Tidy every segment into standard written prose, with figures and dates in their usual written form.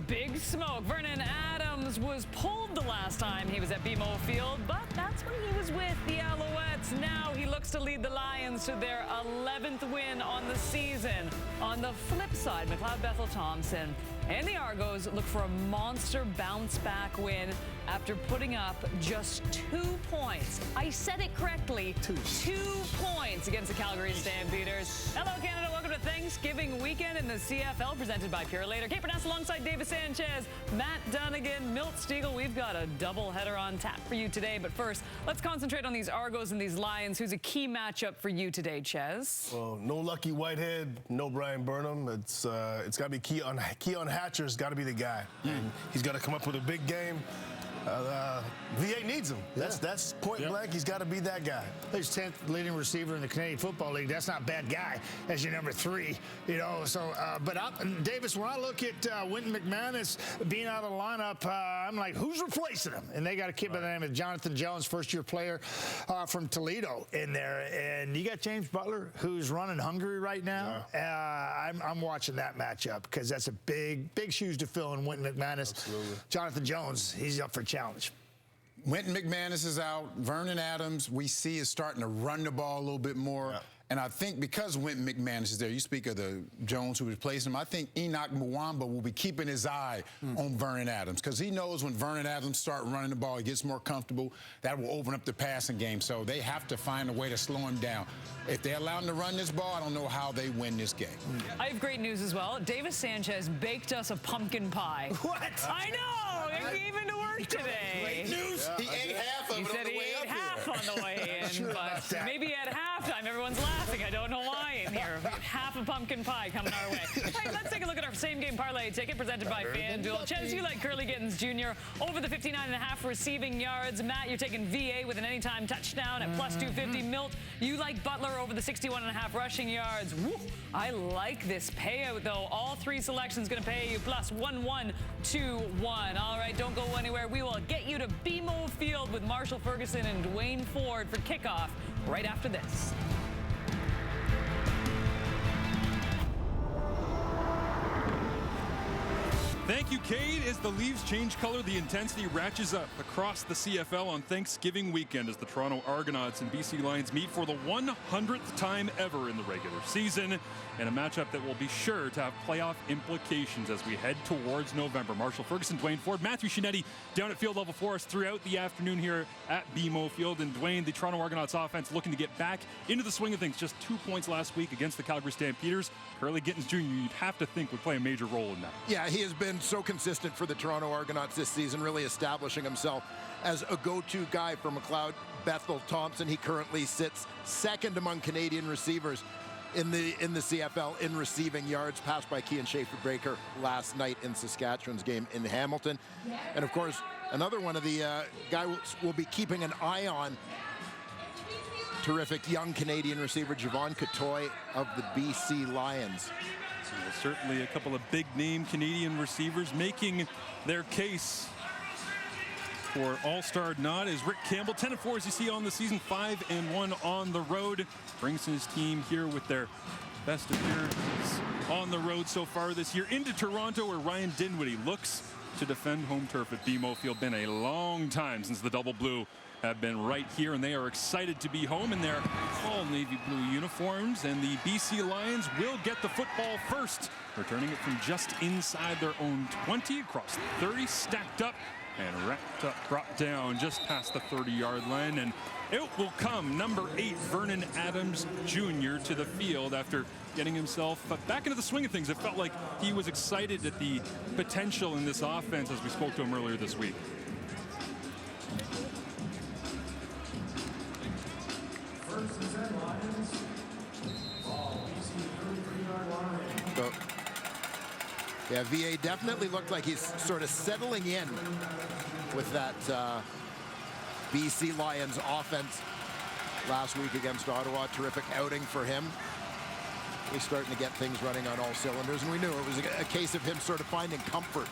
Big smoke. Vernon Adams was pulled the last time he was at BMO Field, but that's when he was with the Alouettes. Now he looks to lead the Lions to their 11th win on the season. On the flip side, McLeod Bethel-Thompson and the Argos look for a monster bounce-back win after putting up just 2 points. I said it correctly. 2 points against the Calgary Stampeders. Hello, Canada. Welcome to Thanksgiving weekend in the CFL, presented by Pure Later. Kate Burness alongside David Sanchez, Matt Dunnigan, Milt Stiegel. We've got a doubleheader on tap for you today. But first, let's concentrate on these Argos and these Lions. Who's a key matchup for you today, Ches? Well, no Lucky Whitehead, no Brian Burnham. It's got to be Keon Hatcher's got to be the guy. And he's got to come up with a big game. VA needs him. That's point blank. He's got to be that guy. He's 10th leading receiver in the Canadian Football League. That's not a bad guy as your number 3, you know. So, Davis, when I look at Wynton McManus being out of the lineup, I'm like, who's replacing him? And they got a kid by the name of Jonathan Jones, first-year player from Toledo in there. And you got James Butler, who's running hungry right now. I'm watching that matchup because that's a big shoes to fill in Wynton McManus. Absolutely. Jonathan Jones, he's up for challenge. Wynton McManus is out. Vernon Adams, we see, is starting to run the ball a little bit more. And I think because Wynton McManus is there, you speak of the Jones who replaced him, I think Enoch Mwamba will be keeping his eye on Vernon Adams because he knows when Vernon Adams starts running the ball, he gets more comfortable. That will open up the passing game. So they have to find a way to slow him down. If they allow him to run this ball, I don't know how they win this game. I have great news as well. Davis Sanchez baked us a pumpkin pie. What? I know! It came into work today. Great news. He ate half of it on the way up here. He said he ate half on the way in, but maybe at halftime everyone's laughing. I don't know why in here. Half a pumpkin pie coming our way. All right, let's take a look at our same-game parlay ticket presented by FanDuel. Ches, you like Curly Gittens Jr. over the 59.5 receiving yards. Matt, you're taking VA with an anytime touchdown at plus 250. Milt, you like Butler over the 61.5 rushing yards. Woo. I like this payout, though. All 3 selections going to pay you plus 1-1-2-1. All right, don't go anywhere. We will get you to BMO Field with Marshall Ferguson and Dwayne Ford for kickoff right after this. Thank you, Cade. As the leaves change color, the intensity ratchets up across the CFL on Thanksgiving weekend as the Toronto Argonauts and BC Lions meet for the 100th time ever in the regular season, and a matchup that will be sure to have playoff implications as we head towards November. Marshall Ferguson, Dwayne Ford, Matthew Shinetti down at field level for us throughout the afternoon here at BMO Field. And Dwayne, the Toronto Argonauts offense looking to get back into the swing of things. Just 2 points last week against the Calgary Stampeders. Curly Gittens Jr., you'd have to think, would play a major role in that. Yeah, he has been so consistent for the Toronto Argonauts this season, really establishing himself as a go-to guy for McLeod Bethel-Thompson. He currently sits second among Canadian receivers in the CFL in receiving yards, passed by Kean Schaefer-Baker last night in Saskatchewan's game in Hamilton. And of course, another one of the guy we'll be keeping an eye on, terrific young Canadian receiver Javon Catoy of the BC Lions. Certainly a couple of big-name Canadian receivers making their case for all-star nod is Rick Campbell. 10-4 as you see on the season, 5-1 on the road. Brings his team here with their best appearances on the road so far this year into Toronto, where Ryan Dinwiddie looks to defend home turf at BMO Field. Been a long time since the double blue have been right here, and they are excited to be home in their all navy blue uniforms. And the BC Lions will get the football first, returning it from just inside their own 20, across 30, stacked up and wrapped up, brought down just past the 30-yard line. And out will come number 8, Vernon Adams Jr. to the field after getting himself back into the swing of things. It felt like he was excited at the potential in this offense as we spoke to him earlier this week. So, yeah, VA definitely looked like he's sort of settling in with that BC Lions offense last week against Ottawa. Terrific outing for him. He's starting to get things running on all cylinders, and we knew it was a case of him sort of finding comfort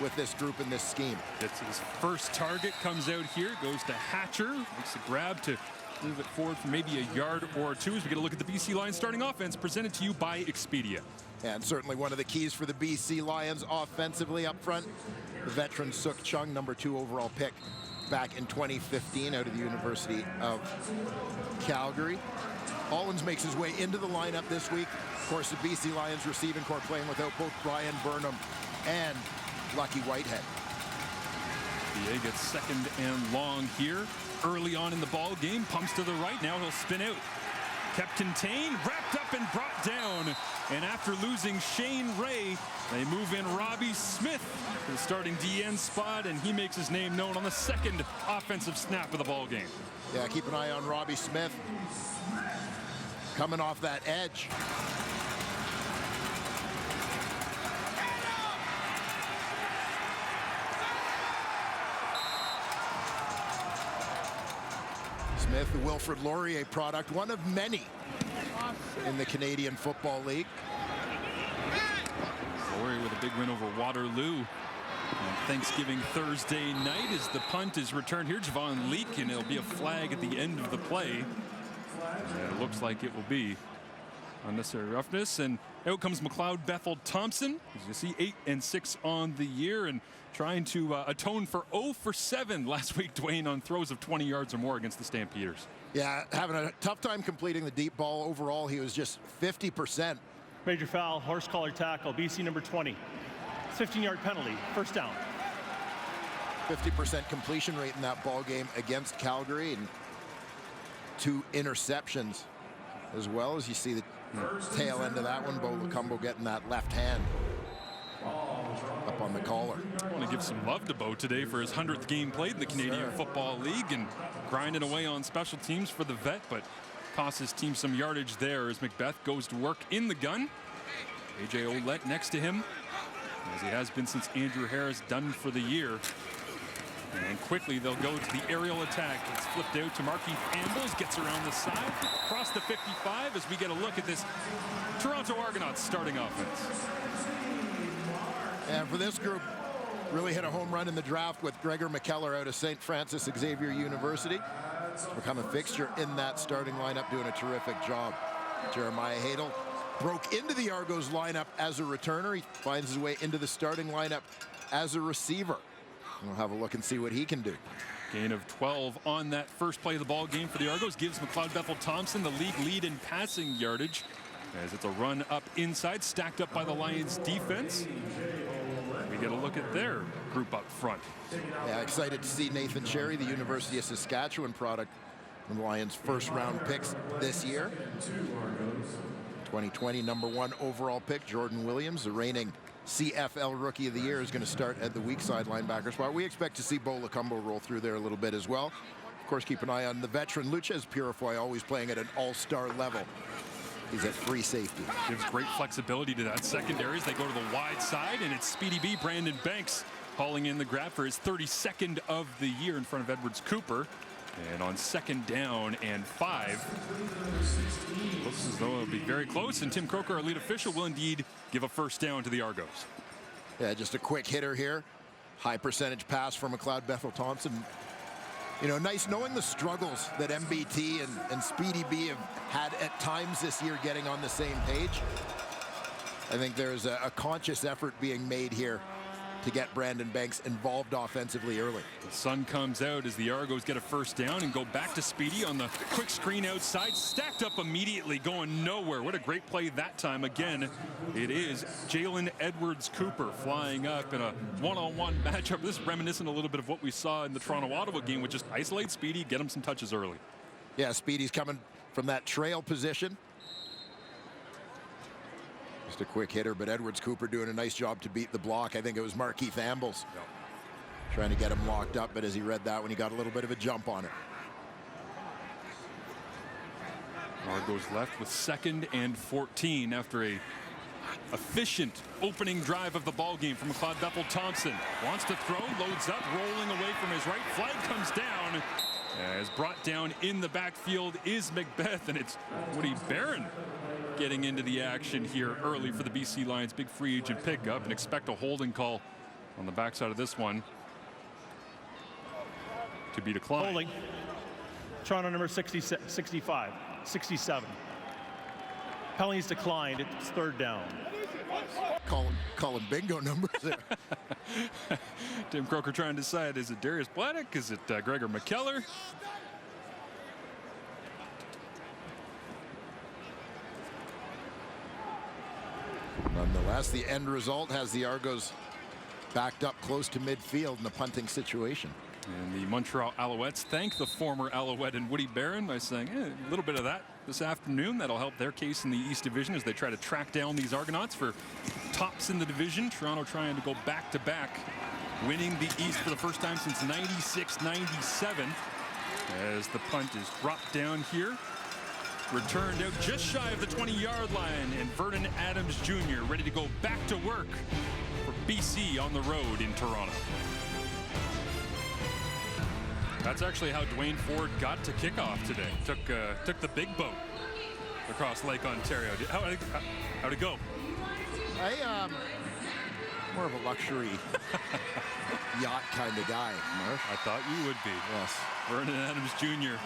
with this group and this scheme. Gets his first target, comes out here, goes to Hatcher, makes a grab to move it forward for maybe a yard or two as we get a look at the BC Lions starting offense, presented to you by Expedia. And certainly one of the keys for the BC Lions offensively up front, the veteran Suk Chung, number 2 overall pick back in 2015 out of the University of Calgary. Allens makes his way into the lineup this week. Of course, the BC Lions receiving corps playing without both Brian Burnham and Lucky Whitehead. VA gets second and long here. Early on in the ball game, pumps to the right. Now he'll spin out. Kept contained, wrapped up and brought down. And after losing Shane Ray, they move in Robbie Smith to the starting DN spot, and he makes his name known on the second offensive snap of the ball game. Yeah, keep an eye on Robbie Smith coming off that edge. Smith, the Wilfrid Laurier product, one of many in the Canadian Football League. Laurier with a big win over Waterloo on Thanksgiving Thursday night as the punt is returned here. Javon Leak, and it'll be a flag at the end of the play. And it looks like it will be unnecessary roughness, and out comes McLeod Bethel Thompson. As you see, 8 and 6 on the year, and trying to atone for 0 for 7 last week, Dwayne, on throws of 20 yards or more against the Stampeders. Yeah, having a tough time completing the deep ball. Overall, he was just 50%. Major foul, horse collar tackle, BC number 20. 15-yard penalty, first down. 50% completion rate in that ball game against Calgary, and 2 interceptions as well. As you see the tail end of that one, Bo Lacombo getting that left hand up on the collar. I want to give some love to Bo today for his 100th game played in the Canadian Football League, and grinding away on special teams for the vet, but costs his team some yardage there as Macbeth goes to work in the gun. AJ Ouellette next to him, as he has been since Andrew Harris done for the year. And quickly they'll go to the aerial attack. It's flipped out to Markeith Ambles, gets around the side, across the 55 as we get a look at this Toronto Argonauts starting offense. And for this group, really hit a home run in the draft with Gregor McKellar out of St. Francis Xavier University. He's become a fixture in that starting lineup, doing a terrific job. Jeremiah Hadel broke into the Argos lineup as a returner. He finds his way into the starting lineup as a receiver. We'll have a look and see what he can do. Gain of 12 on that first play of the ball game for the Argos gives McLeod Bethel Thompson the league lead in passing yardage, as it's a run up inside, stacked up by the Lions defense. We get a look at their group up front. Yeah, excited to see Nathan Cherry, the University of Saskatchewan product, the Lions' first-round picks this year. 2020 #1 overall pick, Jordan Williams, the reigning CFL Rookie of the Year, is going to start at the weak side linebacker spot. We expect to see Bo Lacombo roll through there a little bit as well. Of course, keep an eye on the veteran Luchez Purifoy, always playing at an all-star level. He's at free safety. Gives great flexibility to that secondary as they go to the wide side, and it's Speedy B, Brandon Banks, hauling in the grab for his 32nd of the year in front of Edwards Cooper. And on 2nd down and 5, looks as though it'll be very close, and Tim Croker, our lead official, will indeed give a first down to the Argos. Yeah, just a quick hitter here. High percentage pass from McLeod Bethel Thompson. You know, nice knowing the struggles that MBT and Speedy B have had at times this year getting on the same page. I think there's a conscious effort being made here to get Brandon Banks involved offensively early. The sun comes out as the Argos get a first down and go back to Speedy on the quick screen outside. Stacked up immediately, going nowhere. What a great play that time. Again, it is Jalen Edwards-Cooper flying up in a one-on-one matchup. This is reminiscent a little bit of what we saw in the Toronto-Ottawa game, which just isolate Speedy, get him some touches early. Yeah, Speedy's coming from that trail position. Just a quick hitter, but Edwards-Cooper doing a nice job to beat the block. I think it was Markeith Ambles trying to get him locked up, but as he read that one, he got a little bit of a jump on it. Argos left with 2nd and 14 after a efficient opening drive of the ball game from McLeod Bethel-Thompson. Wants to throw, loads up, rolling away from his right. Flag comes down. As brought down in the backfield is Macbeth, and it's Woody Barron getting into the action here early for the BC Lions. Big free agent pickup, and expect a holding call on the backside of this one to be declined. Holding. Toronto number 65, 67. Penalties declined. It's 3rd down. Calling bingo numbers there. Tim Croker trying to decide, is it Darius Bladdock? Is it Gregor McKellar? Nonetheless, the end result has the Argos backed up close to midfield in a punting situation. And the Montreal Alouettes thank the former Alouette and Woody Barron by saying a little bit of that this afternoon. That'll help their case in the East Division as they try to track down these Argonauts for tops in the division. Toronto trying to go back-to-back, winning the East for the first time since 96-97. As the punt is dropped down here. Returned out just shy of the 20-yard line, and Vernon Adams Jr. ready to go back to work for BC on the road in Toronto. That's actually how Dwayne Ford got to kickoff today. Took the big boat across Lake Ontario. How'd it go? More of a luxury yacht kind of guy, Marsh. I thought you would be. Yes. Vernon Adams Jr.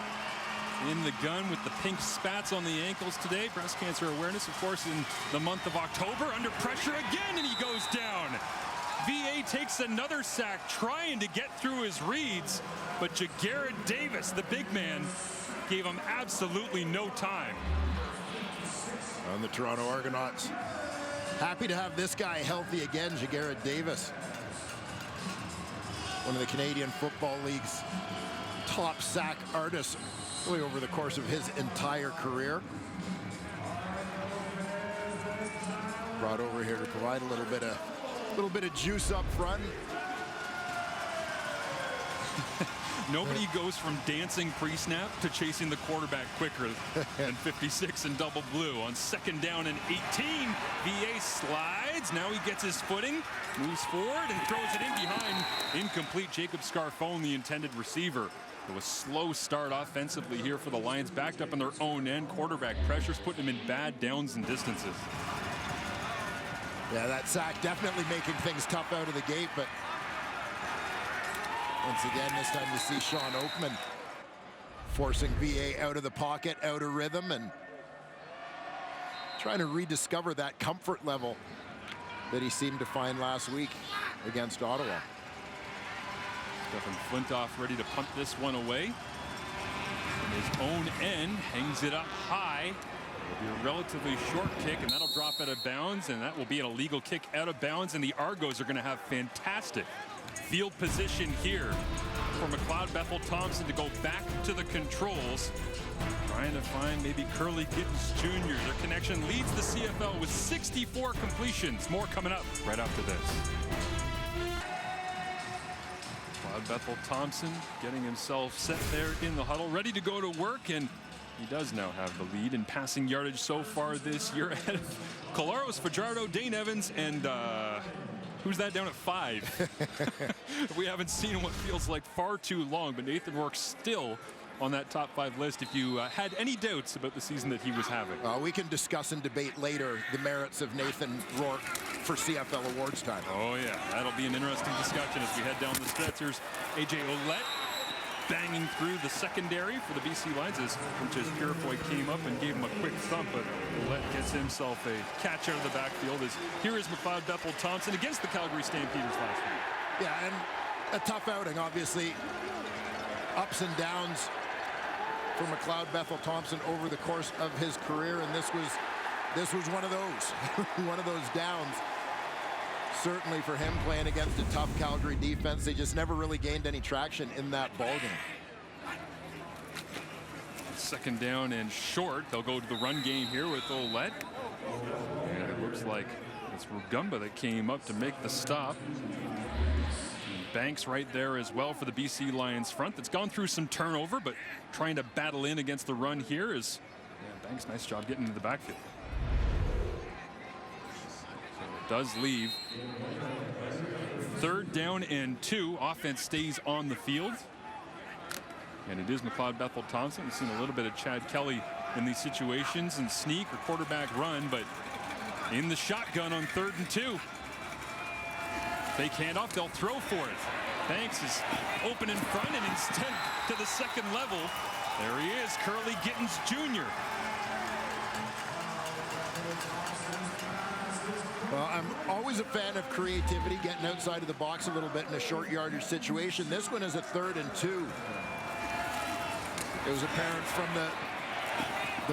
in the gun with the pink spats on the ankles today. Breast cancer awareness, of course, in the month of October. Under pressure again, and he goes down. VA takes another sack trying to get through his reads, but Jagarrett Davis, the big man, gave him absolutely no time. On the Toronto Argonauts, happy to have this guy healthy again, Jagarrett Davis. One of the Canadian Football League's top sack artists really over the course of his entire career. Brought over here to provide a little bit of juice up front. Nobody goes from dancing pre-snap to chasing the quarterback quicker than 56 in double blue. On 2nd down and 18, VA slides. Now he gets his footing, moves forward, and throws it in behind. Incomplete. Jacob Scarfone, the intended receiver. It was a slow start offensively here for the Lions. Backed up on their own end. Quarterback pressures, putting them in bad downs and distances. Yeah, that sack definitely making things tough out of the gate, but once again, this time you see Sean Oakman forcing VA out of the pocket, out of rhythm, and trying to rediscover that comfort level that he seemed to find last week against Ottawa. Stephen Flintoff ready to punt this one away. From his own end, hangs it up high. It'll be a relatively short kick, and that'll drop out of bounds, and that will be an illegal kick out of bounds, and the Argos are going to have fantastic field position here for McLeod Bethel-Thompson to go back to the controls, trying to find maybe Curly Gittens Jr. Their connection leads the CFL with 64 completions. More coming up right after this. McLeod Bethel-Thompson getting himself set there in the huddle, ready to go to work, and he does now have the lead in passing yardage so far this year ahead of Colaros, Fajardo, Dane Evans, and who's that down at 5? We haven't seen what feels like far too long, but Nathan Rourke's still on that top 5 list if you had any doubts about the season that he was having. We can discuss and debate later the merits of Nathan Rourke for CFL awards time. Oh yeah, that'll be an interesting discussion as we head down the stretch. Here's AJ Ouellette banging through the secondary for the BC Lions as Purifoy came up and gave him a quick thump, but Ouellette gets himself a catch out of the backfield. As here is McLeod Bethel Thompson against the Calgary Stampeders last week. Yeah, and a tough outing, obviously. Ups and downs for McLeod Bethel Thompson over the course of his career, and this was one of those, one of those downs. Certainly for him playing against a tough Calgary defense. They just never really gained any traction in that ballgame. Second down and short. They'll go to the run game here with Ouellette. And it looks like it's Rugamba that came up to make the stop. And Banks right there as well for the BC Lions front. That's gone through some turnover, but trying to battle in against the run here is Banks. Nice job getting into the backfield. Does leave. Third down and 2. Offense stays on the field. And it is McLeod Bethel Thompson. We've seen a little bit of Chad Kelly in these situations and sneak or quarterback run, but in the shotgun on 3rd and 2. Fake handoff, they'll throw for it. Banks is open in front, and instead to the second level, there he is, Curly Gittins Jr. Well, I'm always a fan of creativity, getting outside of the box a little bit in a short yardage situation. This one is a 3rd and 2. It was apparent from the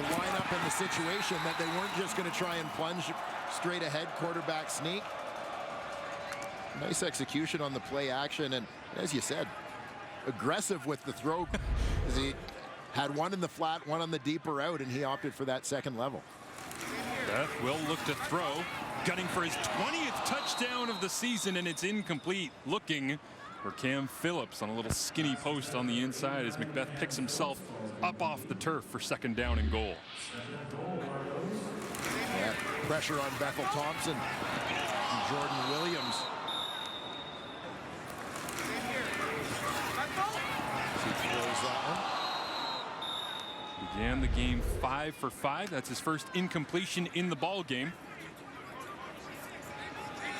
lineup and the situation that they weren't just going to try and plunge straight ahead quarterback sneak. Nice execution on the play action, and as you said, aggressive with the throw, as he had one in the flat, one on the deeper out, and he opted for that second level. Beth will look to throw, gunning for his 20th touchdown of the season, and it's incomplete. Looking for Cam Phillips on a little skinny post on the inside as Macbeth picks himself up off the turf for 2nd down and goal. Yeah, pressure on Bethel Thompson and Jordan Williams. He throws that one. Began the game 5 for 5. That's his first incompletion in the ball game.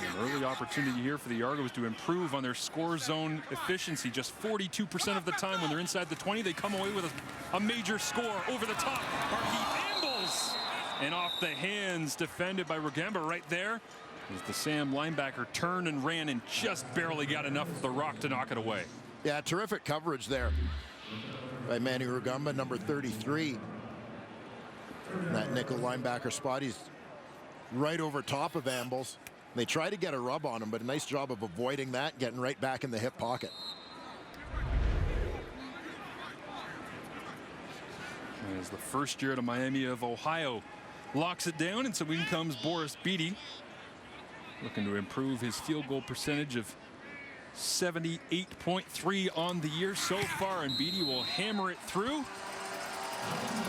An early opportunity here for the Argos to improve on their score zone efficiency. Just 42% of the time when they're inside the 20, they come away with a major score over the top. Archie ambles and off the hands, defended by Rugamba right there. As the Sam linebacker turned and ran and just barely got enough of the rock to knock it away. Yeah, terrific coverage there by Manny Rugamba, number 33. That nickel linebacker spot, he's right over top of Ambles. They try to get a rub on him, but a nice job of avoiding that, getting right back in the hip pocket. As the first year to Miami of Ohio locks it down, and so in comes Boris Beatty, looking to improve his field goal percentage of 78.3 on the year so far, and Beatty will hammer it through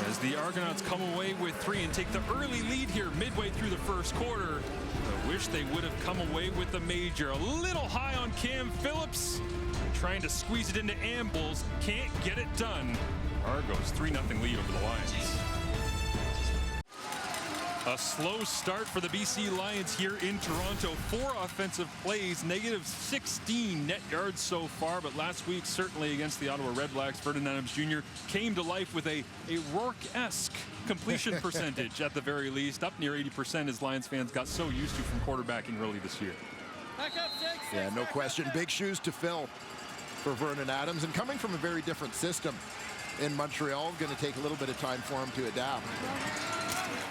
as the Argonauts come away with 3 and take the early lead here midway through the first quarter. I wish they would have come away with the major. A little high on Cam Phillips, trying to squeeze it into Ambles, can't get it done. Argos 3-0 lead over the Lions. A slow start for the BC Lions here in Toronto. 4 offensive plays, negative 16 net yards so far, but last week, certainly against the Ottawa Redblacks, Ferdinand Adams Jr. came to life with a Rourke-esque completion percentage at the very least, up near 80% as Lions fans got so used to from quarterbacking early this year. Yeah, no question. Big shoes to fill for Vernon Adams, and coming from a very different system in Montreal, going to take a little bit of time for him to adapt.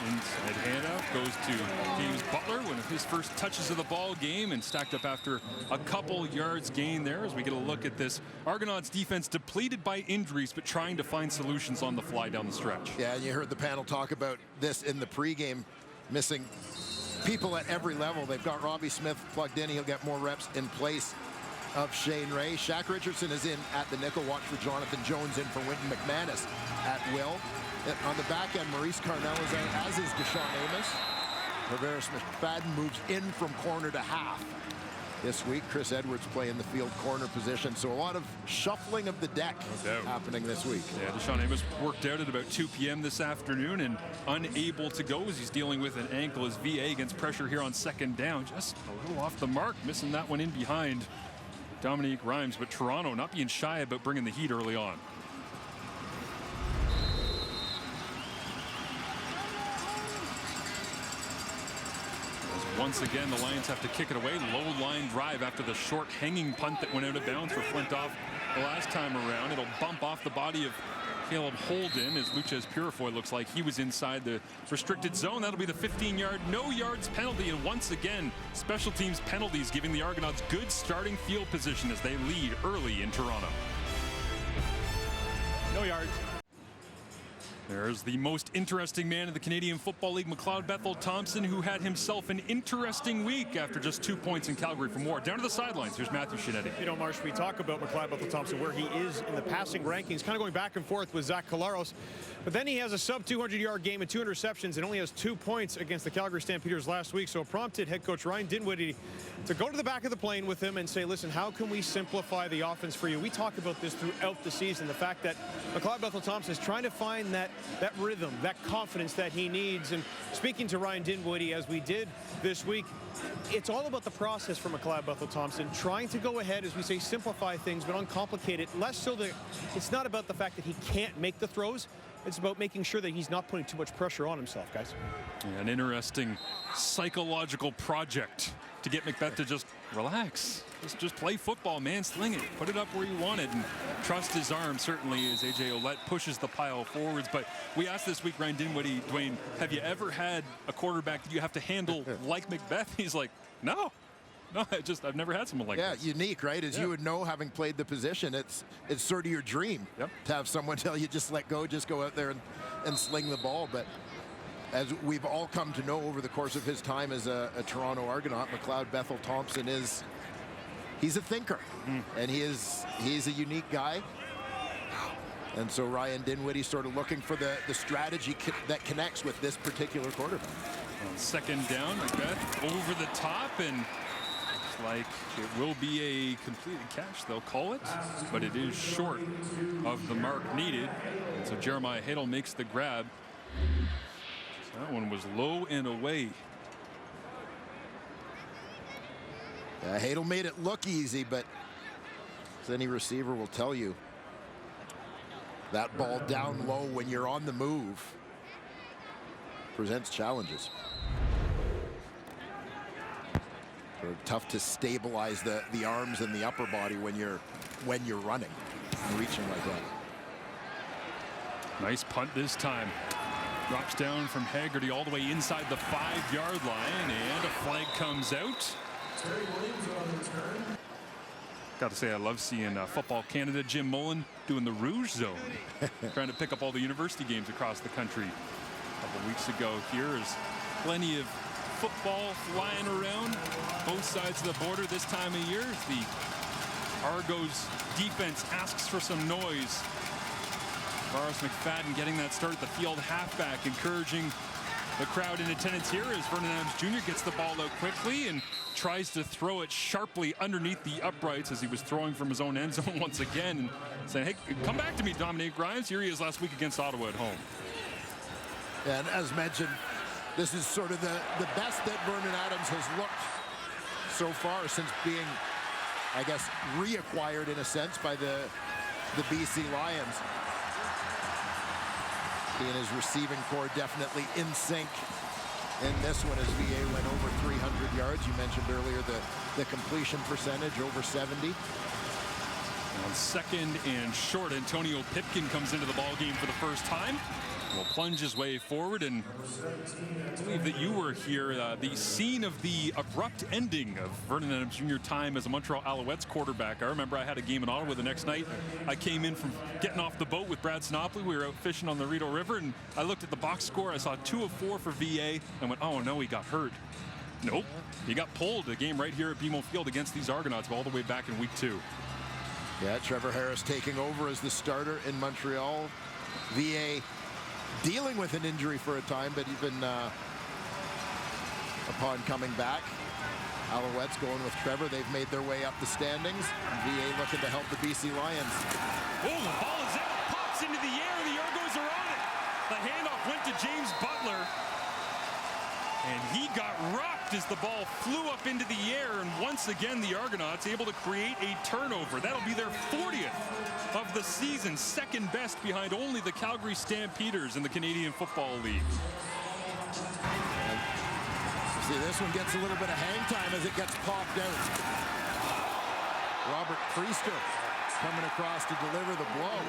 Inside handoff goes to James Butler, one of his first touches of the ball game, and stacked up after a couple yards gain there as we get a look at this Argonauts defense depleted by injuries, but trying to find solutions on the fly down the stretch. Yeah, and you heard the panel talk about this in the pregame, missing people at every level. They've got Robbie Smith plugged in. He'll get more reps in place of Shane Ray. Shaq Richardson is in at the nickel. Watch for Jonathan Jones in for Winton McManus at will. On the back end, Maurice Carnell is out, as is Deshaun Amos. Tavares McFadden moves in from corner to half this week. Chris Edwards playing the field corner position. So a lot of shuffling of the deck happening this week. Yeah, Deshaun Amos worked out at about 2 p.m. this afternoon and unable to go as he's dealing with an ankle as VA against pressure here on 2nd down. Just a little off the mark, missing that one in behind. Dominique Rhymes, but Toronto not being shy about bringing the heat early on. Once again, the Lions have to kick it away. Low line drive after the short hanging punt that went out of bounds for Flintoff the last time around. It'll bump off the body of Caleb Holden as Luchez Purifoy looks like he was inside the restricted zone. That'll be the 15-yard, no yards penalty. And once again, special teams penalties giving the Argonauts good starting field position as they lead early in Toronto. No yards. There's the most interesting man in the Canadian Football League, McLeod Bethel Thompson, who had himself an interesting week after just 2 points in Calgary from War. Down to the sidelines, here's Matthew Shinetti. You know, Marsh, we talk about McLeod Bethel Thompson, where he is in the passing rankings, kind of going back and forth with Zach Collaros. But then he has a sub-200-yard game and 2 interceptions and only has 2 points against the Calgary Stampeders last week. So it prompted head coach Ryan Dinwiddie to go to the back of the plane with him and say, listen, how can we simplify the offense for you? We talk about this throughout the season, the fact that McLeod Bethel Thompson is trying to find that rhythm, that confidence that he needs. And speaking to Ryan Dinwiddie, as we did this week, it's all about the process for McLeod Bethel Thompson, trying to go ahead, as we say, simplify things, but uncomplicate it. Less so that it's not about the fact that he can't make the throws. It's about making sure that he's not putting too much pressure on himself, guys. Yeah, an interesting psychological project to get McBeth to just relax. Just play football, man. Sling it. Put it up where you want it and trust his arm, certainly, as A.J. Ouellette pushes the pile forwards. But we asked this week, Ryan Dinwiddie, Dwayne, have you ever had a quarterback that you have to handle like McBeth? He's like, no. No, I've never had someone like this. Yeah, unique, right? As you would know, having played the position, it's sort of your dream to have someone tell you, just let go, just go out there and sling the ball. But as we've all come to know over the course of his time as a Toronto Argonaut, McLeod Bethel Thompson he's a thinker, and he's a unique guy. And so Ryan Dinwiddie sort of looking for the strategy that connects with this particular quarterback. On second down, McBeth over the top, and like it will be a completed catch, they'll call it, but it is short of the mark needed. And so Jeremiah Hadel makes the grab. So that one was low and away. Hadel made it look easy, but as any receiver will tell you, that ball down low when you're on the move presents challenges. Sort of tough to stabilize the arms and the upper body when you're running and reaching like that. Nice punt this time. Drops down from Haggerty all the way inside the 5-yard line, and a flag comes out. Got to say, I love seeing Football Canada Jim Mullen doing the Rouge Zone, trying to pick up all the university games across the country. A couple weeks ago here is plenty of football flying around both sides of the border this time of year. The Argos defense asks for some noise. Boris McFadden getting that start at the field halfback, encouraging the crowd in attendance here as Vernon Adams Jr. gets the ball out quickly and tries to throw it sharply underneath the uprights as he was throwing from his own end zone once again, and saying, hey, come back to me, Dominique Rhymes. Here he is last week against Ottawa at home. And as mentioned, this is sort of the best that Vernon Adams has looked so far since being, I guess, reacquired in a sense by the BC Lions. He and his receiving core definitely in sync in this one as VA went over 300 yards. You mentioned earlier the completion percentage, over 70. On second and short, Antonio Pipkin comes into the ball game for the first time. Will plunge his way forward, and I believe that you were here, the scene of the abrupt ending of Vernon Adams Jr. time as a Montreal Alouettes quarterback. I remember I had a game in Ottawa the next night. I came in from getting off the boat with Brad Sinopley. We were out fishing on the Rideau River, and I looked at the box score. I saw 2 of 4 for VA and went, oh no, he got hurt. Nope, he got pulled. A game right here at BMO Field against these Argonauts all the way back in week 2. Yeah, Trevor Harris taking over as the starter in Montreal. VA dealing with an injury for a time, but even upon coming back, Alouettes going with Trevor. They've made their way up the standings. VA looking to help the BC Lions. Oh, the ball is out, pops into the air, the Argos are on it. The handoff went to James Butler, and he got rocked as the ball flew up into the air, and once again the Argonauts able to create a turnover. That'll be their 40th of the season, second best behind only the Calgary Stampeders in the Canadian Football League. See, this one gets a little bit of hang time as it gets popped out. Robert Priester coming across to deliver the blow.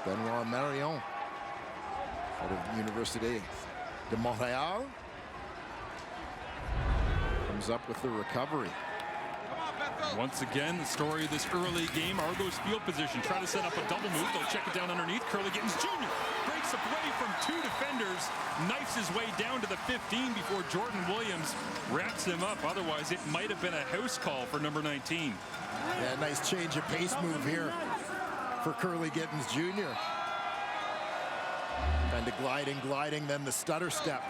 Benoit Marion out of Université de Montréal comes up with the recovery. Once again, the story of this early game, Argos field position. Try to set up a double move. They'll check it down underneath. Curly Gittens Jr. breaks away from two defenders, knifes his way down to the 15 before Jordan Williams wraps him up. Otherwise, it might have been a house call for number 19. Yeah, nice change of pace move here for Curly Gittens Jr. Kind of gliding, then the stutter step.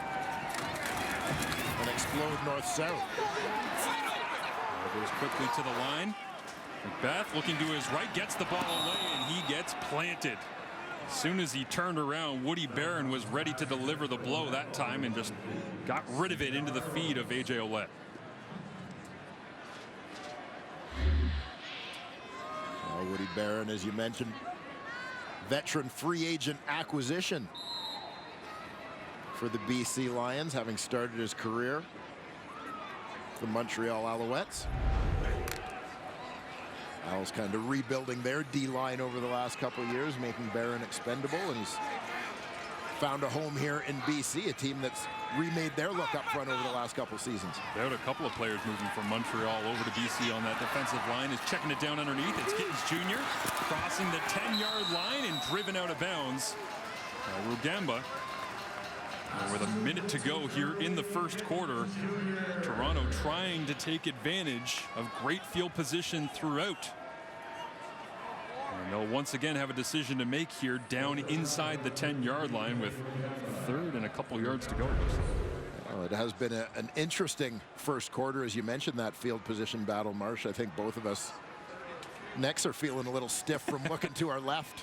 And explode north-south. Goes quickly to the line. McBeth looking to his right, gets the ball away, and he gets planted. As soon as he turned around, Woody Barron was ready to deliver the blow that time and just got rid of it into the feet of A.J. Ouellette. Woody Barron, as you mentioned, veteran free agent acquisition for the BC Lions, having started his career the Montreal Alouettes. Owls kind of rebuilding their D-line over the last couple of years, making Barron expendable, and he's found a home here in BC, a team that's remade their look up front over the last couple seasons. There are a couple of players moving from Montreal over to BC on that defensive line. Is checking it down underneath. It's Gittens Jr. crossing the 10-yard line and driven out of bounds. Rugamba. With a minute to go here in the first quarter, Toronto trying to take advantage of great field position throughout. And they'll once again have a decision to make here down inside the 10-yard line with third and a couple yards to go. Well, it has been an interesting first quarter, as you mentioned, that field position battle, Marsh. I think both of us necks are feeling a little stiff from looking to our left.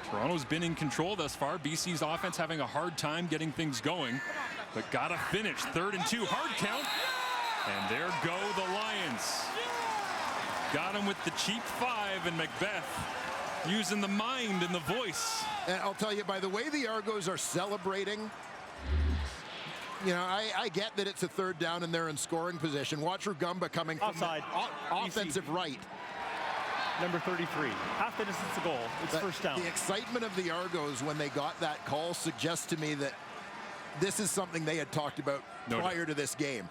Toronto's been in control thus far. BC's offense having a hard time getting things going, but gotta finish. 3rd and 2, hard count. And there go the Lions. Got him with the cheap 5, and McBeth using the mind and the voice. And I'll tell you, by the way the Argos are celebrating, you know, I get that it's a 3rd down and they're in scoring position. Watch Rugamba coming from offside. Offensive right. Number 33, half the distance to goal. It's first down. The excitement of the Argos when they got that call suggests to me that this is something they had talked about prior to this game,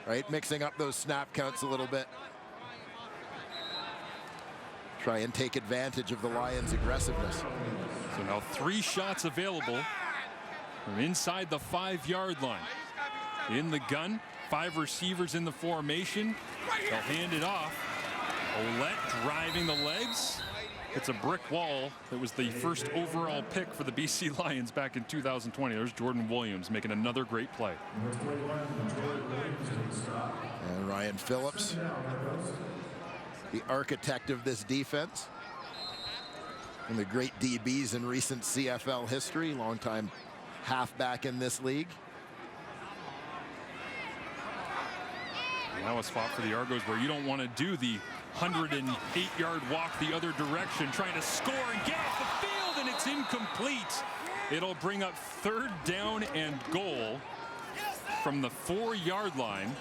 right? Mixing up those snap counts a little bit. Try and take advantage of the Lions' aggressiveness. So now 3 shots available from inside the 5-yard line. In the gun, 5 receivers in the formation. They'll hand it off. Ouellette driving the legs. It's a brick wall. That was the first overall pick for the BC Lions back in 2020. There's Jordan Williams making another great play. And Ryan Phillips, the architect of this defense. One of the great DBs in recent CFL history, longtime halfback in this league. Now a spot for the Argos where you don't want to do the 108-yard walk the other direction, trying to score and get off the field, and it's incomplete. It'll bring up 3rd down and goal from the 4-yard line.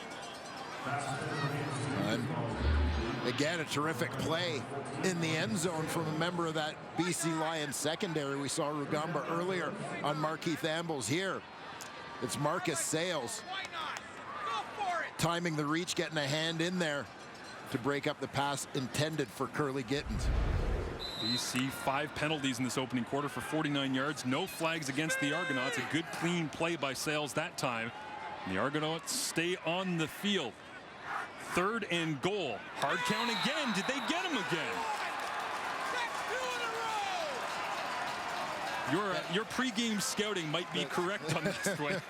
And again, a terrific play in the end zone from a member of that BC Lions secondary. We saw Rugamba earlier on Markeith Ambles. Here, it's Marcus Sales. Timing the reach, getting a hand in there to break up the pass intended for Curly Gittens. BC 5 penalties in this opening quarter for 49 yards. No flags against the Argonauts. A good clean play by Sales that time. And the Argonauts stay on the field. 3rd and goal. Hard count again. Did they get him again? Your pregame scouting might be correct on this one.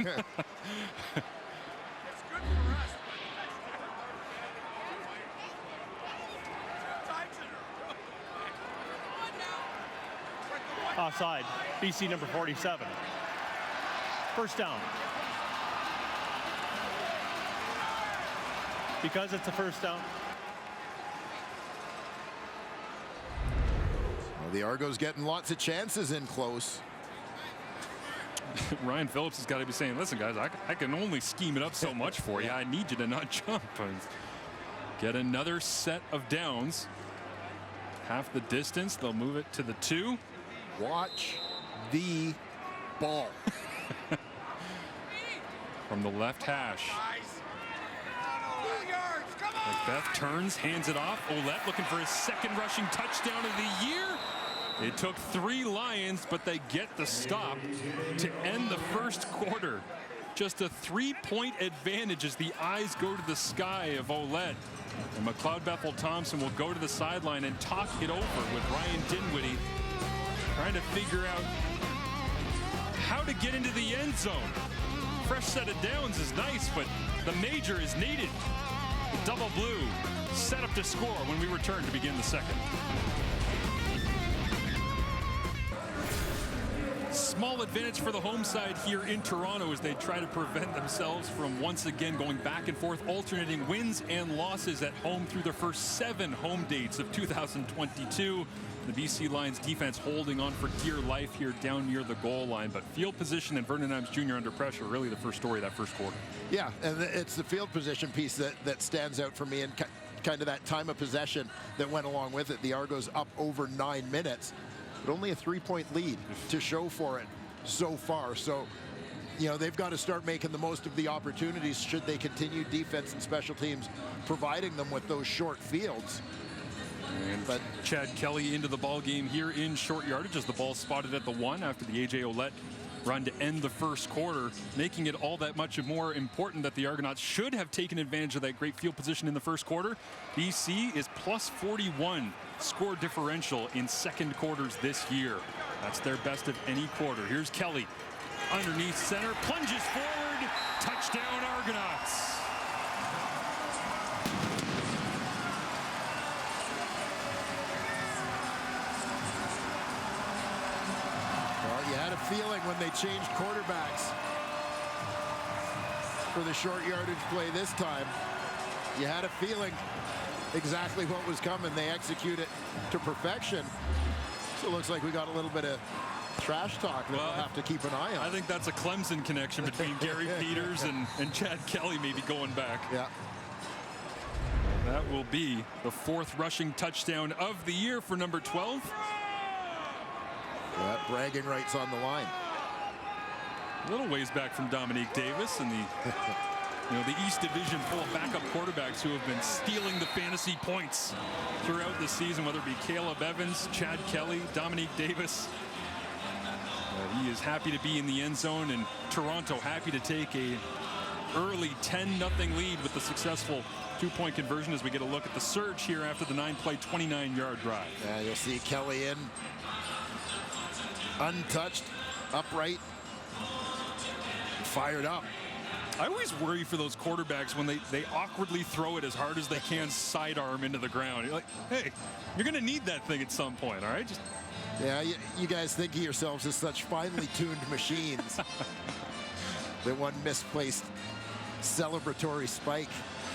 Offside, BC number 47. First down. Because it's a first down. Well, the Argos getting lots of chances in close. Ryan Phillips has got to be saying, listen, guys, I can only scheme it up so much for you. I need you to not jump. Get another set of downs. Half the distance. They'll move it to the 2. Watch the ball. From the left hash. Macbeth turns, hands it off. Ouellette looking for his second rushing touchdown of the year. It took 3 Lions, but they get the stop to end the first quarter. Just a 3-point advantage as the eyes go to the sky of Ouellette. And McLeod Bethel Thompson will go to the sideline and talk it over with Ryan Dinwiddie, trying to figure out how to get into the end zone. Fresh set of downs is nice, but the major is needed. The double blue set up to score when we return to begin the second. Small advantage for the home side here in Toronto as they try to prevent themselves from once again going back and forth, alternating wins and losses at home through their first 7 home dates of 2022. The BC Lions defense holding on for dear life here down near the goal line, but field position and Vernon Adams Jr. under pressure, really the first story of that first quarter. Yeah, and it's the field position piece that stands out for me, and kind of that time of possession that went along with it. The Argos up over 9 minutes, but only a 3-point lead to show for it so far. So, you know, they've got to start making the most of the opportunities should they continue defense and special teams providing them with those short fields. But Chad Kelly into the ball game here in short yardage as the ball spotted at the 1 after the A.J. Ouellette run to end the first quarter, making it all that much more important that the Argonauts should have taken advantage of that great field position in the first quarter. BC is plus 41 score differential in second quarters this year. That's their best of any quarter. Here's Kelly underneath center, plunges forward, touchdown Argonauts. You had a feeling when they changed quarterbacks for the short yardage play this time. You had a feeling exactly what was coming. They execute it to perfection. So it looks like we got a little bit of trash talk that we'll have to keep an eye on. I think that's a Clemson connection between Gary Peters and Chad Kelly maybe going back. Yeah. That will be the 4th rushing touchdown of the year for number 12. That bragging rights on the line. A little ways back from Dominique Davis and the East Division full of backup quarterbacks who have been stealing the fantasy points throughout the season, whether it be Caleb Evans, Chad Kelly, Dominique Davis. He is happy to be in the end zone, and Toronto happy to take a early 10-0 lead with the successful 2-point conversion as we get a look at the surge here after the 9-play, 29-yard drive. Yeah, you'll see Kelly in. Untouched, upright, fired up. I always worry for those quarterbacks when they awkwardly throw it as hard as they can sidearm into the ground. You're like, hey, you're going to need that thing at some point, all right? Just... Yeah, you guys think of yourselves as such finely tuned machines that one misplaced celebratory spike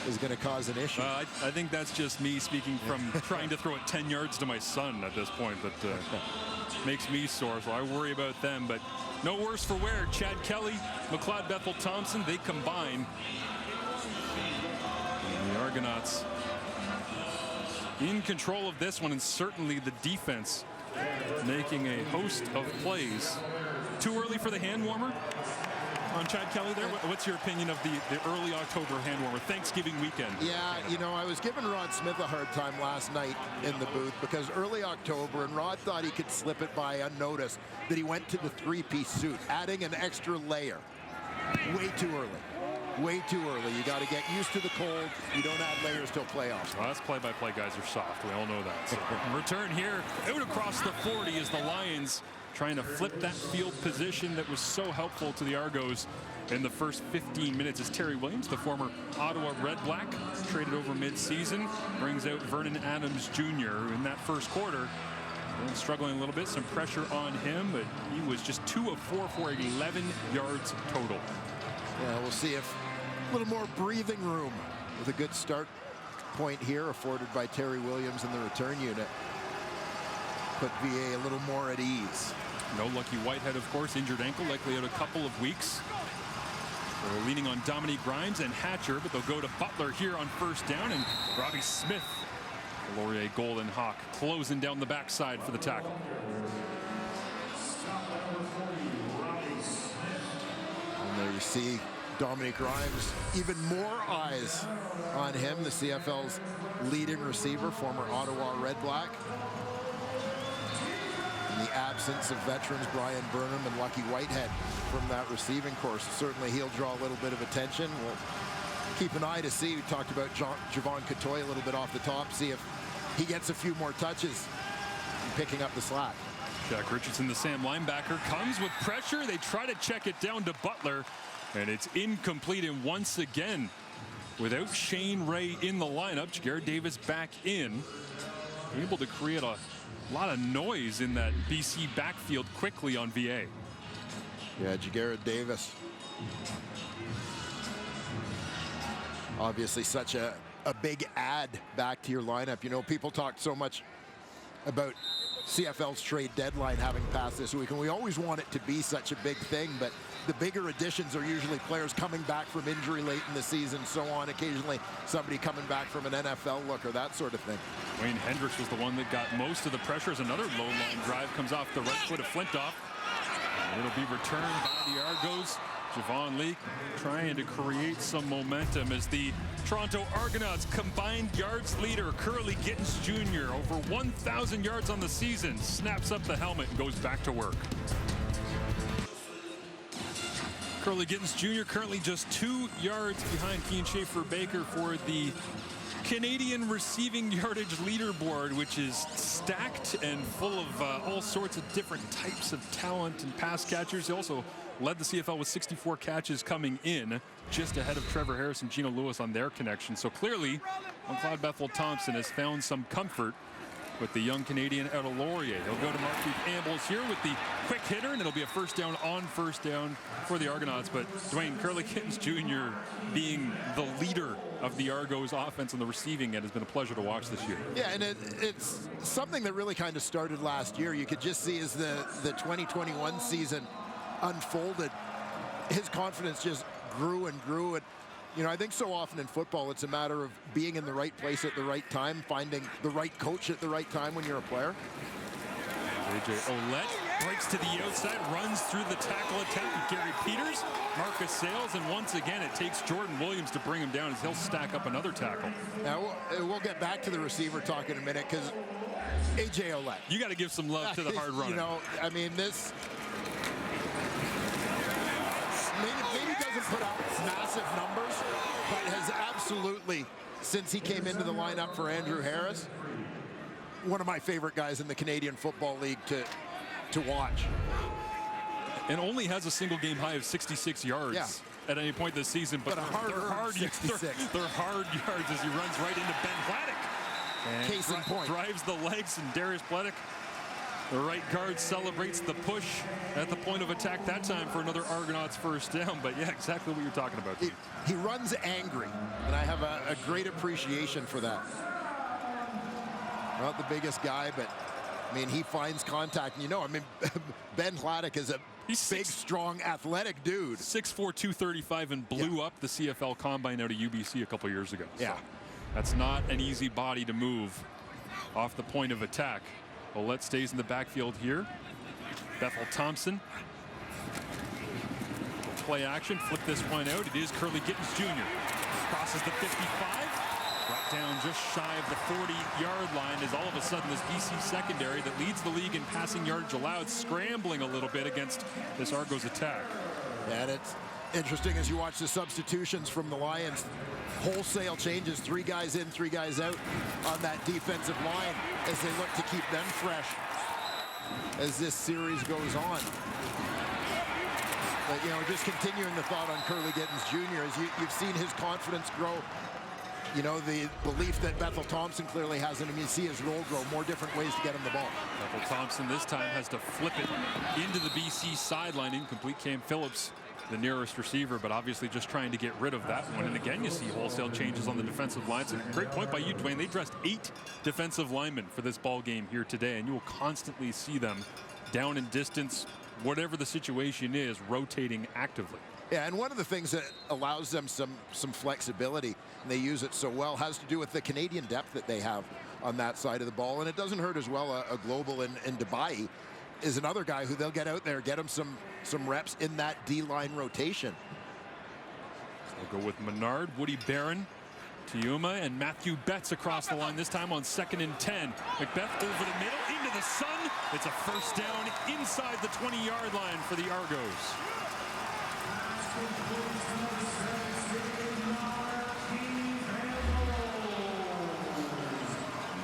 is going to cause an issue. I think that's just me speaking from trying to throw it 10 yards to my son at this point. That makes me sore, so I worry about them. But no worse for wear. Chad Kelly, McLeod Bethel Thompson, they combine. And the Argonauts in control of this one, and certainly the defense making a host of plays. Too early for the hand warmer on Chad Kelly there? What's your opinion of the early October hand warmer, Thanksgiving weekend? Yeah, you know, I was giving Rod Smith a hard time last night in the booth because early October, and Rod thought he could slip it by unnoticed, that he went to the 3-piece suit, adding an extra layer. Way too early. Way too early. You got to get used to the cold. You don't add layers till playoffs. Well, us play-by-play guys are soft. We all know that. So, return here, out across the 40 as the Lions trying to flip that field position that was so helpful to the Argos in the first 15 minutes as Terry Williams, the former Ottawa Red Black, traded over mid-season, brings out Vernon Adams Jr. in that first quarter. And struggling a little bit, some pressure on him, but he was just 2 of 4 for 11 yards total. Yeah, we'll see if a little more breathing room with a good start point here afforded by Terry Williams and the return unit. Put VA a little more at ease. No Lucky Whitehead, of course, injured ankle, likely out a couple of weeks. They're leaning on Dominique Grimes and Hatcher, but they'll go to Butler here on first down, and Robbie Smith, the Laurier Golden Hawk, closing down the backside for the tackle. And there you see Dominique Grimes, even more eyes on him, the CFL's leading receiver, former Ottawa Red Black. In the absence of veterans Brian Burnham and Lucky Whitehead from that receiving course, certainly he'll draw a little bit of attention. We'll keep an eye to see. We talked about Javon Catoy a little bit off the top, see if he gets a few more touches and picking up the slack. Jack Richardson, the Sam linebacker, comes with pressure. They try to check it down to Butler, and it's incomplete. And once again, without Shane Ray in the lineup, Jared Davis back in, able to create a lot of noise in that BC backfield quickly on VA. Yeah, Jared Davis. Obviously such a big add back to your lineup. You know, people talked so much about CFL's trade deadline having passed this week, and we always want it to be such a big thing, but the bigger additions are usually players coming back from injury late in the season, so on. Occasionally somebody coming back from an NFL look or that sort of thing. Wayne Hendricks was the one that got most of the pressure as another low line drive comes off the right foot of Flintoff. And it'll be returned by the Argos. Javon Leake trying to create some momentum as the Toronto Argonauts combined yards leader Curly Gittens Jr. over 1,000 yards on the season snaps up the helmet and goes back to work. Curly Gittens Jr. currently just 2 yards behind Keane Schaefer-Baker for the Canadian receiving yardage leaderboard, which is stacked and full of all sorts of different types of talent and pass catchers. He also led the CFL with 64 catches coming in, just ahead of Trevor Harris and Gino Lewis on their connection. So clearly, Clyde Bethel-Thompson has found some comfort with the young Canadian out of Laurier. He'll go to Markeith Ambles here with the quick hitter, and it'll be a first down on first down for the Argonauts. But Dwayne, Curly Gittens Jr. being the leader of the Argos offense on the receiving end has been a pleasure to watch this year. Yeah, and it's something that really kind of started last year. You could just see as the 2021 season unfolded, his confidence just grew and grew. And you know, I think so often in football, it's a matter of being in the right place at the right time, finding the right coach at the right time when you're a player. AJ Ouellette breaks to the outside, runs through the tackle attempt with Gary Peters, Marcus Sales, and once again it takes Jordan Williams to bring him down as he'll stack up another tackle. Now, we'll get back to the receiver talk in a minute, because AJ Ouellette. You got to give some love to the hard runner. You know, I mean, this maybe doesn't put out massive numbers, but has absolutely, since he came into the lineup for Andrew Harris, one of my favorite guys in the Canadian Football League to watch. And only has a single game high of 66 yards at any point this season, but they're hard yards as he runs right into Ben Hladek. And Case in point. Drives the legs, and Darius Hladek, the right guard, celebrates the push at the point of attack that time for another Argonauts first down. But yeah, exactly what you're talking about. He runs angry, and I have a great appreciation for that. Not the biggest guy, but I mean, he finds contact. And you know, I mean, Ben Hladek is a big, strong, athletic dude. 6'4", 235, and blew up the CFL Combine out of UBC a couple years ago. Yeah. So that's not an easy body to move off the point of attack. Ouellette stays in the backfield here. Bethel-Thompson. Play action, flip this one out. It is Curly Gittens Jr. Crosses the 55. Brought down just shy of the 40-yard line as all of a sudden this BC secondary that leads the league in passing yardage allowed scrambling a little bit against this Argos attack. And it's interesting as you watch the substitutions from the Lions. Wholesale changes, 3 guys in, 3 guys out on that defensive line as they look to keep them fresh as this series goes on. But, you know, just continuing the thought on Curly Gittens Jr. as you've seen his confidence grow you know, the belief that Bethel Thompson clearly has in him. You see his role grow, more different ways to get him the ball. Bethel Thompson this time has to flip it into the BC sideline. Incomplete. Cam Phillips, the nearest receiver, but obviously just trying to get rid of that one. And again, you see wholesale changes on the defensive lines. And great point by you, Dwayne. They dressed 8 defensive linemen for this ball game here today, and you will constantly see them down in distance, whatever the situation is, rotating actively. Yeah, and one of the things that allows them some flexibility, and they use it so well, has to do with the Canadian depth that they have on that side of the ball. And it doesn't hurt as well. A global in Dubai is another guy who they'll get out there, get him some reps in that D-line rotation. So we'll go with Menard, Woody Barron, Tiuma, and Matthew Betts across the line, this time on 2nd and 10. Macbeth over the middle, into the sun. It's a first down inside the 20-yard line for the Argos.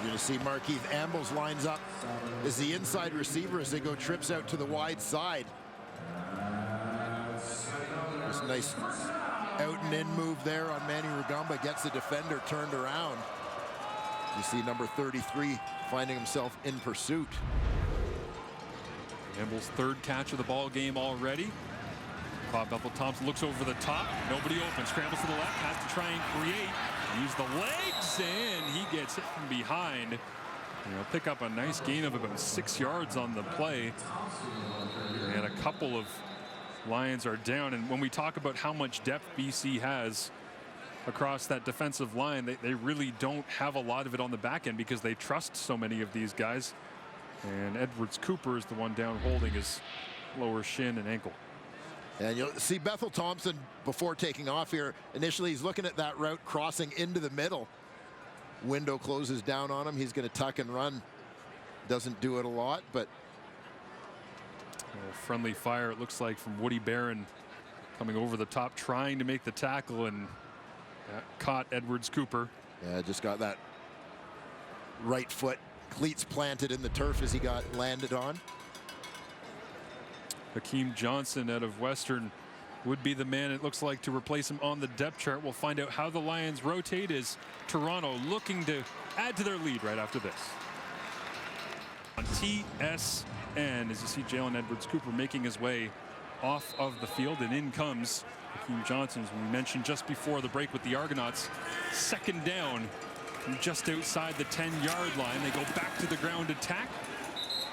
You're going to see Markeith Ambles lines up as the inside receiver as they go trips out to the wide side. This nice out and in move there on Manny Rugamba, gets the defender turned around. You see number 33 finding himself in pursuit. Ambles' 3rd catch of the ball game already. Bethel Thompson looks over the top. Nobody open. Scrambles to the left. Has to try and create. Use the legs, and he gets hit from behind. He'll pick up a nice gain of about 6 yards on the play. And a couple of Lions are down. And when we talk about how much depth BC has across that defensive line, they really don't have a lot of it on the back end because they trust so many of these guys. And Edwards Cooper is the one down holding his lower shin and ankle. And you'll see Bethel Thompson before taking off here. Initially, he's looking at that route crossing into the middle. Window closes down on him. He's going to tuck and run. Doesn't do it a lot, but friendly fire, it looks like, from Woody Barron coming over the top, trying to make the tackle, and caught Edwards Cooper. Yeah, just got that right foot cleats planted in the turf as he got landed on. Hakeem Johnson out of Western would be the man, it looks like, to replace him on the depth chart. We'll find out how the Lions rotate as Toronto looking to add to their lead right after this. On TSN, as you see Jalen Edwards Cooper making his way off of the field, and in comes Hakeem Johnson, as we mentioned just before the break with the Argonauts. 2nd down from just outside the 10-yard line. They go back to the ground attack,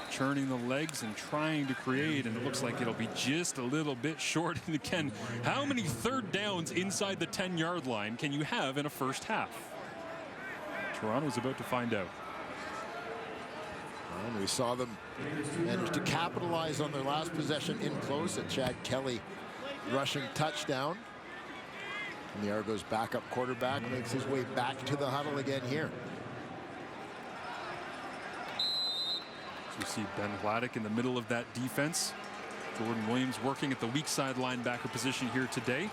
churning the legs and trying to create, and it looks like it'll be just a little bit short. And again, how many 3rd downs inside the 10-yard line can you have in a first half? Toronto's about to find out. And we saw them manage to capitalize on their last possession in close. At Chad Kelly rushing touchdown. And the Argos backup quarterback makes his way back to the huddle again here. You see Ben Vladek in the middle of that defense. Jordan Williams working at the weak side linebacker position here today.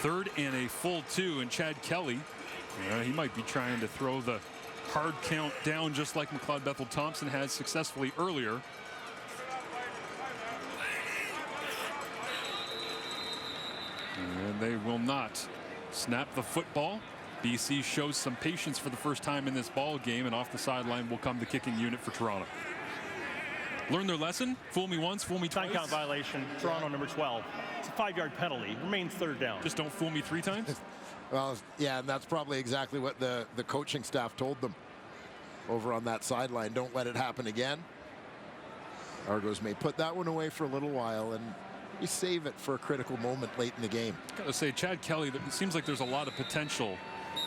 3rd and a full 2, and Chad Kelly, he might be trying to throw the hard count down just like McLeod Bethel Thompson has successfully earlier. And they will not snap the football. BC shows some patience for the first time in this ball game, and off the sideline will come the kicking unit for Toronto. Learn their lesson. Fool me once, fool me twice. Time count violation. Toronto number 12. It's a 5-yard penalty. Remains 3rd down. Just don't fool me 3 times. Well, yeah, and that's probably exactly what the coaching staff told them over on that sideline. Don't let it happen again. Argos may put that one away for a little while, and you save it for a critical moment late in the game. I gotta say, Chad Kelly, it seems like there's a lot of potential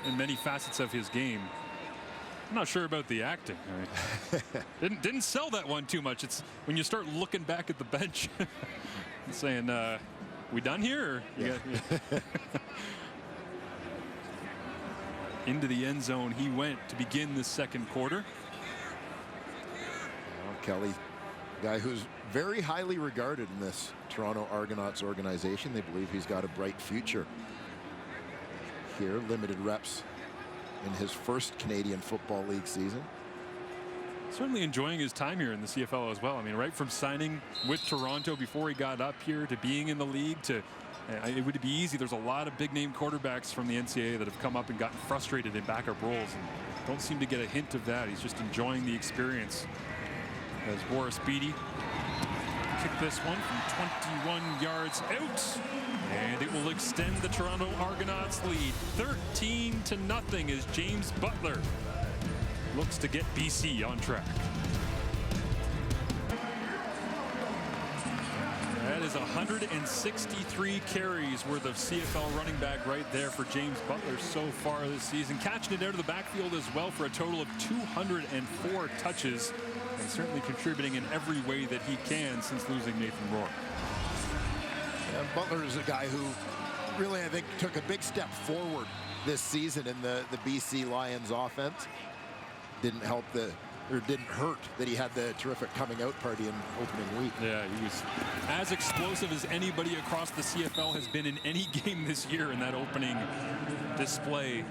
in many facets of his game. I'm not sure about the acting. Didn't sell that one too much. It's when you start looking back at the bench and saying, we done here? Or into the end zone he went to begin the 2nd quarter. Well, Kelly, guy who's very highly regarded in this Toronto Argonauts organization. They believe he's got a bright future here. Limited reps in his first Canadian Football League season. Certainly enjoying his time here in the CFL as well. I mean, right from signing with Toronto before he got up here to being in the league to It would be easy. There's a lot of big-name quarterbacks from the NCAA that have come up and gotten frustrated in backup roles and don't seem to get a hint of that. He's just enjoying the experience. As Boris Beatty kick this one from 21 yards out, and it will extend the Toronto Argonauts lead 13-0 as James Butler looks to get BC on track. That is 163 carries worth of CFL running back right there for James Butler so far this season. Catching it out of the backfield as well for a total of 204 touches. And certainly contributing in every way that he can since losing Nathan Rourke. And Butler is a guy who really, I think, took a big step forward this season in the BC Lions offense. Didn't hurt that he had the terrific coming out party in opening week. Yeah, he was as explosive as anybody across the CFL has been in any game this year in that opening display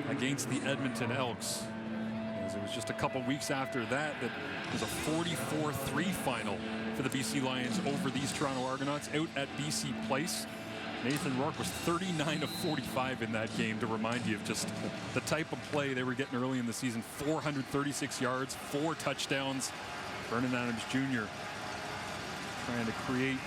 against the Edmonton Elks. As it was just a couple weeks after that it was a 44-3 final for the BC Lions over these Toronto Argonauts out at BC Place. Nathan Rourke was 39 of 45 in that game, to remind you of just the type of play they were getting early in the season. 436 yards, 4 touchdowns. Vernon Adams Jr. trying to create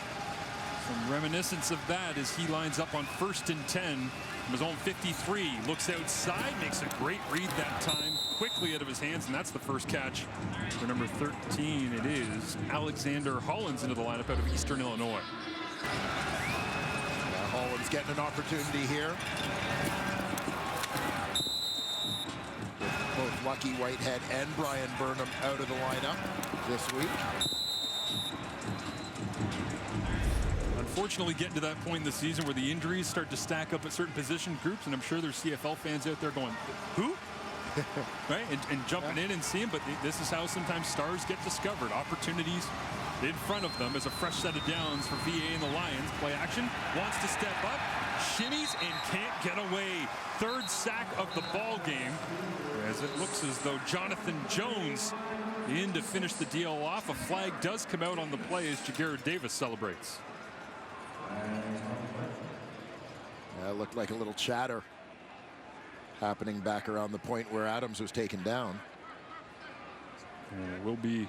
some reminiscence of that as he lines up on 1st and 10 from his own 53. Looks outside, makes a great read that time, quickly out of his hands, and that's the first catch for number 13. It is Alexander Hollins into the lineup out of Eastern Illinois. Hollins getting an opportunity here. With both Lucky Whitehead and Brian Burnham out of the lineup this week. Unfortunately, getting to that point in the season where the injuries start to stack up at certain position groups, and I'm sure there's CFL fans out there going, who? Right? And jumping in and seeing, but this is how sometimes stars get discovered. Opportunities in front of them as a fresh set of downs for VA and the Lions. Play action, wants to step up, shimmies and can't get away. 3rd sack of the ball game, as it looks as though Jonathan Jones in to finish the deal off. A flag does come out on the play as Jagarrett Davis celebrates. It looked like a little chatter happening back around the point where Adams was taken down. And it will be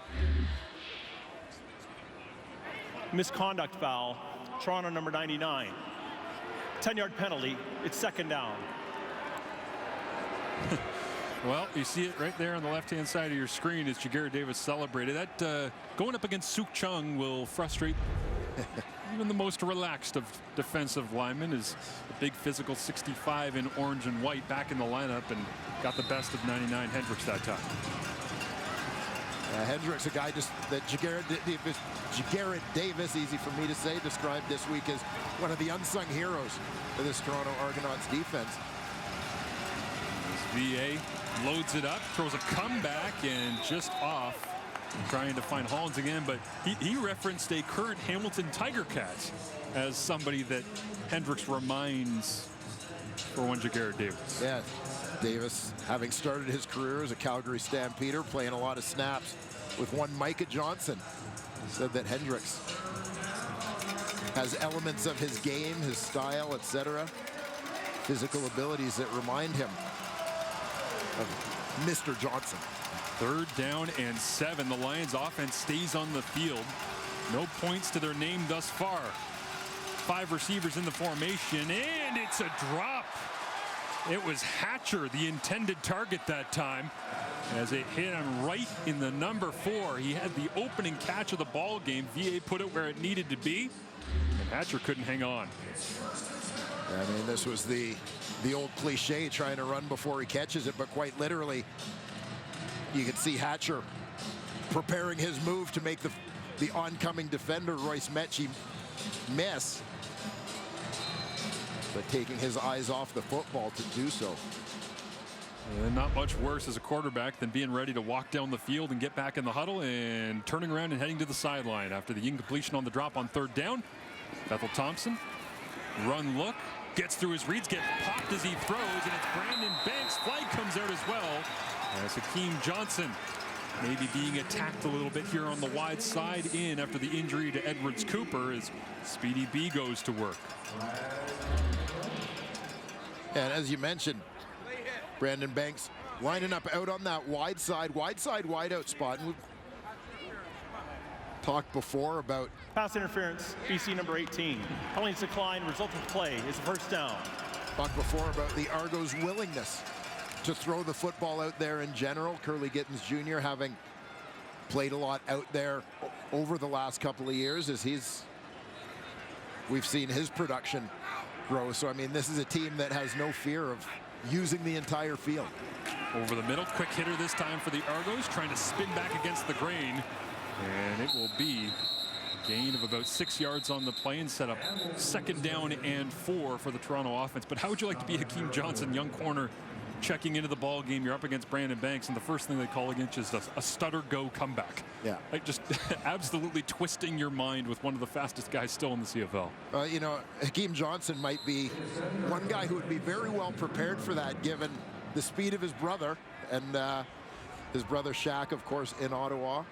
misconduct foul, Toronto number 99. 10-yard penalty, it's 2nd down. Well, you see it right there on the left-hand side of your screen as Jagarrett Davis celebrated. That going up against Suk Chung will frustrate even the most relaxed of defensive linemen. Is the big physical 65 in orange and white back in the lineup and got the best of 99 Hendricks that time. Hendricks, a guy just that Jagarrett Davis, easy for me to say, described this week as one of the unsung heroes for this Toronto Argonauts defense. As VA loads it up, throws a comeback and just off, trying to find Hollins again, but he referenced a current Hamilton Tiger Cat as somebody that Hendricks reminds for one Jagarrett Davis. Yeah, Davis, having started his career as a Calgary Stampeder, playing a lot of snaps with one Micah Johnson, said that Hendricks has elements of his game, his style, etc., physical abilities that remind him of Mr. Johnson. 3rd down and 7. The Lions offense stays on the field. No points to their name thus far. 5 receivers in the formation, and it's a drop. It was Hatcher, the intended target that time, as it hit him right in the number 4. He had the opening catch of the ball game. VA put it where it needed to be, and Hatcher couldn't hang on. I mean, this was the old cliche, trying to run before he catches it, but quite literally, you could see Hatcher preparing his move to make the oncoming defender, Royce Metchie, miss, but taking his eyes off the football to do so. And not much worse as a quarterback than being ready to walk down the field and get back in the huddle and turning around and heading to the sideline after the incompletion on the drop on 3rd down. Bethel Thompson, run look, gets through his reads, gets popped as he throws, and it's Brandon Banks. Flag comes out as well as Hakeem Johnson maybe being attacked a little bit here on the wide side in after the injury to Edwards Cooper as Speedy B goes to work. And as you mentioned, Brandon Banks lining up out on that wide side, wide out spot. And we've talked before about Pass interference, BC number 18. Penalties decline, result of play is a first down. talked before about the Argos' willingness to throw the football out there in general. Curly Gittens Jr. having played a lot out there over the last couple of years as we've seen his production grow. So, I mean, this is a team that has no fear of using the entire field. Over the middle, quick hitter this time for the Argos, trying to spin back against the grain. And it will be a gain of about 6 yards on the play and set up 2nd down and 4 for the Toronto offense. But how would you like to be Hakeem Johnson, young corner, checking into the ball game? You're up against Brandon Banks, and the first thing they call against is a stutter go comeback. Yeah. Like just absolutely twisting your mind with one of the fastest guys still in the CFL. You know, Hakeem Johnson might be one guy who would be very well prepared for that, given the speed of his brother, and his brother Shaq, of course, in Ottawa.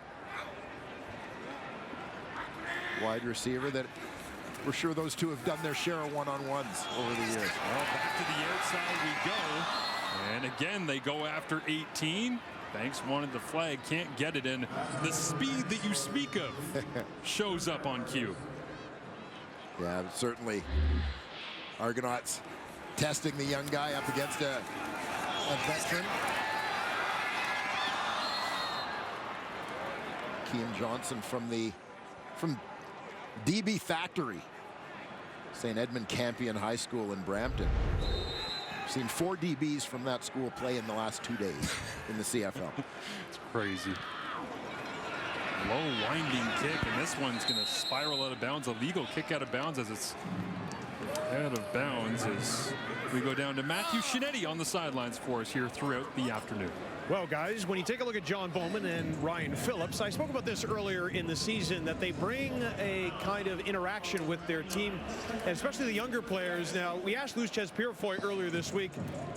Wide receiver that we're sure those two have done their share of one-on-ones over the years. Well, back to the outside we go. And again, they go after 18. Banks wanted the flag, can't get it in. The speed that you speak of shows up on cue. Yeah, certainly. Argonauts testing the young guy up against a veteran. Hakeem Johnson from DB Factory, St. Edmund Campion High School in Brampton. I've seen 4 DBs from that school play in the last 2 days in the CFL. It's crazy. Low winding kick, and this one's going to spiral out of bounds. A legal kick out of bounds as it's out of bounds as we go down to Matthew Shinetti on the sidelines for us here throughout the afternoon. Well, guys, when you take a look at John Bowman and Ryan Phillips, I spoke about this earlier in the season, that they bring a kind of interaction with their team, and especially the younger players. Now, we asked Luchez Purifoy earlier this week,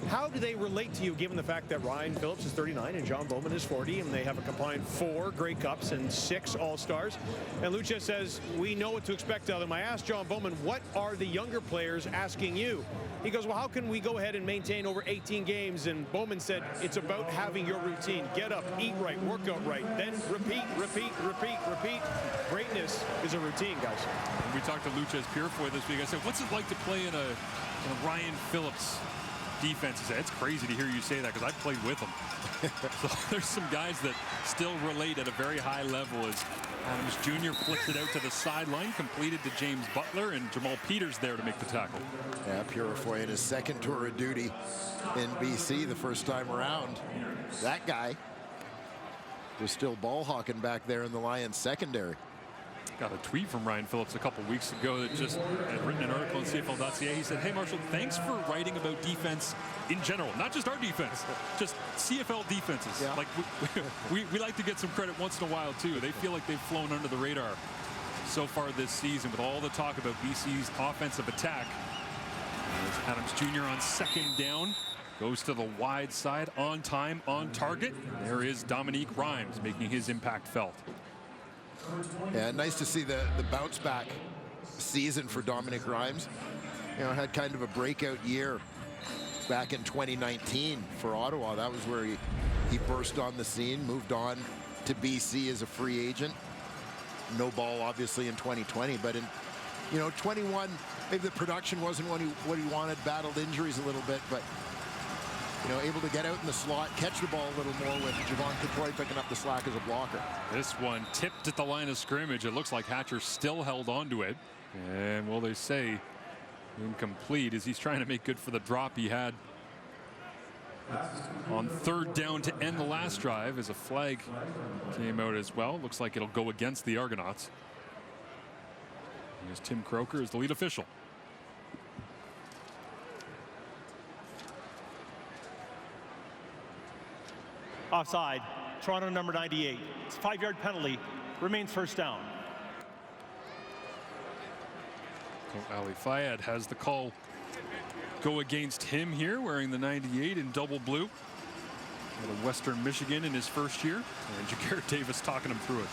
how do they relate to you, given the fact that Ryan Phillips is 39 and John Bowman is 40, and they have a combined 4 Grey Cups and 6 All-Stars? And Luchez says, we know what to expect of them. I asked John Bowman, what are the younger players asking you? He goes, well, how can we go ahead and maintain over 18 games? And Bowman said, it's about having your routine. Get up, eat right, work out right, then repeat, repeat, repeat, repeat. Greatness is a routine, guys. When we talked to Luchez Purifoy this week, I said, what's it like to play in a Ryan Phillips defense? He said, it's crazy to hear you say that because I've played with him. So there's some guys that still relate at a very high level as Adams Jr. flicked it out to the sideline, completed to James Butler, and Jamal Peters there to make the tackle. Yeah, Purifoy in his 2nd tour of duty in BC the first time around. That guy was still ball hawking back there in the Lions secondary. Got a tweet from Ryan Phillips a couple weeks ago that just had written an article on CFL.ca. He said, hey, Marshall, thanks for writing about defense in general, not just our defense, just CFL defenses. Yeah. Like we like to get some credit once in a while, too. They feel like they've flown under the radar so far this season with all the talk about BC's offensive attack. There's Adams Jr. on 2nd down. Goes to the wide side, on time, on target. There is Dominique Rhymes making his impact felt. Yeah, nice to see the bounce back season for Dominic Rhymes. You know, had kind of a breakout year back in 2019 for Ottawa. That was where he burst on the scene, moved on to BC as a free agent. No ball, obviously, in 2020, but in 21, maybe the production wasn't what he wanted, battled injuries a little bit, but able to get out in the slot, catch the ball a little more with Javon Coutoy picking up the slack as a blocker. This one tipped at the line of scrimmage. It looks like Hatcher still held on to it. And will they say incomplete as he's trying to make good for the drop he had on 3rd down to end the last drive as a flag came out as well. Looks like it'll go against the Argonauts. Here's Tim Croker as the lead official. Offside, Toronto number 98. It's a 5-yard penalty, remains first down. Ali Fayed has the call go against him here, wearing the 98 in double blue. out of Western Michigan in his first year. And Jacarra Davis talking him through it.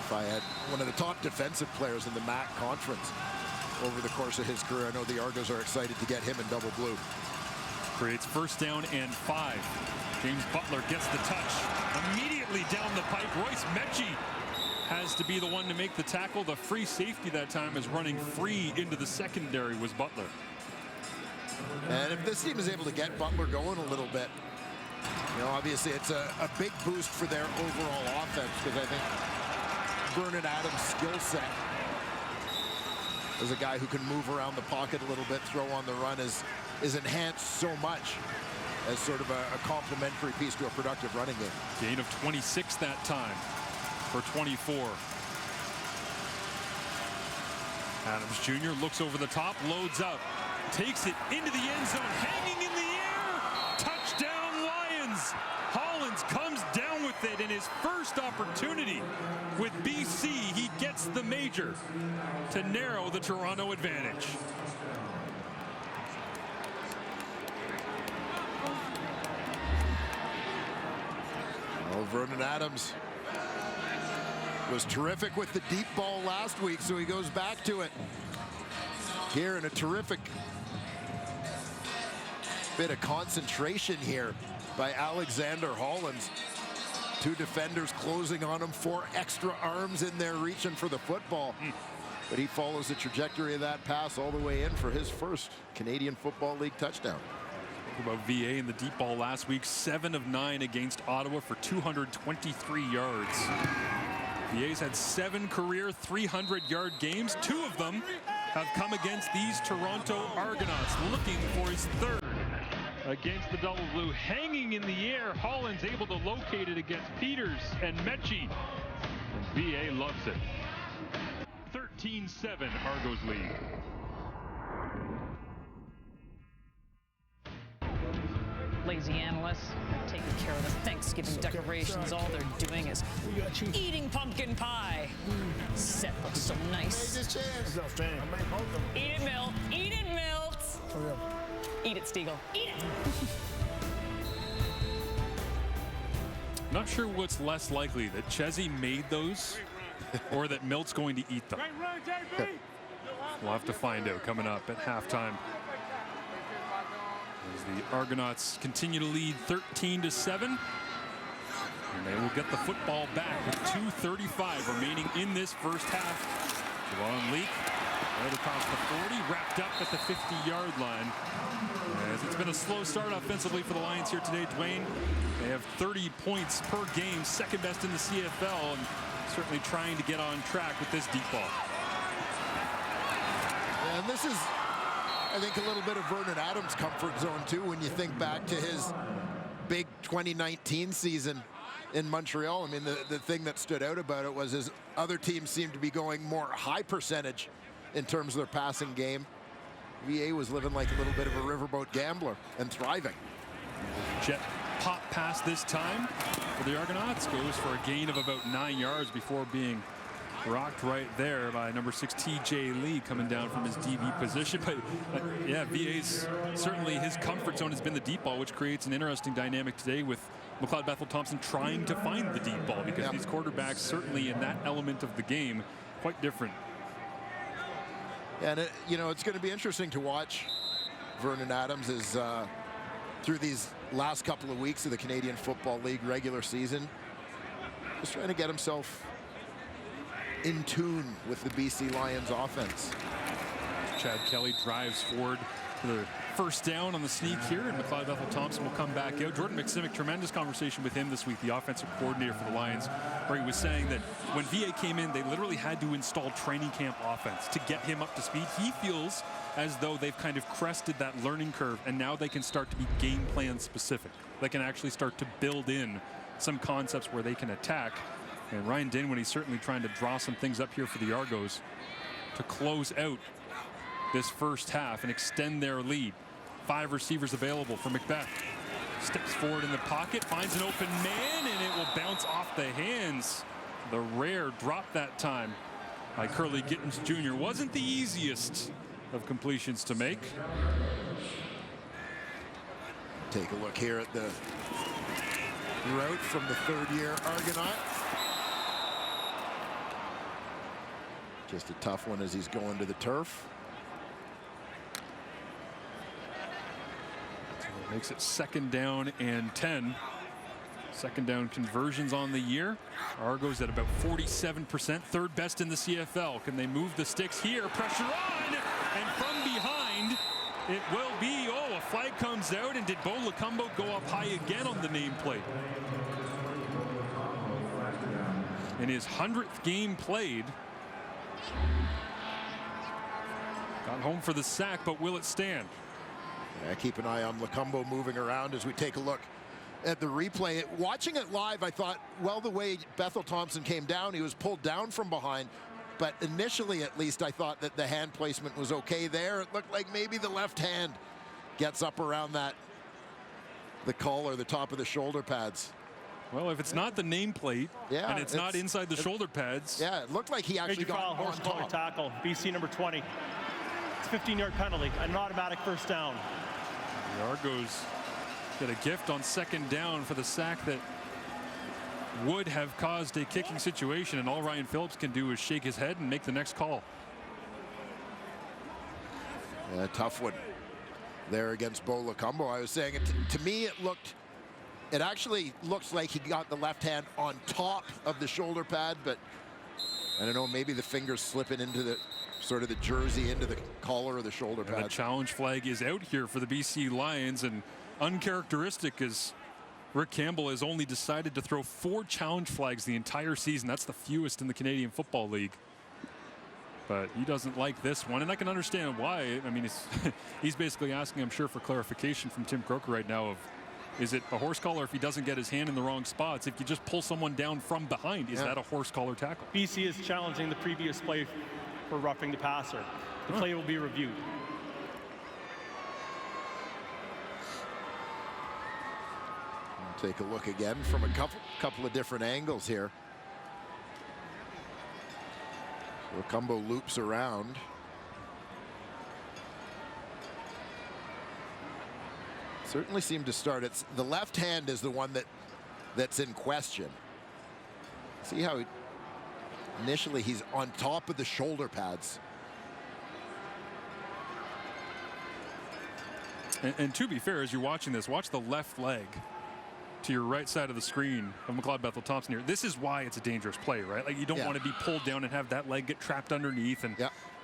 If I had one of the top defensive players in the MAC conference over the course of his career, I know the Argos are excited to get him in double blue. Creates first down and 5. James Butler gets the touch. Immediately down the pipe, Royce Mechie has to be the one to make the tackle. The free safety that time is running free into the secondary was Butler. And if this team is able to get Butler going a little bit, you know, obviously it's a big boost for their overall offense, because I think Vernon Adams' skill set as a guy who can move around the pocket a little bit, throw on the run, is enhanced so much as sort of a complementary piece to a productive running game. Gain of 26 that time for 24. Adams Jr. looks over the top, loads up, takes it into the end zone, hanging in the air. Touchdown Lions. Hollins comes down with it in his first opportunity with BC. He gets the major to narrow the Toronto advantage. Well, Vernon Adams was terrific with the deep ball last week, so he goes back to it here in a terrific bit of concentration here by Alexander Hollins. 2 defenders closing on him, 4 extra arms in there reaching for the football. But he follows the trajectory of that pass all the way in for his first Canadian Football League touchdown. About VA in the deep ball last week, 7 of 9 against Ottawa for 223 yards. VA's had 7 career 300-yard games. 2 of them have come against these Toronto Argonauts, looking for his 3rd against the double blue. Hanging in the air, Hollins able to locate it against Peters and Mechie. And VA loves it. 13-7 Argos lead. Lazy analysts taking care of the Thanksgiving decorations. All they're doing is eating pumpkin pie. Set looks so nice. Eat it, Milt. Eat it, Milt. Eat it, Stiegel. Eat it. Not sure what's less likely, that Chezzy made those or that Milt's going to eat them. We'll have to find out coming up at halftime. As the Argonauts continue to lead 13-7. And they will get the football back with 2:35 remaining in this first half. Javon Leak right across the 40, wrapped up at the 50-yard line. As it's been a slow start offensively for the Lions here today, Dwayne. They have 30 points per game, 2nd best in the CFL, and certainly trying to get on track with this deep ball. And this is, I think, a little bit of Vernon Adams' comfort zone, too, when you think back to his big 2019 season in Montreal. I mean, the thing that stood out about it was his other teams seemed to be going more high percentage in terms of their passing game. VA was living like a little bit of a riverboat gambler and thriving. Jet pop pass this time for the Argonauts goes for a gain of about 9 yards before being rocked right there by number 6 TJ Lee coming down from his DB position. But yeah, VA's certainly his comfort zone has been the deep ball, which creates an interesting dynamic today with McLeod Bethel Thompson trying to find the deep ball, because these quarterbacks certainly in that element of the game quite different. And you know, it's going to be interesting to watch Vernon Adams is through these last couple of weeks of the Canadian Football League regular season, just trying to get himself in tune with the BC Lions offense. Chad Kelly drives forward for the first down on the sneak here, and McLeod Bethel Thompson will come back out. Jordan McSimic, tremendous conversation with him this week, the offensive coordinator for the Lions, where he was saying that when VA came in, they literally had to install training camp offense to get him up to speed. He feels as though they've kind of crested that learning curve, and now they can start to be game plan specific. They can actually start to build in some concepts where they can attack. And Ryan Dinwiddie's certainly trying to draw some things up here for the Argos to close out this first half and extend their lead. 5 receivers available for Macbeth. Steps forward in the pocket, finds an open man, and it will bounce off the hands. The rare drop that time by Curly Gittins Jr. wasn't the easiest of completions to make. Take a look here at the route from the third-year Argonaut. Just a tough one as he's going to the turf. So it makes it 2nd down and 10. 2nd down conversions on the year. Argos at about 47%, 3rd best in the CFL. Can they move the sticks here? Pressure on, and from behind, it will be, oh, a flag comes out, and did Bo Lacombo go up high again on the nameplate? In his 100th game played. Got home for the sack, but will it stand? Yeah, keep an eye on Lacombo moving around as we take a look at the replay. Watching it live, I thought, well, the way Bethel Thompson came down, he was pulled down from behind. But initially, at least, I thought that the hand placement was okay there. It looked like maybe the left hand gets up around the collar, the top of the shoulder pads. Well, if it's not the nameplate, yeah, and it's not inside the shoulder pads. Yeah, it looked like he actually got on horse collar top. tackle, BC number 20. It's a 15-yard penalty, an automatic first down. The Argos get a gift on 2nd down for the sack that would have caused a kicking situation, and all Ryan Phillips can do is shake his head and make the next call. Yeah, tough one there against Bo Lacombo. I was saying, to me, it actually looks like he got the left hand on top of the shoulder pad, but I don't know, maybe the fingers slipping into the sort of the jersey, into the collar of the shoulder pad. The challenge flag is out here for the BC Lions, and uncharacteristic as Rick Campbell has only decided to throw 4 challenge flags the entire season. That's the fewest in the Canadian Football League. But he doesn't like this one, and I can understand why. I mean, he's basically asking, I'm sure, for clarification from Tim Croker right now of, is it a horse collar if he doesn't get his hand in the wrong spots? If you just pull someone down from behind, is that a horse collar tackle? BC is challenging the previous play for roughing the passer. The play will be reviewed. Take a look again from a couple of different angles here. Lacombo loops around. Certainly seemed to start. It's the left hand is the one that's in question. See how initially he's on top of the shoulder pads. And to be fair, as you're watching this, watch the left leg to your right side of the screen of McLeod Bethel Thompson here. This is why it's a dangerous play, right? Like, you don't want to be pulled down and have that leg get trapped underneath. And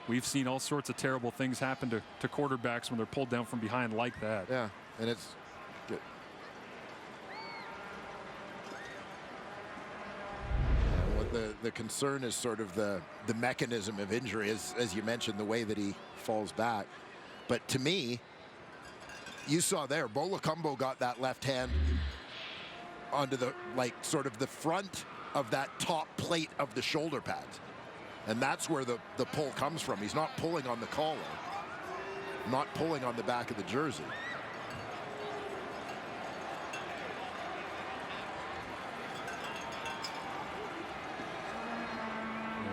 we've seen all sorts of terrible things happen to quarterbacks when they're pulled down from behind like that. Yeah, and it's good. What the concern is sort of the mechanism of injury, as you mentioned, the way that he falls back. But to me, you saw there, Bo Lacombo got that left hand onto the, sort of the front of that top plate of the shoulder pads. And that's where the pull comes from. He's not pulling on the collar, not pulling on the back of the jersey.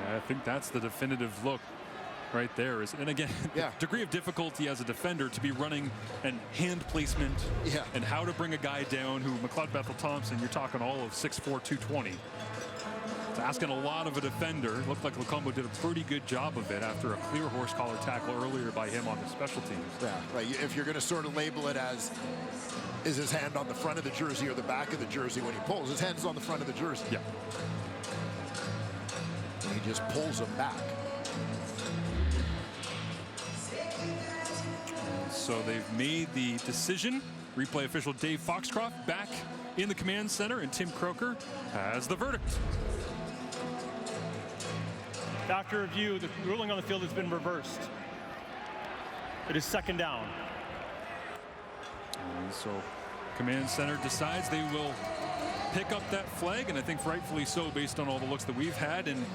Yeah, I think that's the definitive look right there. And again, the degree of difficulty as a defender to be running and hand placement and how to bring a guy down who McLeod Bethel Thompson, you're talking all of 6'4", 220. It's asking a lot of a defender. It looked like Lacombo did a pretty good job of it after a clear horse collar tackle earlier by him on the special teams. Yeah, right. If you're going to sort of label it as, is his hand on the front of the jersey or the back of the jersey when he pulls, his hand's on the front of the jersey. Yeah. And he just pulls him back. So they've made the decision. Replay official Dave Foxcroft back in the command center, and Tim Croker has the verdict. After review, the ruling on the field has been reversed. It is 2nd down. And so command center decides they will pick up that flag, and I think rightfully so based on all the looks that we've had. And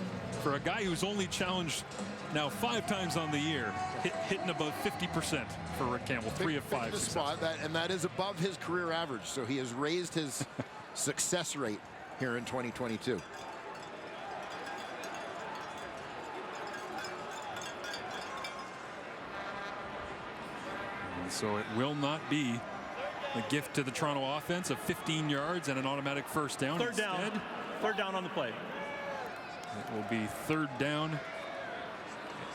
for a guy who's only challenged now 5 times on the year, hitting above 50% for Rick Campbell, 3 of 5. Spot, and that is above his career average. So he has raised his success rate here in 2022. And so it will not be A gift to the Toronto offense of 15 yards and an automatic first down. Third down on the play. It will be third down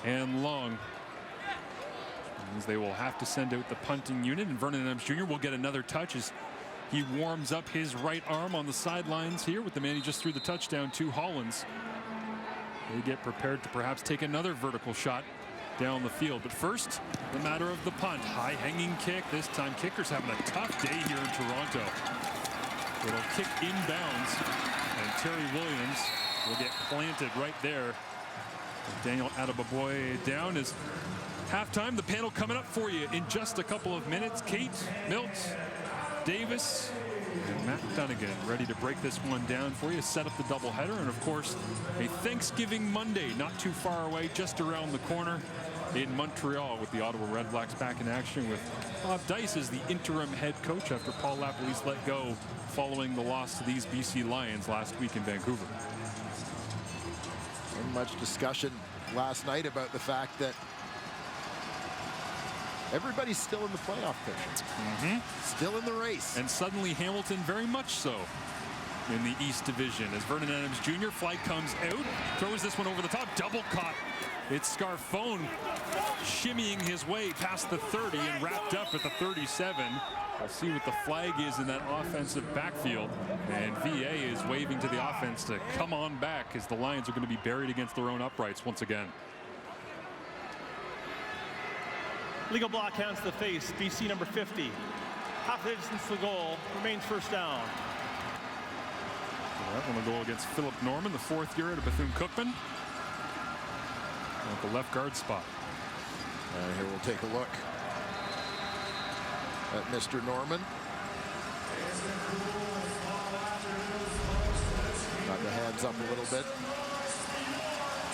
and long. Which means they will have to send out the punting unit, and Vernon Adams Jr. will get another touch as he warms up his right arm on the sidelines here with the man he just threw the touchdown to, Hollins. They get prepared to perhaps take another vertical shot down the field. But first, the matter of the punt. High-hanging kick. This time, kicker's having a tough day here in Toronto. It'll kick inbounds, and Terry Williams will get planted right there. Daniel Adebaboy down is halftime. The panel coming up for you in just a couple of minutes. Kate, Milt, Davis, and Matt Dunnigan ready to break this one down for you, set up the doubleheader, and of course a Thanksgiving Monday not too far away, just around the corner in Montreal, with the Ottawa Redblacks back in action with Bob Dice as the interim head coach after Paul LaPolice let go following the loss to these BC Lions last week in Vancouver. And much discussion last night about the fact that everybody's still in the playoff picture. Still in the race. And suddenly Hamilton very much so in the East Division as Vernon Adams Jr. flag comes out, throws this one over the top, double caught. It's Scarfone shimmying his way past the 30 and wrapped up at the 37. We'll see what the flag is in that offensive backfield. And VA is waving to the offense to come on back as the Lions are going to be buried against their own uprights once again. Legal block hands to the face. BC number 50. Half the distance to the goal. Remains first down. That one will go against Philip Norman, the fourth year out of Bethune-Cookman. At the left guard spot. Here we'll take a look at Mr. Norman. Got the hands up a little bit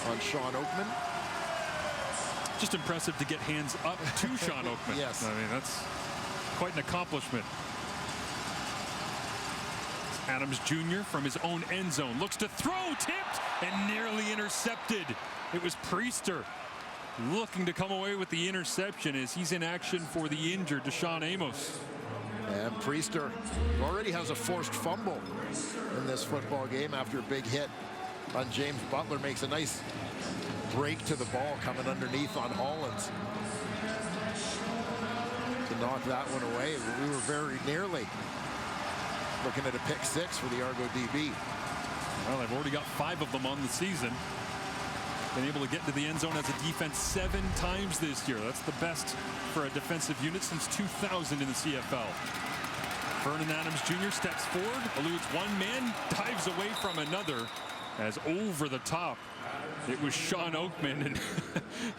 on Sean Oakman. Just impressive to get hands up to Sean Oakman. Yes. I mean, that's quite an accomplishment. Adams Jr. from his own end zone looks to throw, tipped, and nearly intercepted. It was Priester looking to come away with the interception as he's in action for the injured Deshaun Amos. And Priester already has a forced fumble in this football game after a big hit on James Butler. Makes a nice break to the ball coming underneath on Hollins to knock that one away. We were very nearly looking at a pick six for the Argo DB. Well, they've already got 5 of them on the season. Been able to get to the end zone as a defense 7 times this year. That's the best for a defensive unit since 2000 in the CFL. Vernon Adams Jr. steps forward, eludes one man, dives away from another as over the top. It was Sean Oakman, and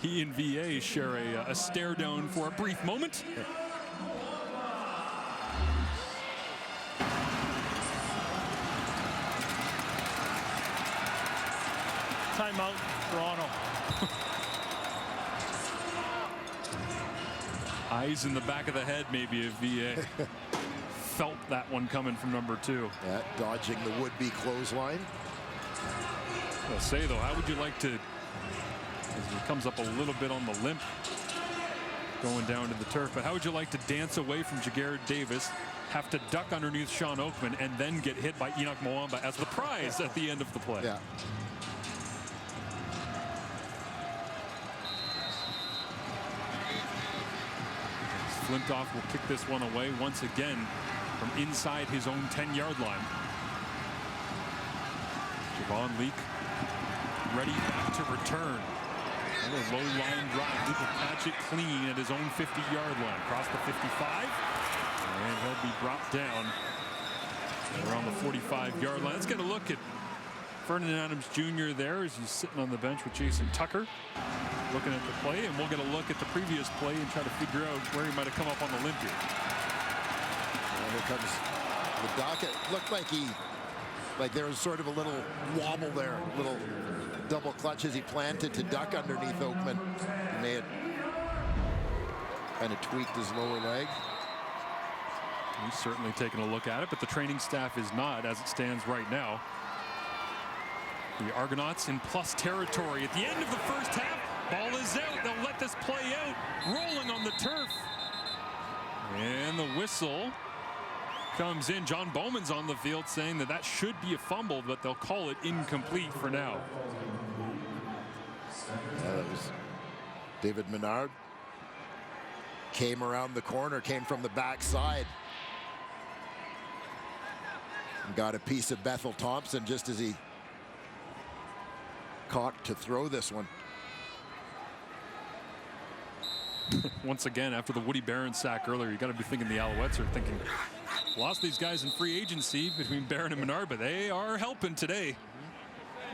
he and VA share a stare down for a brief moment. Timeout, Toronto. Eyes in the back of the head, maybe, if VA felt that one coming from number 2. Yeah, dodging the would-be clothesline. I'll say, though, how would you like to, as he comes up a little bit on the limp, going down to the turf, but how would you like to dance away from Jagarrett Davis, have to duck underneath Sean Oakman, and then get hit by Enoch Mwamba as the prize at the end of the play? Yeah. Flintoff will kick this one away once again from inside his own 10-yard line. Javon Leake ready back to return. And a low line drive. He will catch it clean at his own 50-yard line. Across the 55. And he'll be brought down around the 45-yard line. Let's get a look at Vernon Adams Jr. there as he's sitting on the bench with Jason Tucker, looking at the play, and we'll get a look at the previous play and try to figure out where he might have come up on the limp here. And here comes the docket. Looked like there was sort of a little wobble there, a little double clutch as he planted to duck underneath Oakman. He may have kind of tweaked his lower leg. He's certainly taking a look at it, but the training staff is not as it stands right now. The Argonauts in plus territory at the end of the first half. Ball is out. They'll let this play out. Rolling on the turf. And the whistle comes in. John Bowman's on the field saying that that should be a fumble, but they'll call it incomplete for now. Yeah, that was David Menard. Came around the corner, came from the backside. And got a piece of Bethel Thompson just as he cocked to throw this one. Once again, after the Woody Barron sack earlier, you got to be thinking the Alouettes are thinking, lost these guys in free agency between Barron and Menard, but they are helping today.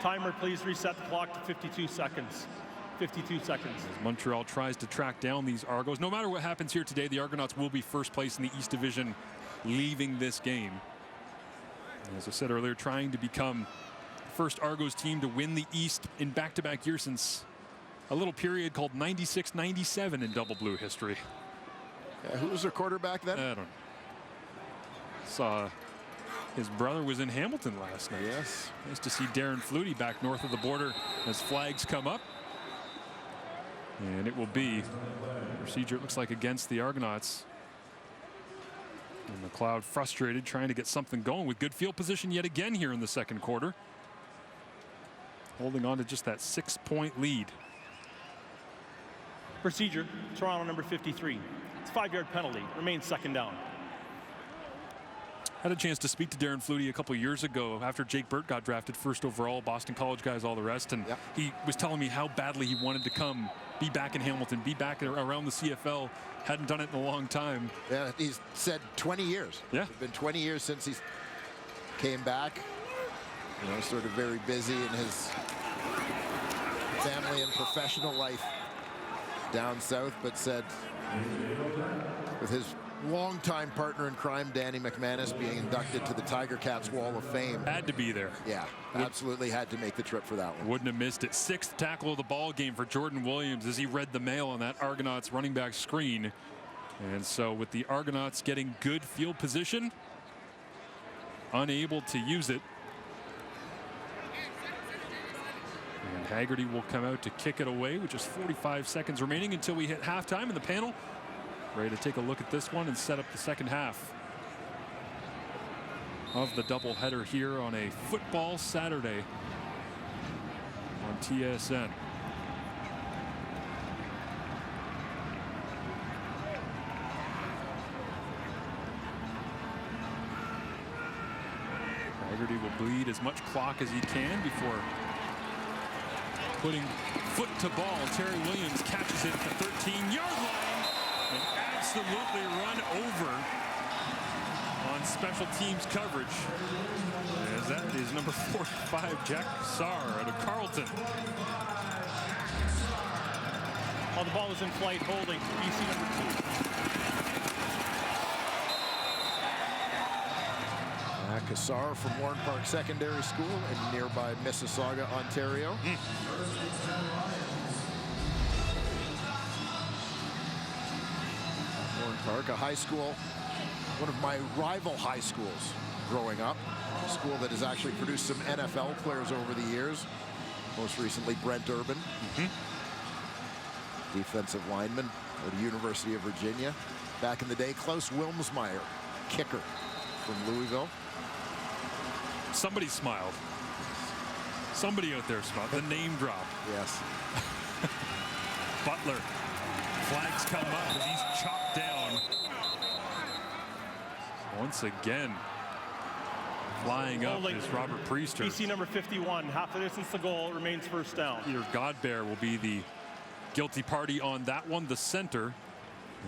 Timer, please reset the clock to 52 seconds. 52 seconds. As Montreal tries to track down these Argos. No matter what happens here today, the Argonauts will be first place in the East Division leaving this game. As I said earlier, trying to become the first Argos team to win the East in back-to-back years since a little period called 96-97 in Double Blue history. Who was their quarterback then? I don't know. Saw his brother was in Hamilton last night. Yes. Nice to see Darren Flutie back north of the border as flags come up. And it will be procedure, it looks like, against the Argonauts. And McLeod frustrated, trying to get something going with good field position yet again here in the second quarter. Holding on to just that 6-point lead. Procedure, Toronto number 53. It's a 5-yard penalty, remains second down. Had a chance to speak to Darren Flutie a couple years ago after Jake Burt got drafted first overall, Boston College guys, all the rest. And he was telling me how badly he wanted to be back in Hamilton, be back around the CFL. Hadn't done it in a long time. Yeah, he's said 20 years. Yeah. It's been 20 years since he came back. You know, sort of very busy in his family and professional life down south, but said with his longtime partner in crime, Danny McManus, being inducted to the Tiger Cats Wall of Fame. Had to be there. Yeah, absolutely had to make the trip for that one. Wouldn't have missed it. 6th tackle of the ball game for Jordan Williams as he read the mail on that Argonauts running back screen. And so with the Argonauts getting good field position, unable to use it. And Haggerty will come out to kick it away with just 45 seconds remaining until we hit halftime, and the panel ready to take a look at this one and set up the second half of the doubleheader here on a football Saturday on TSN. Haggerty will bleed as much clock as he can before putting foot to ball. Terry Williams catches it at the 13-yard line and absolutely run over on special teams coverage, as that is number 45, Jack Saar out of Carleton. While the ball is in flight, holding BC number 2. Kassar from Warren Park Secondary School in nearby Mississauga, Ontario. Warren Park, a high school, one of my rival high schools growing up. A school that has actually produced some NFL players over the years. Most recently, Brent Urban, defensive lineman at the University of Virginia. Back in the day, Klaus Wilmsmeyer, kicker from Louisville. Somebody smiled. Somebody out there smiled. The name drop. Yes. Butler. Flags come up as he's chopped down. Once again, flying up is Robert Priester. BC number 51, half the distance to goal, remains first down. Peter Godbear will be the guilty party on that one, the center.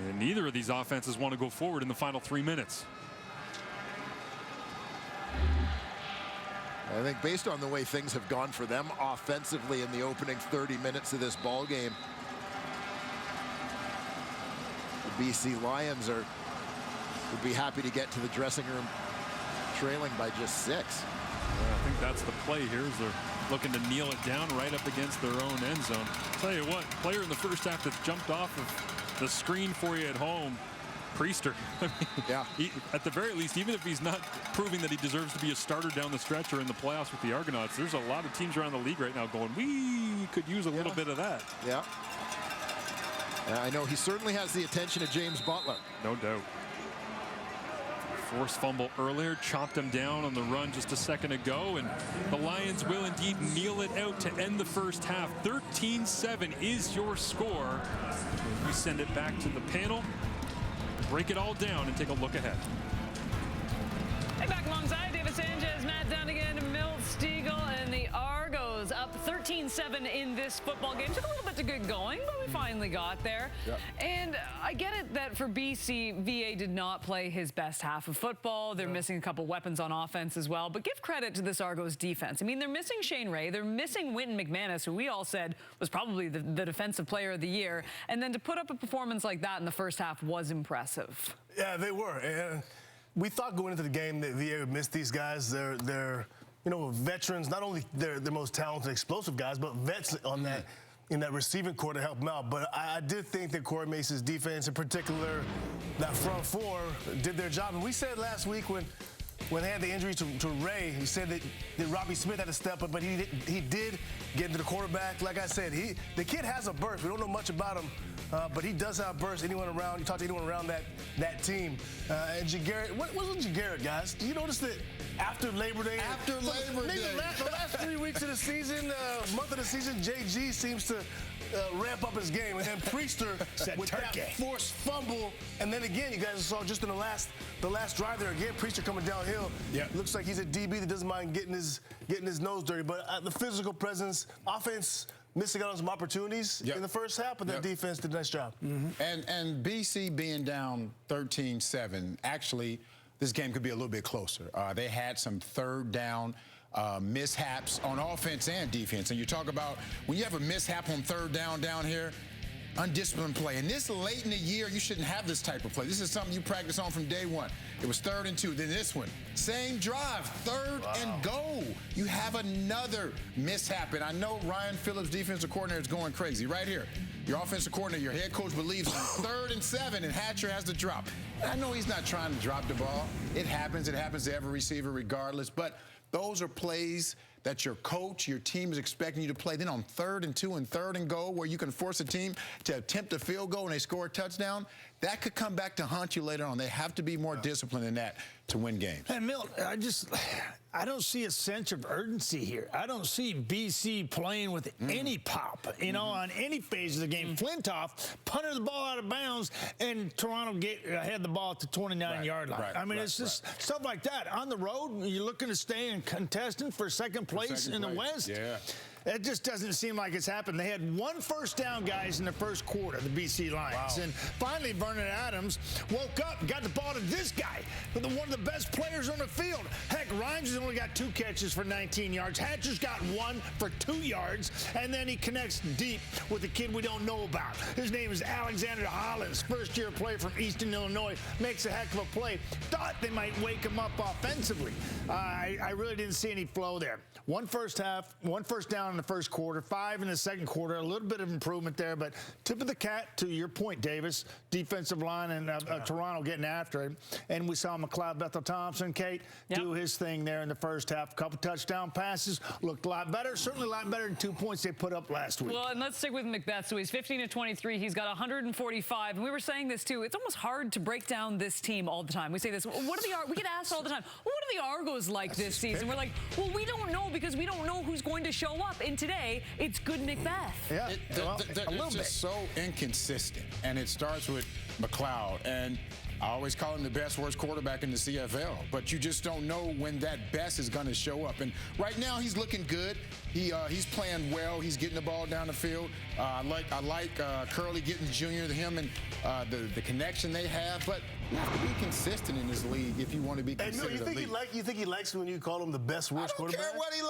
And neither of these offenses want to go forward in the final 3 minutes. I think based on the way things have gone for them offensively in the opening 30 minutes of this ball game, the BC Lions would be happy to get to the dressing room trailing by just 6. Yeah, I think that's the play here, is they're looking to kneel it down right up against their own end zone. Tell you what, player in the first half that jumped off of the screen for you at home, Priester. I mean, yeah. At the very least, even if he's not proving that he deserves to be a starter down the stretch or in the playoffs with the Argonauts, there's a lot of teams around the league right now going, we could use a little bit of that. Yeah. I know he certainly has the attention of James Butler. No doubt. Forced fumble earlier, chopped him down on the run just a second ago, and the Lions will indeed kneel it out to end the first half. 13-7 is your score. We send it back to the panel, break it all down, and take a look ahead. Hey, back alongside David Sanchez, Matt Dunnigan, Milt Stiegel, and the Argos up 13-7 in this football game. Took a little bit to get going, but we finally got there. Yep. And I get it that for BC, VA did not play his best half of football. They're missing a couple weapons on offense as well. But give credit to this Argos defense. I mean, they're missing Shane Ray. They're missing Wynton McManus, who we all said was probably the defensive player of the year. And then to put up a performance like that in the first half was impressive. Yeah, they were. And we thought going into the game that VA would miss these guys. They're you know, veterans. Not only they're the most talented, explosive guys, but vets on that in that receiving core to help them out. But I did think that Corey Mason's defense, in particular, that front four, did their job. And we said last week when they had the injury to Ray, he said that Robbie Smith had to step up, but he did get into the quarterback. Like I said, the kid has a burst. We don't know much about him. But he does have burst. Anyone around, you talk to anyone around that team. And Jagarrett, what was with Jagarrett, guys? Do you notice that after Labor Day? Maybe the last 3 weeks of the season, month of the season, JG seems to ramp up his game. And then Priester with that forced fumble. And then again, you guys saw just in the last drive there, again, Priester coming downhill. Yep. Looks like he's a DB that doesn't mind getting his nose dirty. But the physical presence, offense, missing out on some opportunities in the first half, but the defense did a nice job. And BC being down 13-7, actually, this game could be a little bit closer. They had some third down mishaps on offense and defense. And you talk about when you have a mishap on third down here, undisciplined play. And this late in the year, you shouldn't have this type of play. This is something you practice on from day one. It was 3rd and 2. Then this one, same drive, 3rd and go. You have another mishap. And I know Ryan Phillips, defensive coordinator, is going crazy. Right here, your offensive coordinator, your head coach believes in 3rd and 7, and Hatcher has to drop. And I know he's not trying to drop the ball. It happens. It happens to every receiver regardless. But those are plays that your coach, your team is expecting you to play. Then on 3rd and 2 and 3rd and goal, where you can force a team to attempt a field goal and they score a touchdown, that could come back to haunt you later on. They have to be more disciplined than that to win games. And Milt, I don't see a sense of urgency here. I don't see BC playing with any pop, you know, on any phase of the game. Flintoff punted the ball out of bounds, and Toronto had the ball at the 29-yard line. I mean, it's just stuff like that. On the road, you're looking to stay in contestant for second place in the West. Yeah. It just doesn't seem like it's happened. They had 1 first down, guys, in the first quarter, the BC Lions. And finally, Vernon Adams woke up and got the ball to this guy, one of the best players on the field. Heck, Rhymes has only got 2 catches for 19 yards. Hatcher's got 1 for 2 yards. And then he connects deep with a kid we don't know about. His name is Alexander Hollins, first-year player from Eastern Illinois. Makes a heck of a play. Thought they might wake him up offensively. I really didn't see any flow there. 1 first half, 1 first down in the first quarter, 5 in the second quarter. A little bit of improvement there, but tip of the cap to your point, Davis. Defensive line and Toronto getting after it. And we saw McLeod Bethel-Thompson, Kate, do his thing there in the first half. A couple touchdown passes. Looked a lot better. Certainly a lot better than 2 points they put up last week. Well, and let's stick with Macbeth. So he's 15 of 23. He's got 145. And we were saying this, too. It's almost hard to break down this team all the time. We say this. We get asked all the time, what are the Argos like this season? We're like, well, we don't know because we don't know who's going to show up. And today, it's good Macbeth. Yeah, it's just so inconsistent. And it starts with McLeod. And I always call him the best, worst quarterback in the CFL. But you just don't know when that best is going to show up. And right now, he's looking good. He's playing well. He's getting the ball down the field. I like Curley getting junior to him and the connection they have. But you have to be consistent in this league if you want to be considered you think he likes when you call him the best, worst quarterback? I don't care what he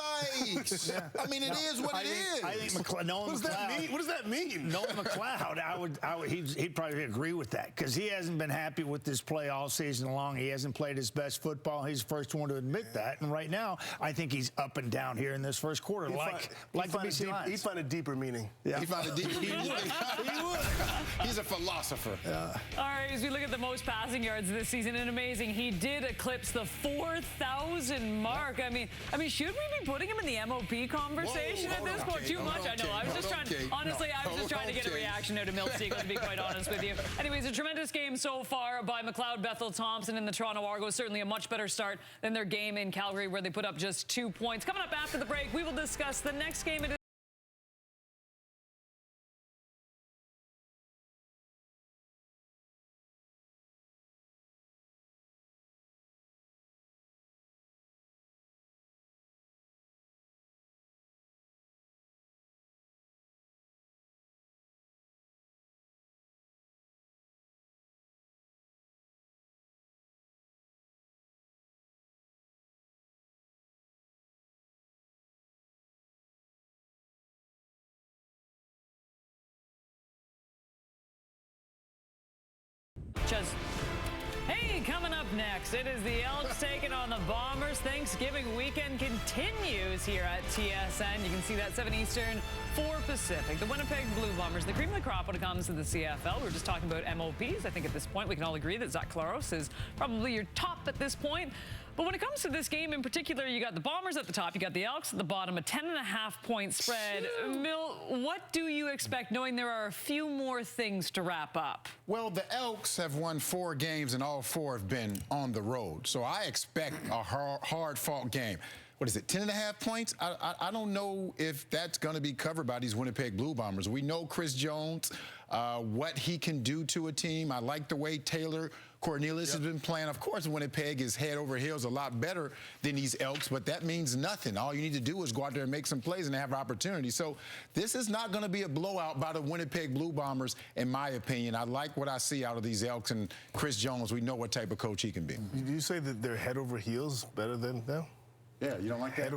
likes. I mean, it is what it is. I think Nolan McLeod. What does that mean? Nolan McLeod, he'd probably agree with that because he hasn't been happy with this play all season long. He hasn't played his best football. He's the first one to admit that. And right now, I think he's up and down here in this first quarter. He'd find a deeper meaning. Yeah. He would. He would. He's a philosopher. All right, as we look at the most passes passing yards this season, and amazing. He did eclipse the 4,000 mark. I mean, should we be putting him in the MOP conversation at this point? Too much, I know. I was just trying to, honestly, I was just trying to get a reaction out of Milt Siegel, to be quite honest with you. Anyways, a tremendous game so far by McLeod Bethel Thompson and the Toronto Argos. Certainly a much better start than their game in Calgary, where they put up just 2 points. Coming up after the break, we will discuss the next game. It is just... Hey, coming up next, it is the Elks taking on the Bombers. Thanksgiving weekend continues here at TSN. You can see that 7 Eastern, 4 Pacific. The Winnipeg Blue Bombers, the cream of the crop when it comes to the CFL. We were just talking about MOPs. I think at this point we can all agree that Zach Collaros is probably your top at this point. But when it comes to this game in particular, you got the Bombers at the top, you got the Elks at the bottom, a 10.5-point spread. Mill, what do you expect, knowing there are a few more things to wrap up? Well, the Elks have won 4 games, and all 4 have been on the road. So I expect a hard-fought game. What is it, 10.5 points? I don't know if that's going to be covered by these Winnipeg Blue Bombers. We know Chris Jones, what he can do to a team. I like the way Taylor Cornelius has been playing. Of course, Winnipeg is head over heels a lot better than these Elks, but that means nothing. All you need to do is go out there and make some plays and have opportunity. So this is not going to be a blowout by the Winnipeg Blue Bombers, in my opinion. I like what I see out of these Elks, and Chris Jones, we know what type of coach he can be. Did you say that they're head over heels better than them? Yeah, you don't like that?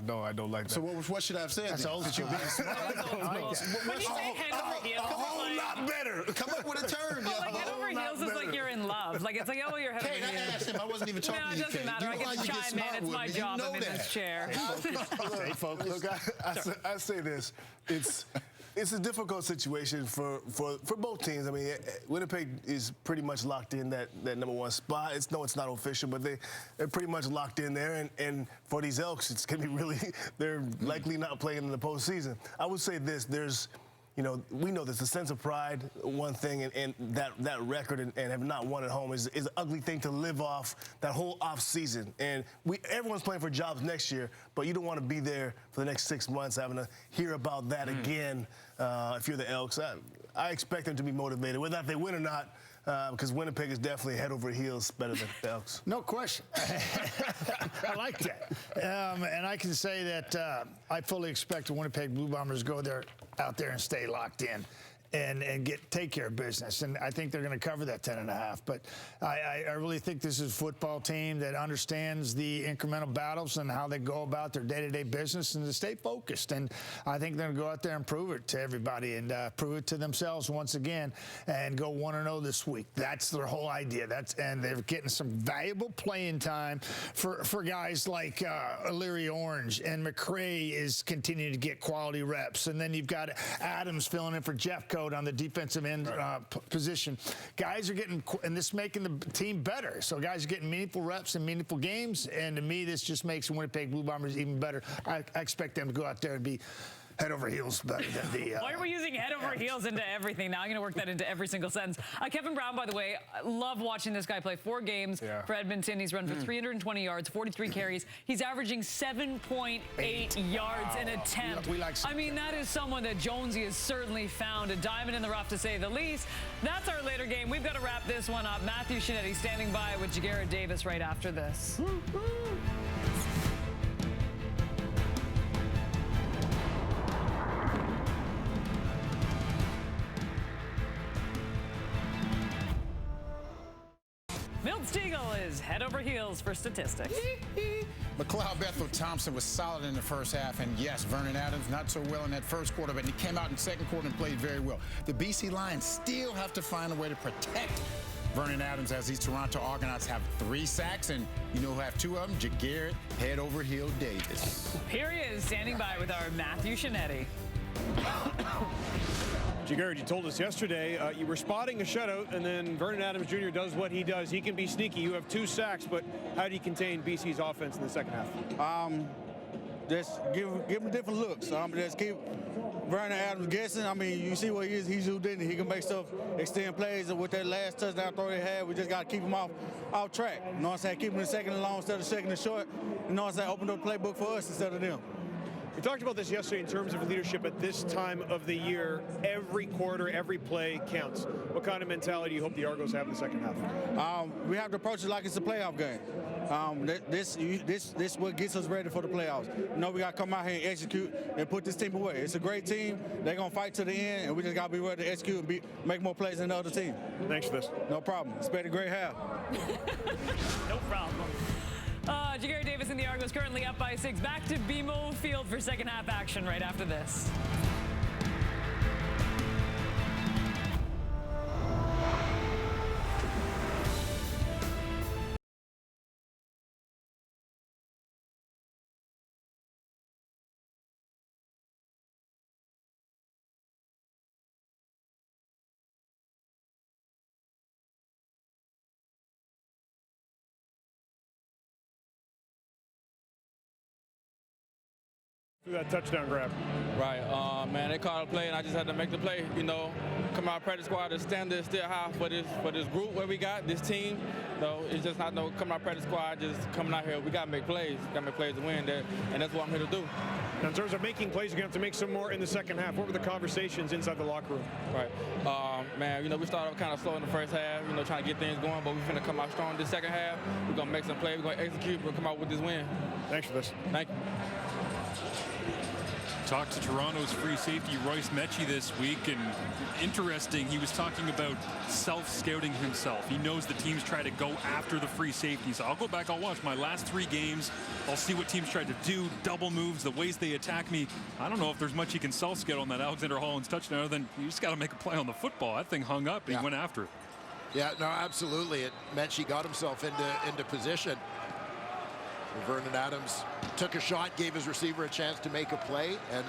No, I don't like that. So what should I have said? That's old school. When you say head over heels, a whole lot better. Come up with a term. well, like head over heels is like you're in love. Like it's like, oh, you're head over heels. I asked him. I wasn't even talking to you. No, it doesn't matter. I get to chime in. It's my job. I'm in this chair. Stay focused. Look, I say this. It's a difficult situation for both teams. I mean, Winnipeg is pretty much locked in that #1 spot. It's not official, but they're pretty much locked in there. And for these Elks, it's going to be really, they're likely not playing in the postseason. I would say this, we know there's a sense of pride, one thing, and that record and have not won at home is an ugly thing to live off that whole off season. And everyone's playing for jobs next year, but you don't want to be there for the next 6 months having to hear about that again if you're the Elks. I expect them to be motivated, whether they win or not, because Winnipeg is definitely head over heels better than the Elks. No question. I like that. And I can say that I fully expect the Winnipeg Blue Bombers to go out there and stay locked in and take care of business. And I think they're going to cover that 10.5. But I really think this is a football team that understands the incremental battles and how they go about their day-to-day business and to stay focused. And I think they're going to go out there and prove it to everybody and prove it to themselves once again and go 1-0 this week. That's their whole idea. And they're getting some valuable playing time for guys like O'Leary Orange, and McRae is continuing to get quality reps. And then you've got Adams filling in for Jeff Code on the defensive end position. Guys are getting, and this is making the team better. So guys are getting meaningful reps and meaningful games. And to me, this just makes the Winnipeg Blue Bombers even better. I expect them to go out there and be head over heels better than the... Why are we using head over heels into everything? Now I'm going to work that into every single sentence. Kevin Brown, by the way, I love watching this guy play 4 games for Edmonton. He's run for 320 yards, 43 carries. He's averaging 7.8 yards an attempt. I mean, that is someone that Jonesy has certainly found a diamond in the rough, to say the least. That's our later game. We've got to wrap this one up. Matthew Shinetti standing by with Jagarrett Davis right after this. Milt Siegel is head over heels for statistics. McLeod Bethel Thompson was solid in the first half, and yes, Vernon Adams not so well in that first quarter, but he came out in the second quarter and played very well. The BC Lions still have to find a way to protect Vernon Adams, as these Toronto Argonauts have 3 sacks, and you know who have 2 of them? Jagarrett head over heel Davis. Here he is, standing by with our Matthew Shinetti. Garrett, you told us yesterday you were spotting a shutout, and then Vernon Adams Jr. does what he does. He can be sneaky. You have 2 sacks, but how do you contain BC's offense in the second half? Just give him different looks. Just keep Vernon Adams guessing. I mean, you see what he is. He's Houdini. He can make stuff, extend plays. And with that last touchdown throw they had, we just got to keep him off track. You know what I'm saying? Keep him in second and long instead of second and short. You know what I'm saying? Open up the playbook for us instead of them. We talked about this yesterday in terms of leadership at this time of the year. Every quarter, every play counts. What kind of mentality do you hope the Argos have in the second half? We have to approach it like it's a playoff game. This what gets us ready for the playoffs. You know, we got to come out here and execute and put this team away. It's a great team. They're going to fight to the end, and we just got to be ready to execute and make more plays than the other team. Thanks for this. No problem. Expect a great half. No problem. Jagari Davis and the Argos currently up by 6. Back to BMO Field for second half action right after this. That touchdown grab. Right, man, they called a play, and I just had to make the play. You know, come out practice squad, the standard is still high for this group where we got this team. So it's just not no coming out practice squad, just coming out here. We got to make plays. Got to make plays to win that, and that's what I'm here to do. Now, in terms of making plays, you're going to have to make some more in the second half. What were the conversations inside the locker room? Right, man, you know, we started off kind of slow in the first half, you know, trying to get things going, but we're going to come out strong this second half. We're going to make some plays. We're going to execute. We're going to come out with this win. Thanks for this. Thank you. Talked to Toronto's free safety Royce Mechie this week, and interesting, he was talking about self-scouting himself. He knows the teams try to go after the free safeties. I'll go back, I'll watch my last 3 games. I'll see what teams try to do, double moves, the ways they attack me. I don't know if there's much he can self-scout on that Alexander Hollands touchdown other than you just got to make a play on the football. That thing hung up, and he went after it. Yeah, no, absolutely. Mechie got himself into position. Vernon Adams took a shot, gave his receiver a chance to make a play, and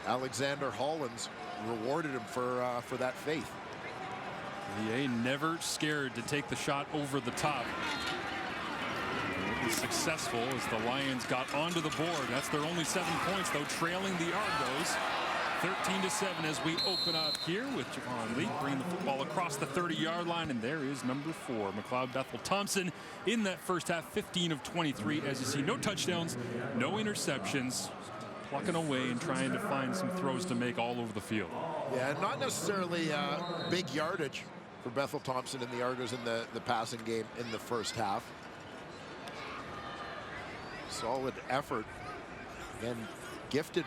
Alexander Hollands rewarded him for that faith. VA never scared to take the shot over the top. It was successful as the Lions got onto the board. That's their only 7 points, though, trailing the Argos 13-7 as we open up here with Javon Lee bringing the football across the 30-yard line, and there is number 4, McLeod Bethel Thompson, in that first half, 15 of 23. As you see, no touchdowns, no interceptions, plucking away and trying to find some throws to make all over the field. Yeah, not necessarily big yardage for Bethel Thompson and the Argos in the passing game in the first half. Solid effort and gifted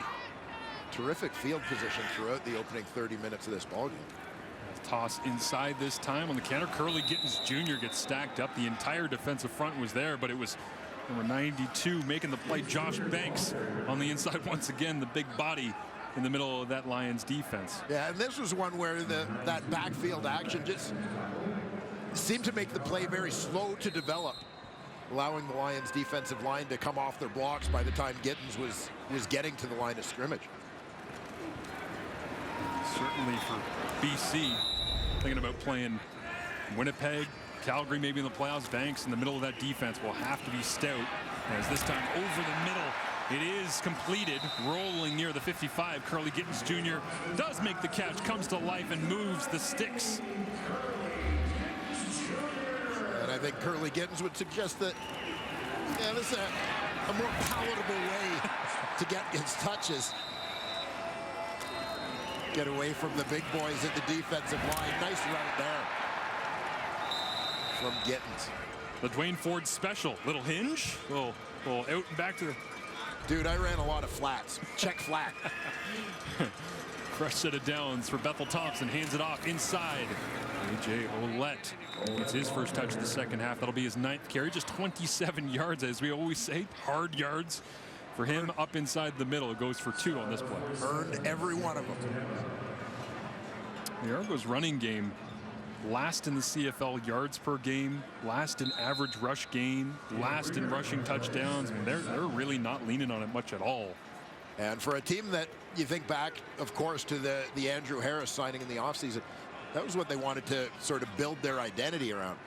terrific field position throughout the opening 30 minutes of this ballgame. Toss inside this time on the counter. Curly Gittens Jr. gets stacked up. The entire defensive front was there, but it was number 92 making the play, Josh Banks, on the inside once again, the big body in the middle of that Lions defense. Yeah, and this was one where that backfield action just seemed to make the play very slow to develop, allowing the Lions defensive line to come off their blocks by the time Gittens was getting to the line of scrimmage. Certainly for BC, thinking about playing Winnipeg, Calgary maybe in the playoffs. Banks in the middle of that defense will have to be stout, as this time over the middle it is completed, rolling near the 55. Curly Gittens Jr. does make the catch, comes to life and moves the sticks. And I think Curly Gittens would suggest that this is a more palatable way to get his touches. Get away from the big boys at the defensive line. Nice run there from Gittens. The Dwayne Ford special. Little hinge, little out and back to the... Dude, I ran a lot of flats. Check flat. Fresh set of downs for Bethel Thompson. Hands it off inside. A.J. Ouellette gets his first touch of the second half. That'll be his 9th carry. Just 27 yards, as we always say. Hard yards for him up inside the middle. It goes for 2 on this play. Earned every one of them. The Argos running game, last in the CFL yards per game, last in average rush gain, last in rushing touchdowns. I mean, they're really not leaning on it much at all. And for a team that you think back, of course, to the Andrew Harris signing in the offseason, that was what they wanted to sort of build their identity around.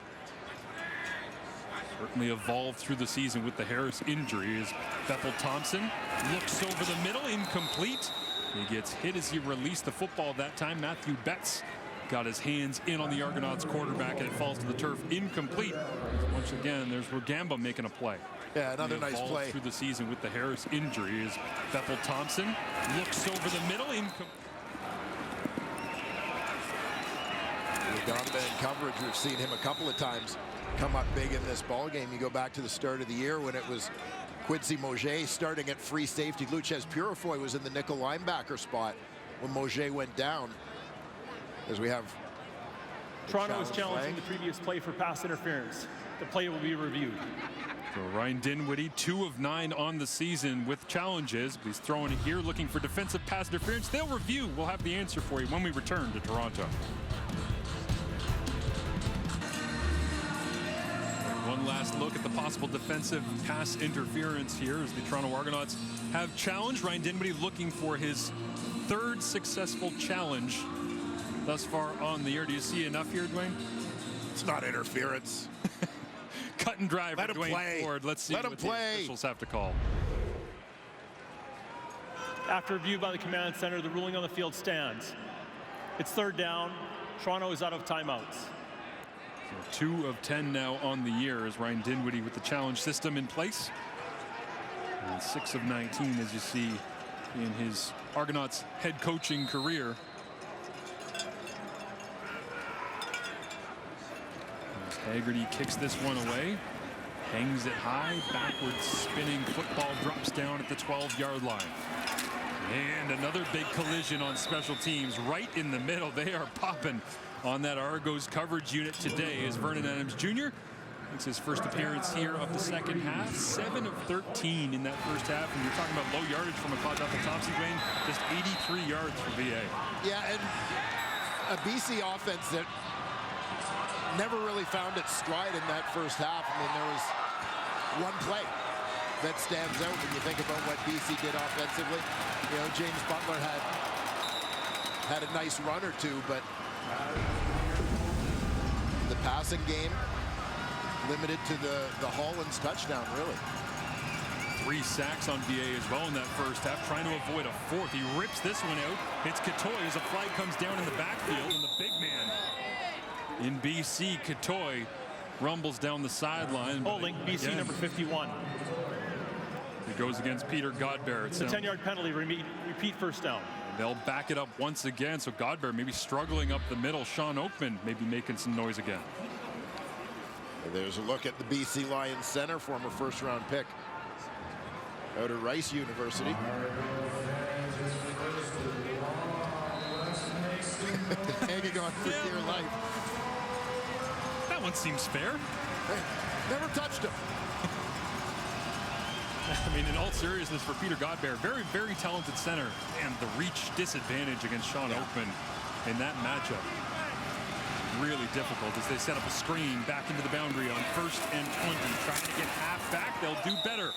Certainly evolved through the season with the Harris injury as Bethel Thompson looks over the middle, incomplete. He gets hit as he released the football that time. Matthew Betts got his hands in on the Argonauts quarterback, and it falls to the turf, incomplete. Once again, there's Rugamba making a play. Yeah, another nice play through the season with the Harris injury as Bethel Thompson looks over the middle, incomplete. Rugamba in coverage, we've seen him a couple of times come up big in this ball game. You go back to the start of the year when it was Quincy Moget starting at free safety. Luchez Purifoy was in the nickel linebacker spot when Moget went down. As we have Toronto is challenging the previous play for pass interference. The play will be reviewed. So Ryan Dinwiddie, 2 of 9 on the season with challenges. He's throwing it here, looking for defensive pass interference. They'll review. We'll have the answer for you when we return to Toronto. One last look at the possible defensive pass interference here as the Toronto Argonauts have challenged. Ryan Dinwiddie looking for his 3rd successful challenge thus far on the year. Do you see enough here, Dwayne? It's not interference. Cut and dry for Dwayne Ford. Let's see what the officials have to call. After review by the command center, the ruling on the field stands. It's 3rd down. Toronto is out of timeouts. 2 of 10 now on the year as Ryan Dinwiddie with the challenge system in place. And 6 of 19, as you see in his Argonauts head coaching career. As Haggerty kicks this one away, hangs it high, backwards spinning football drops down at the 12-yard line. And another big collision on special teams right in the middle. They are popping on that Argos coverage unit today as Vernon Adams Jr. makes his first appearance here of the second half. 7 of 13 in that first half. And you're talking about low yardage from a Bethel Thompson, Dwayne. Just 83 yards for VA. Yeah, and a BC offense that never really found its stride in that first half. I mean, there was one play that stands out when you think about what BC did offensively. You know, James Butler had a nice run or two, but the passing game limited to the Hollins touchdown, really. 3 sacks on VA as well in that first half, trying to avoid a 4th. He rips this one out. It's Katoy as a flag comes down in the backfield, and the big man in BC, Katoy, rumbles down the sideline. Holding BC number 51. It goes against Peter Godber. It's a 10-yard penalty. Repeat first down. They'll back it up once again. So Godber maybe struggling up the middle. Sean Oakman maybe making some noise again. There's a look at the BC Lions center, former first-round pick out of Rice University. Hanging on for dear life. That one seems fair. Hey, never touched him. I mean, in all seriousness, for Peter Godber, very, very talented center, and the reach disadvantage against Sean Oakman in that matchup. Really difficult as they set up a screen back into the boundary on 1st and 20. Trying to get half back. They'll do better.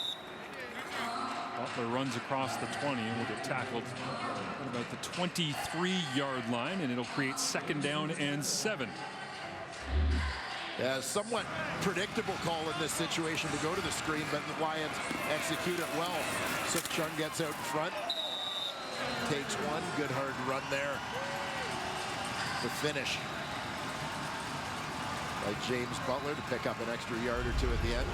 Butler runs across the 20 and will get tackled at about the 23-yard line, and it'll create 2nd down and 7. Yeah, somewhat predictable call in this situation to go to the screen, but the Lions execute it well. Suk Chung gets out in front, takes one, good hard run there to finish by James Butler to pick up an extra yard or 2 at the end.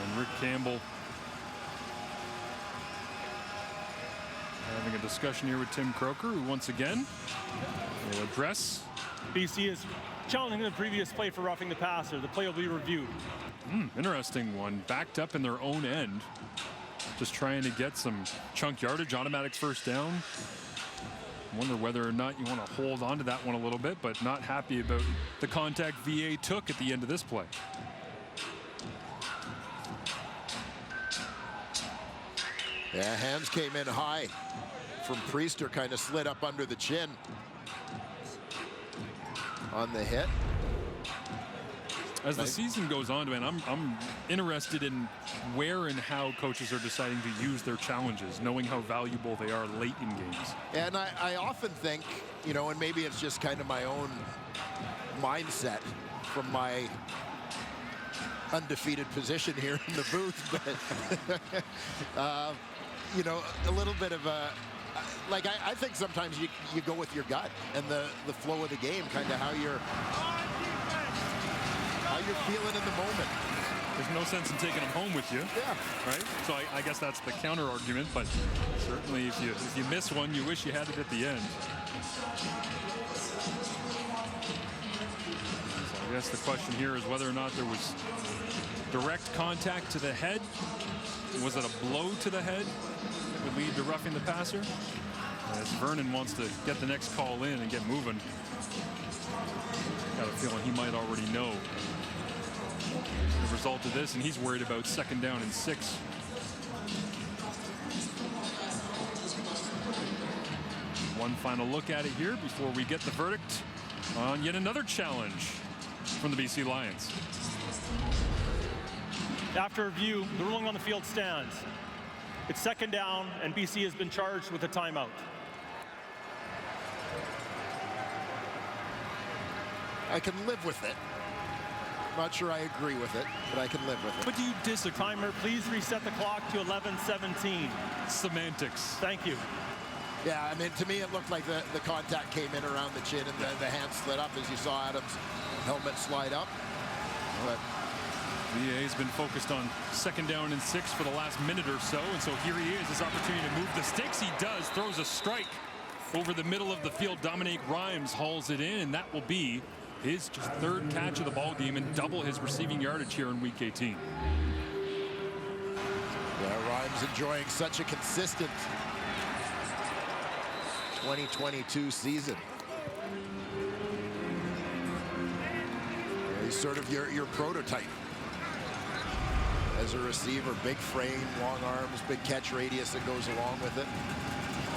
And Rick Campbell having a discussion here with Tim Croker, who once again will address. BC is challenging the previous play for roughing the passer. The play will be reviewed. Interesting one. Backed up in their own end. Just trying to get some chunk yardage, automatic first down. Wonder whether or not you want to hold on to that one a little bit, but not happy about the contact VA took at the end of this play. Yeah, hands came in high from Priester, kind of slid up under the chin on the hit. As the season goes on, man, I'm interested in where and how coaches are deciding to use their challenges, knowing how valuable they are late in games. And I often think, you know, and maybe it's just kind of my own mindset from my undefeated position here in the booth, but you know, a little bit of a, like, I think sometimes you go with your gut and the flow of the game, kind of how you're feeling in the moment. There's no sense in taking them home with you. Yeah. Right? So I guess that's the counter argument, but certainly if you miss one, you wish you had it at the end. So I guess the question here is whether or not there was direct contact to the head. Was it a blow to the head that would lead to roughing the passer? As Vernon wants to get the next call in and get moving. Got a feeling he might already know the result of this, and he's worried about 2nd down and 6. One final look at it here before we get the verdict on yet another challenge from the BC Lions. After review, the ruling on the field stands. It's 2nd down, and BC has been charged with a timeout. I can live with it. Not sure I agree with it, but I can live with it. But do you disagree? Timer, please reset the clock to 11:17. Semantics. Thank you. Yeah, I mean, to me, it looked like the contact came in around the chin and the hand slid up as you saw Adams' helmet slide up. But VA has been focused on 2nd down and 6 for the last minute or so, and so here he is, his opportunity to move the sticks. He does, throws a strike over the middle of the field. Dominique Rhymes hauls it in, and that will be his just 3rd catch of the ball game and double his receiving yardage here in Week 18. Yeah, Rhymes enjoying such a consistent 2022 season. He's sort of your prototype as a receiver. Big frame, long arms, big catch radius that goes along with it.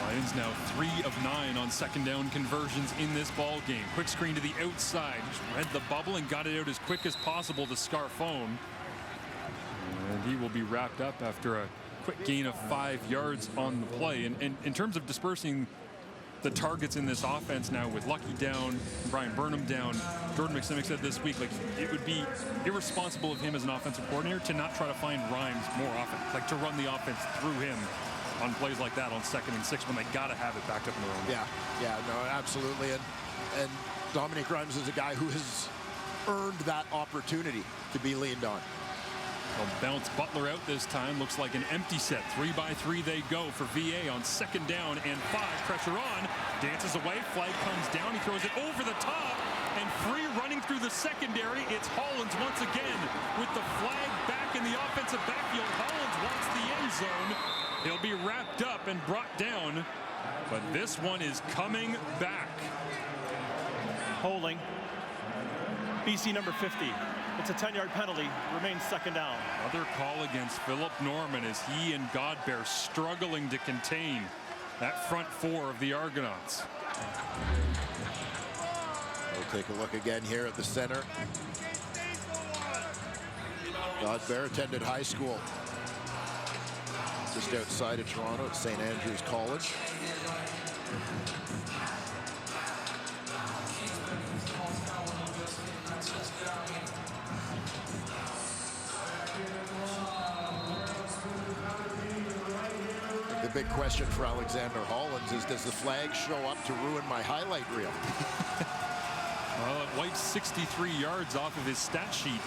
Lions now 3 of 9 on 2nd down conversions in this ball game. Quick screen to the outside. Just read the bubble and got it out as quick as possible to Scarfone. And he will be wrapped up after a quick gain of 5 yards on the play. And in terms of dispersing the targets in this offense now, with Lucky down, Brian Burnham down, Jordan McSimic said this week, like, it would be irresponsible of him as an offensive coordinator to not try to find Rhymes more often, like to run the offense through him on plays like that on 2nd and 6 when they got to have it back up in their own. Yeah, no, absolutely. And Dominique Rhymes is a guy who has earned that opportunity to be leaned on. They'll bounce Butler out this time. Looks like an empty set. 3-by-3 they go for VA on 2nd down and 5. Pressure on. Dances away. Flag comes down. He throws it over the top. And free running through the secondary. It's Hollins once again with the flag back in the offensive backfield. Hollins wants the end zone. He'll be wrapped up and brought down. But this one is coming back. Holding. BC number 50. It's a 10-yard penalty. Remains 2nd down. Another call against Philip Norman as he and Godbear struggling to contain that front 4 of the Argonauts. We'll take a look again here at the center. Godbear attended high school just outside of Toronto at St. Andrew's College. The big question for Alexander Hollins is, does the flag show up to ruin my highlight reel? Well, it wipes 63 yards off of his stat sheet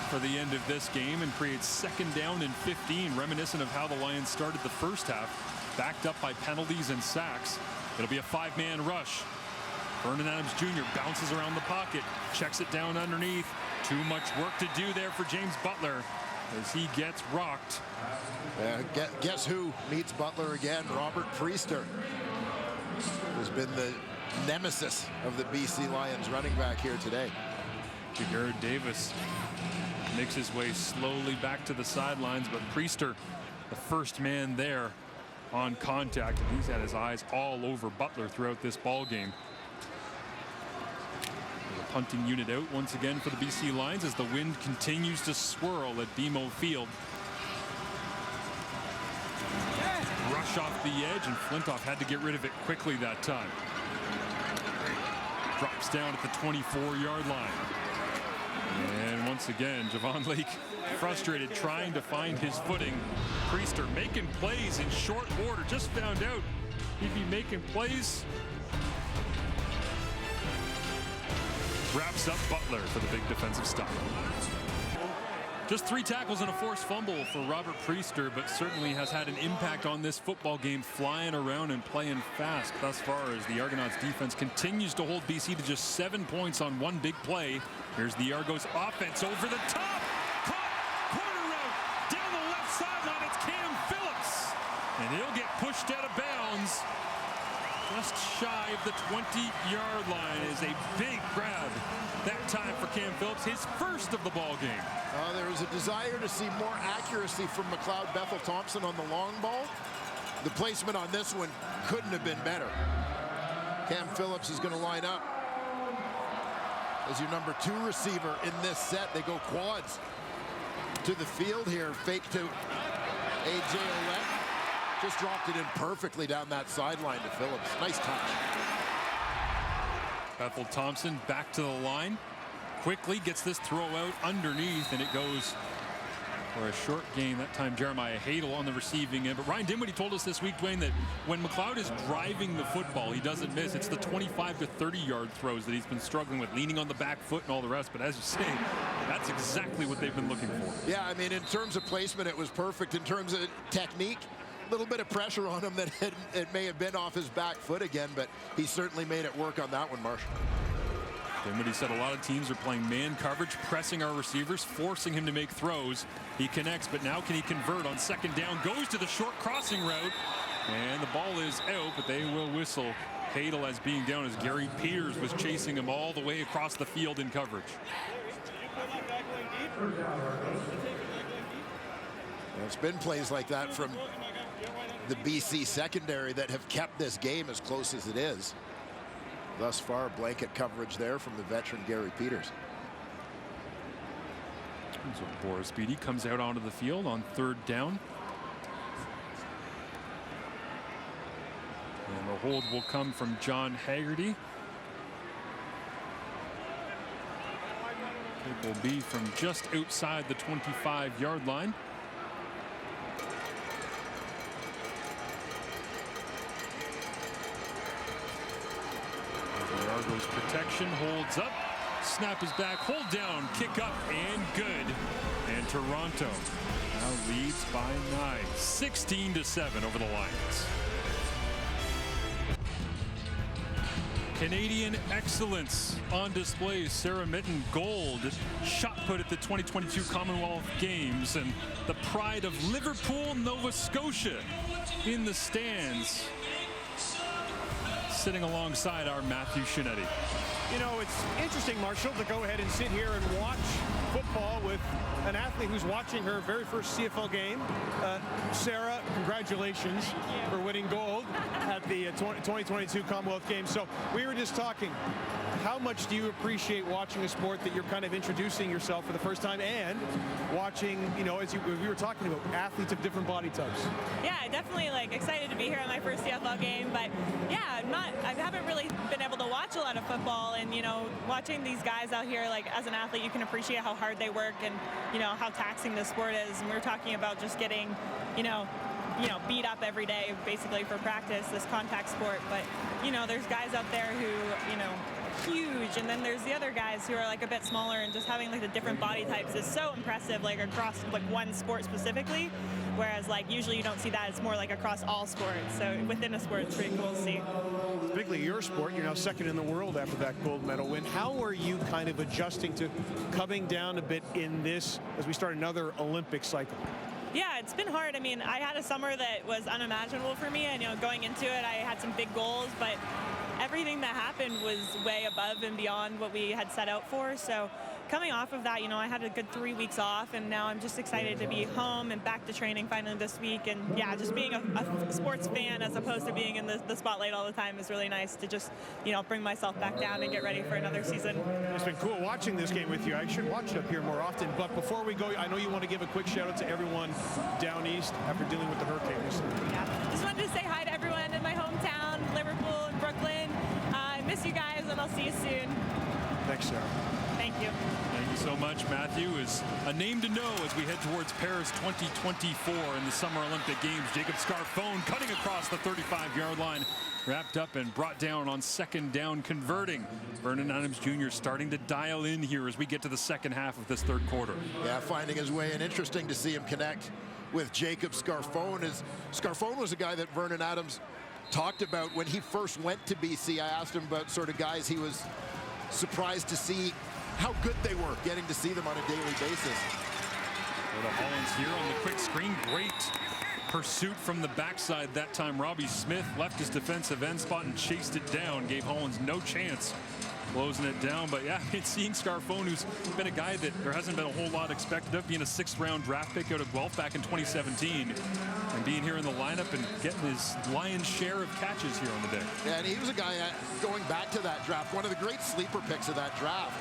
for the end of this game and creates 2nd down and 15, reminiscent of how the Lions started the first half, backed up by penalties and sacks. It'll be a 5-man rush. Vernon Adams Jr. bounces around the pocket, checks it down underneath. Too much work to do there for James Butler as he gets rocked. Guess who meets Butler again? Robert Priester, who's been the nemesis of the BC Lions running back here today. Jared Davis makes his way slowly back to the sidelines, but Priester, the first man there on contact, and he's had his eyes all over Butler throughout this ball game. punting unit out once again for the BC Lions as the wind continues to swirl at BMO Field. Rush off the edge, and Flintoff had to get rid of it quickly that time. Drops down at the 24-yard line. And once again, Javon Lake frustrated trying to find his footing. Priester making plays in short order. Just found out he'd be making plays. Wraps up Butler for the big defensive stop. Just 3 tackles and a forced fumble for Robert Priester, but certainly has had an impact on this football game, flying around and playing fast thus far as the Argonauts defense continues to hold BC to just 7 points on one big play. Here's the Argos offense over the top. Caught, corner route, down the left sideline. It's Cam Phillips. And he'll get pushed out of bounds. Just shy of the 20-yard line is a big grab that time for Cam Phillips, his first of the ball game. There was a desire to see more accuracy from McLeod Bethel Thompson on the long ball. The placement on this one couldn't have been better. Cam Phillips is going to line up as your number 2 receiver in this set. They go quads to the field here. Fake to A.J. Ouellette. Just dropped it in perfectly down that sideline to Phillips. Nice touch. Bethel Thompson back to the line. Quickly gets this throw out underneath, and it goes for a short gain. That time Jeremiah Hadel on the receiving end. But Ryan Dinwiddie told us this week, Dwayne, that when McLeod is driving the football, he doesn't miss. It's the 25 to 30-yard throws that he's been struggling with, leaning on the back foot and all the rest. But as you say, that's exactly what they've been looking for. Yeah, I mean, in terms of placement, it was perfect. In terms of technique, a little bit of pressure on him that it may have been off his back foot again, but he certainly made it work on that one, Marshall. Dinwiddie said a lot of teams are playing man coverage, pressing our receivers, forcing him to make throws. He connects, but now can he convert on second down? Goes to the short crossing route, and the ball is out, but they will whistle Hadel as being down as Gary Peters was chasing him all the way across the field in coverage. It's been plays like that from the BC secondary that have kept this game as close as it is. Thus far, blanket coverage there from the veteran Gary Peters. So Boris Beatty comes out onto the field on third down. And the hold will come from John Haggerty. It will be from just outside the 25-yard line. Argos protection holds up. Snap is back. Hold down. Kick up and good. And Toronto now leads by 9. 16-7 over the Lions. Canadian excellence on display. Sarah Mitten gold shot put at the 2022 Commonwealth Games, and the pride of Liverpool, Nova Scotia in the stands, sitting alongside our Matthew Shinetti. You know, it's interesting, Marshall, to go ahead and sit here and watch football with an athlete who's watching her very first CFL game. Sarah, congratulations for winning gold at the 2022 Commonwealth Games. So we were just talking, how much do you appreciate watching a sport that you're kind of introducing yourself for the first time, and watching, you know, as we were talking about, athletes of different body types? Yeah, definitely excited to be here on my first CFL game, but yeah, I haven't really been able to watch a lot of football, and you know, watching these guys out here, as an athlete, you can appreciate how hard they work and you know how taxing the sport is. And we were talking about just getting, you know, beat up every day basically for practice, this contact sport. But you know, there's guys out there who, you know, huge, and then there's the other guys who are a bit smaller, and just having the different body types is so impressive, across one sport specifically, whereas usually you don't see that. It's more across all sports, so within a sport it's pretty cool to see. Particularly your sport, you're now second in the world after that gold medal win. How are you kind of adjusting to coming down a bit in this as we start another Olympic cycle? Yeah, it's been hard. I mean, I had a summer that was unimaginable for me, and you know, going into it I had some big goals, but everything that happened was way above and beyond what we had set out for. So coming off of that, I had a good 3 weeks off, and now I'm just excited to be home and back to training finally this week. And yeah, just being a sports fan as opposed to being in the spotlight all the time is really nice to just, bring myself back down and get ready for another season. It's been cool watching this game with you. I should watch it up here more often. But before we go, I know you want to give a quick shout out to everyone down east after dealing with the hurricane recently. Yeah, just wanted to say hi to everyone in my hometown, Liverpool and Brooklyn. I miss you guys, and I'll see you soon. Thanks, Sarah. Thank you. Thank you so much. Matthew is a name to know as we head towards Paris 2024 in the Summer Olympic Games. Jacob Scarfone cutting across the 35-yard line, wrapped up and brought down on second down, converting. Vernon Adams Jr. starting to dial in here as we get to the second half of this third quarter. Yeah, finding his way, and interesting to see him connect with Jacob Scarfone. Scarfone was a guy that Vernon Adams talked about when he first went to BC. I asked him about sort of guys he was surprised to see how good they were, getting to see them on a daily basis. Go to Hollins here on the quick screen. Great pursuit from the backside that time. Robbie Smith left his defensive end spot and chased it down, gave Hollins no chance closing it down. But yeah, seeing Scarfone, who's been a guy that there hasn't been a whole lot expected of, being a 6th-round draft pick out of Guelph back in 2017, and being here in the lineup and getting his lion's share of catches here on the day. Yeah, and he was a guy going back to that draft, one of the great sleeper picks of that draft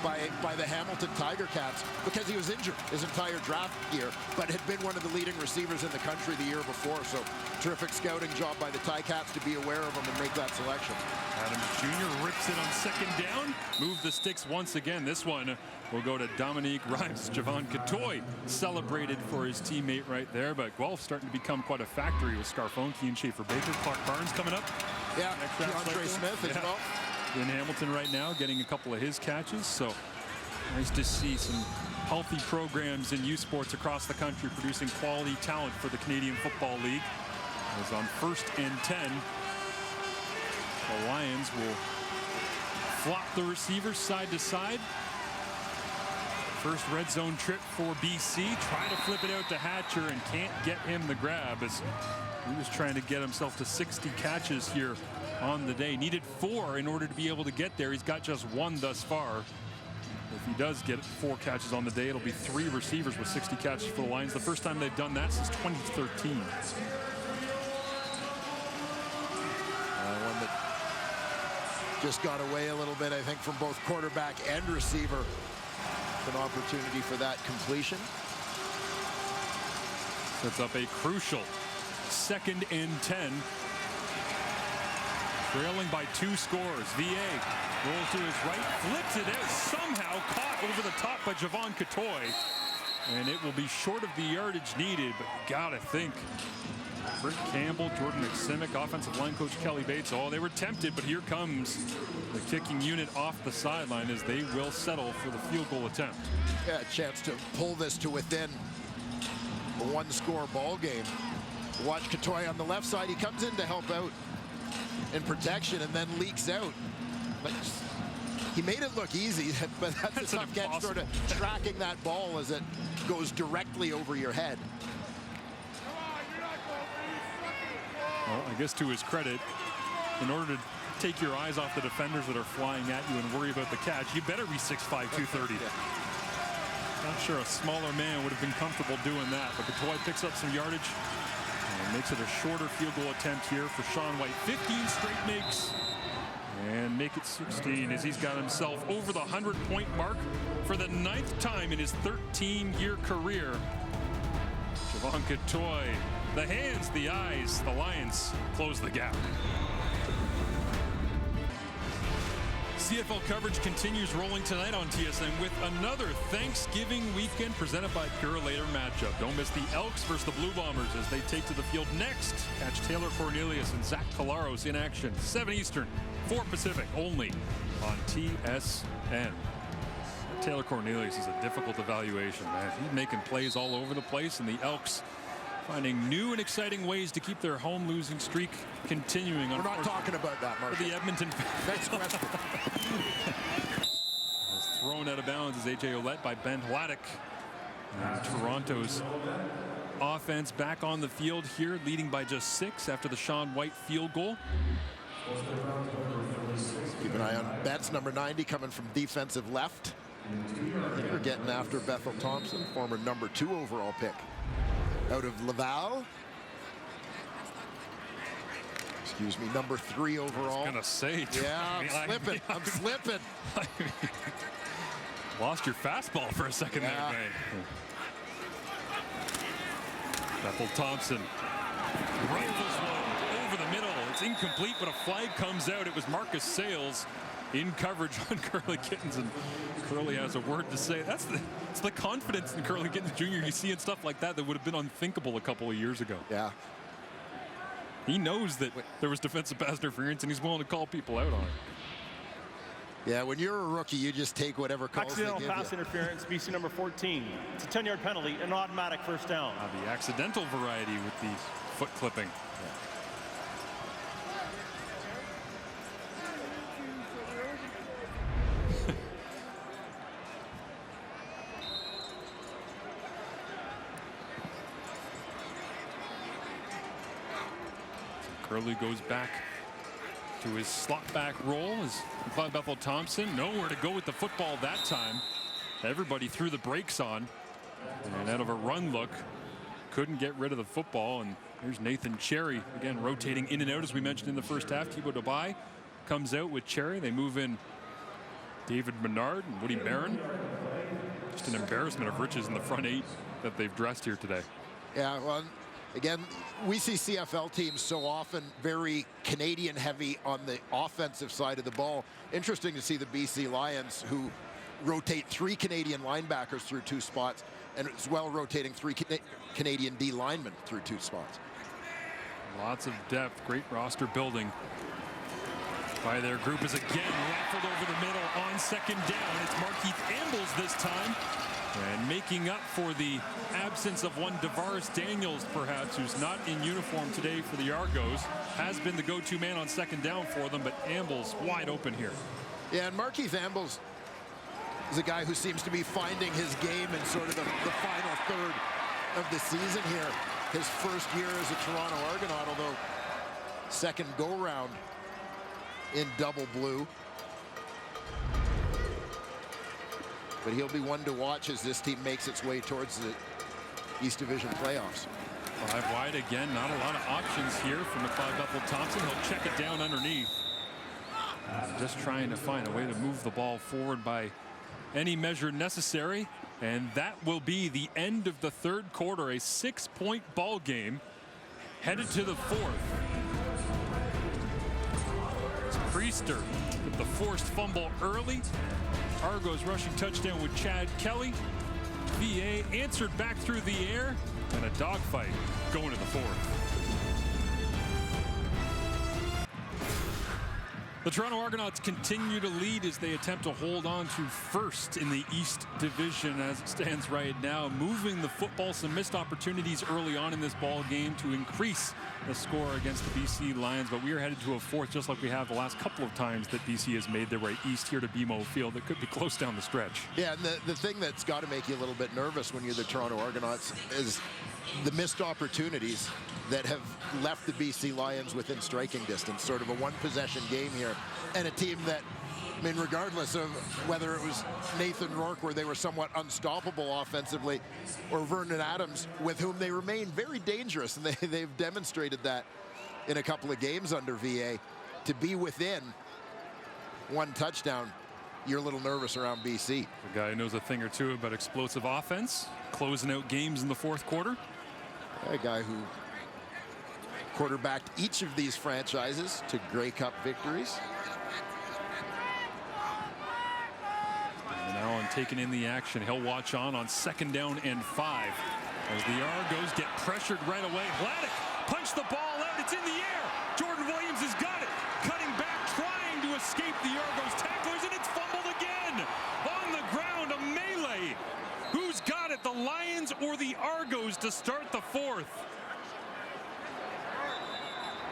by the Hamilton Tiger Cats, because he was injured his entire draft year, but had been one of the leading receivers in the country the year before. So terrific scouting job by the Ticats to be aware of him and make that selection. Adams Jr. rips it on second down, move the sticks once again. This one will go to Dominique Rimes. Javon Catoy celebrated for his teammate right there, but Guelph starting to become quite a factory with Scarfone, Kean Schaefer-Baker, Clark Barnes coming up. Yeah, DeAndre Smith as well. In Hamilton right now, getting a couple of his catches. So nice to see some healthy programs in youth sports across the country producing quality talent for the Canadian Football League. As on 1st and 10, the Lions will flop the receivers side to side. First red zone trip for BC. Try to flip it out to Hatcher and can't get him the grab as he was trying to get himself to 60 catches here on the day. Needed 4 in order to be able to get there. He's got just 1 thus far. If he does get 4 catches on the day, it'll be 3 receivers with 60 catches for the Lions. The first time they've done that since 2013. One that just got away a little bit, I think, from both quarterback and receiver. An opportunity for that completion. Sets up a crucial 2nd and 10. Trailing by 2 scores. VA rolls to his right, flips it out, somehow caught over the top by Javon Catoy. And it will be short of the yardage needed, but you gotta think. Britt Campbell, Jordan McSimic, offensive line coach Kelly Bates, they were tempted, but here comes the kicking unit off the sideline as they will settle for the field goal attempt. Yeah, a chance to pull this to within a 1-score ball game. Watch Catoy on the left side. He comes in to help out in protection and then leaks out. But he made it look easy, but that's a tough catch, sort of tracking that ball as it goes directly over your head. Well, I guess to his credit, in order to take your eyes off the defenders that are flying at you and worry about the catch, you better be 6'5", 230. Not sure a smaller man would have been comfortable doing that, but Catoy picks up some yardage and makes it a shorter field goal attempt here for Sean White. 15 straight makes and make it 16 as he's got himself over the 100-point mark for the 9th time in his 13-year career. Javon Catoy, the hands, the eyes, the Lions close the gap. CFL coverage continues rolling tonight on TSN with another Thanksgiving weekend presented by Purolator matchup. Don't miss the Elks versus the Blue Bombers as they take to the field next. Catch Taylor Cornelius and Zach Collaros in action. 7 Eastern, 4 Pacific, only on TSN. Taylor Cornelius is a difficult evaluation, man. He's making plays all over the place, and the Elks finding new and exciting ways to keep their home losing streak continuing. We're not talking about that, Mark. For the Edmonton. Next question. Was thrown out of bounds as A.J. Ouellette by Ben Hladek. Toronto's offense back on the field here, leading by just 6 after the Sean White field goal. Keep an eye on Betts, number 90, coming from defensive left. We're getting after Bethel Thompson, former number 2 overall pick out of Laval. Excuse me, number 3 overall. I was gonna say. Yeah, I'm slipping. Lost your fastball for a second there, man. Bethel Thompson rifles one over the middle. It's incomplete, but a flag comes out. It was Marcus Sales in coverage on Curly Kittens, and Curly has a word to say. It's the confidence in Curly Kittens Jr. you see in stuff like that would have been unthinkable a couple of years ago. Yeah. He knows that there was defensive pass interference, and he's willing to call people out on it. Yeah, when you're a rookie, you just take whatever calls they give you. Accidental pass interference, BC number 14. It's a 10-yard penalty, an automatic first down. The accidental variety with the foot clipping. Curly goes back to his slot back role as Clyde Bethel Thompson. Nowhere to go with the football that time. Everybody threw the brakes on. And out of a run look, couldn't get rid of the football. And there's Nathan Cherry again rotating in and out as we mentioned in the first half. Thibaut Dubai comes out with Cherry. They move in David Menard and Woody Barron. Just an embarrassment of riches in the front 8 that they've dressed here today. Yeah, well, again, we see CFL teams so often very Canadian heavy on the offensive side of the ball. Interesting to see the BC Lions, who rotate 3 Canadian linebackers through 2 spots, and as well rotating 3 Canadian D linemen through 2 spots. Lots of depth, great roster building by their group is again rifled over the middle on second down. It's Markeith Ambles this time. And making up for the absence of one DeVaris Daniels, perhaps, who's not in uniform today for the Argos, has been the go-to man on second down for them, but Ambles wide open here. Yeah, and Markeith Ambles is a guy who seems to be finding his game in sort of the final third of the season here. His first year as a Toronto Argonaut, although second go-round in double blue. But he'll be one to watch as this team makes its way towards the East Division playoffs. 5 wide again, not a lot of options here for McLeod Bethel Thompson. He'll check it down underneath. Just trying to find a way to move the ball forward by any measure necessary. And that will be the end of the third quarter, a 6-point ball game headed to the 4th. It's Priester with the forced fumble early. Argos rushing touchdown with Chad Kelly. VA answered back through the air, and a dogfight going to the 4th. The Toronto Argonauts continue to lead as they attempt to hold on to first in the East Division as it stands right now, moving the football. Some missed opportunities early on in this ball game to increase the score against the BC Lions, but we are headed to a 4th just like we have the last couple of times that BC has made their way east here to BMO Field. That could be close down the stretch. Yeah, and the thing that's got to make you a little bit nervous when you're the Toronto Argonauts is the missed opportunities that have left the BC Lions within striking distance. Sort of a one-possession game here, and a team that, I mean, regardless of whether it was Nathan Rourke, where they were somewhat unstoppable offensively, or Vernon Adams, with whom they remain very dangerous, and they've demonstrated that in a couple of games under VA, to be within 1 touchdown, you're a little nervous around BC. The guy who knows a thing or two about explosive offense, closing out games in the 4th quarter. A guy who quarterbacked each of these franchises to Grey Cup victories. And Allen taking in the action. He'll watch on second down and 5. As the Argos get pressured right away. Vladeck punched the ball out. It's in the air. Jordan Williams has got it. Cutting back, trying to escape the Argos tacklers, and it's fumbled again. On the ground, a melee. Who's got it, the Lions or the Argos to start the 4th?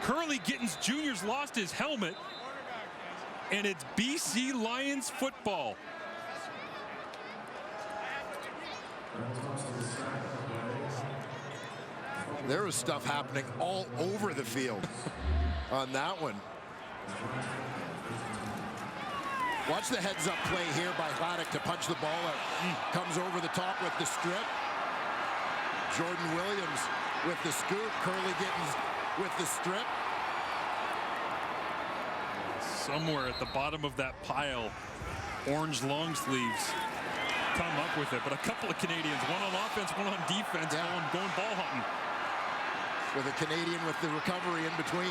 Curly Gittens Jr.'s lost his helmet, and it's BC Lions football. There was stuff happening all over the field on that one. Watch the heads-up play here by Vladeck to punch the ball out. Comes over the top with the strip. Jordan Williams with the scoop. Curly Gittens with the strip. Somewhere at the bottom of that pile, orange long sleeves come up with it. But a couple of Canadians, one on offense, one on defense, going ball hunting. With a Canadian with the recovery in between.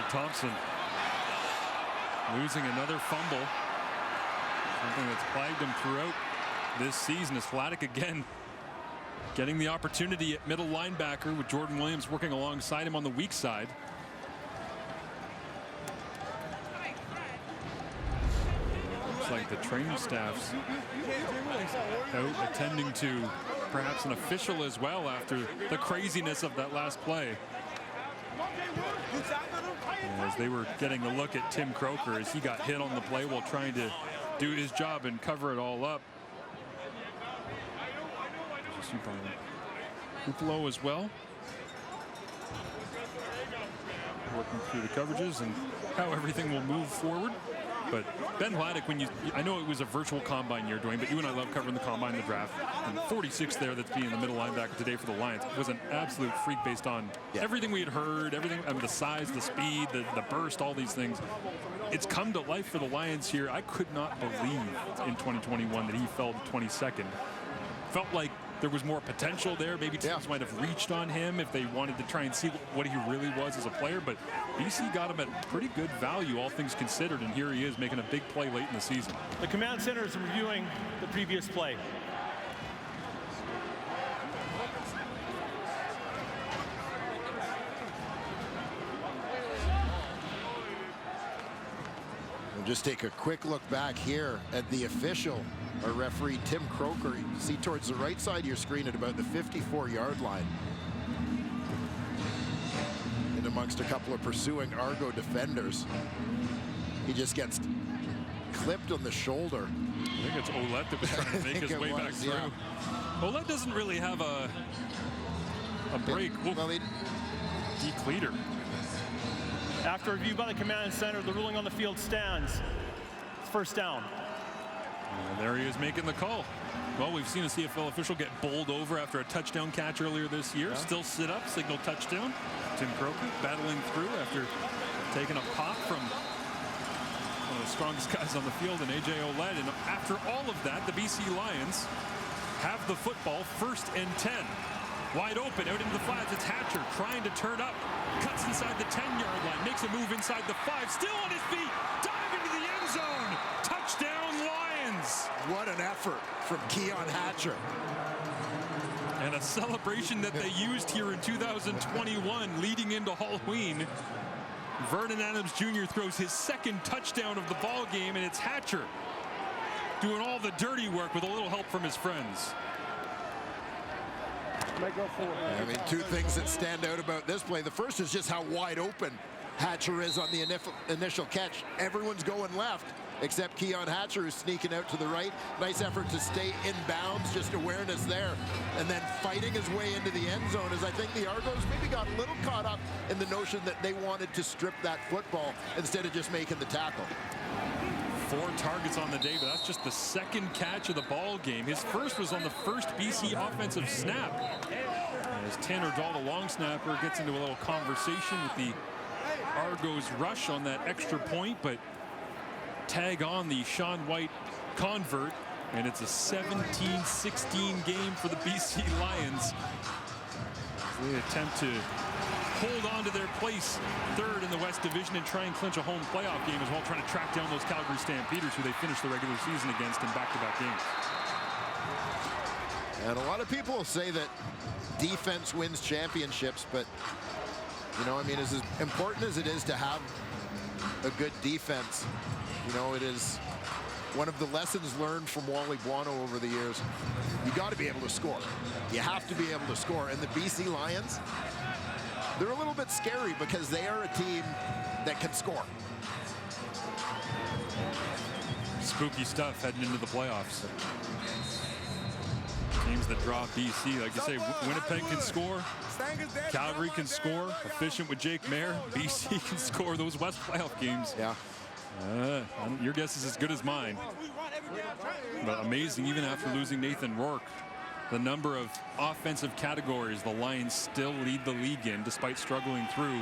Thompson losing another fumble, something that's plagued him throughout this season. As Vladeck again getting the opportunity at middle linebacker with Jordan Williams working alongside him on the weak side. Looks like the training staff's out attending to perhaps an official as well after the craziness of that last play. As they were getting a look at Tim Croker as he got hit on the play while trying to do his job and cover it all up. Low as well. Working through the coverages and how everything will move forward. But Ben Vladeck, I know it was a virtual combine year, Dwayne, but you and I love covering the combine and the draft. And 46 there that's being the middle linebacker today for the Lions was an absolute freak based on everything we had heard, everything, I mean, the size, the speed, the burst, all these things. It's come to life for the Lions here. I could not believe in 2021 that he fell to 22nd. Felt like there was more potential there. Maybe teams might have reached on him if they wanted to try and see what he really was as a player. But BC got him at pretty good value, all things considered. And here he is making a big play late in the season. The command center is reviewing the previous play. We'll just take a quick look back here at the official. Our referee, Tim Croker. You see towards the right side of your screen at about the 54-yard line. And amongst a couple of pursuing Argo defenders. He just gets clipped on the shoulder. I think it's Ouellette that was trying to make his way back through. Ouellette doesn't really have a break. Well, Decleater. After review by the command center, the ruling on the field stands. It's first down. And there he is making the call. Well, we've seen a CFL official get bowled over after a touchdown catch earlier this year. Still sit up, signal touchdown. Tim Croker battling through after taking a pop from one of the strongest guys on the field in A.J. Ouellette. And after all of that, the BC Lions have the football, 1st and 10. Wide open, out into the flats. It's Hatcher trying to turn up. Cuts inside the 10-yard line. Makes a move inside the 5. Still on his feet. Dive into the end zone. Touchdown, Lions. What an effort from Keon Hatcher. And a celebration that they used here in 2021 leading into Halloween. Vernon Adams Jr. throws his 2nd touchdown of the ball game, and it's Hatcher doing all the dirty work with a little help from his friends. I mean, two things that stand out about this play. The first is just how wide open Hatcher is on the initial catch. Everyone's going left except Keon Hatcher, who's sneaking out to the right. Nice effort to stay in bounds, just awareness there. And then fighting his way into the end zone, as I think the Argos maybe got a little caught up in the notion that they wanted to strip that football instead of just making the tackle. 4 targets on the day, but that's just the 2nd catch of the ball game. His first was on the first BC offensive snap. As Tanner Dahl, the long snapper, gets into a little conversation with the Argos rush on that extra point, but tag on the Sean White convert, and it's a 17-16 game for the BC Lions. They attempt to hold on to their place 3rd in the West Division and try and clinch a home playoff game as well, trying to track down those Calgary Stampeders who they finished the regular season against in back-to-back games. And a lot of people say that defense wins championships, but you know, I mean, as important as it is to have a good defense, you know, it is one of the lessons learned from Wally Buono over the years. You got to be able to score. You have to be able to score. And the BC Lions, they're a little bit scary because they are a team that can score. Spooky stuff heading into the playoffs. Teams that draw BC, like you say, Winnipeg can score, Calgary can score, efficient with Jake Mayer. BC can score those West playoff games. Yeah. Your guess is as good as mine. But amazing, even after losing Nathan Rourke, the number of offensive categories the Lions still lead the league in, despite struggling through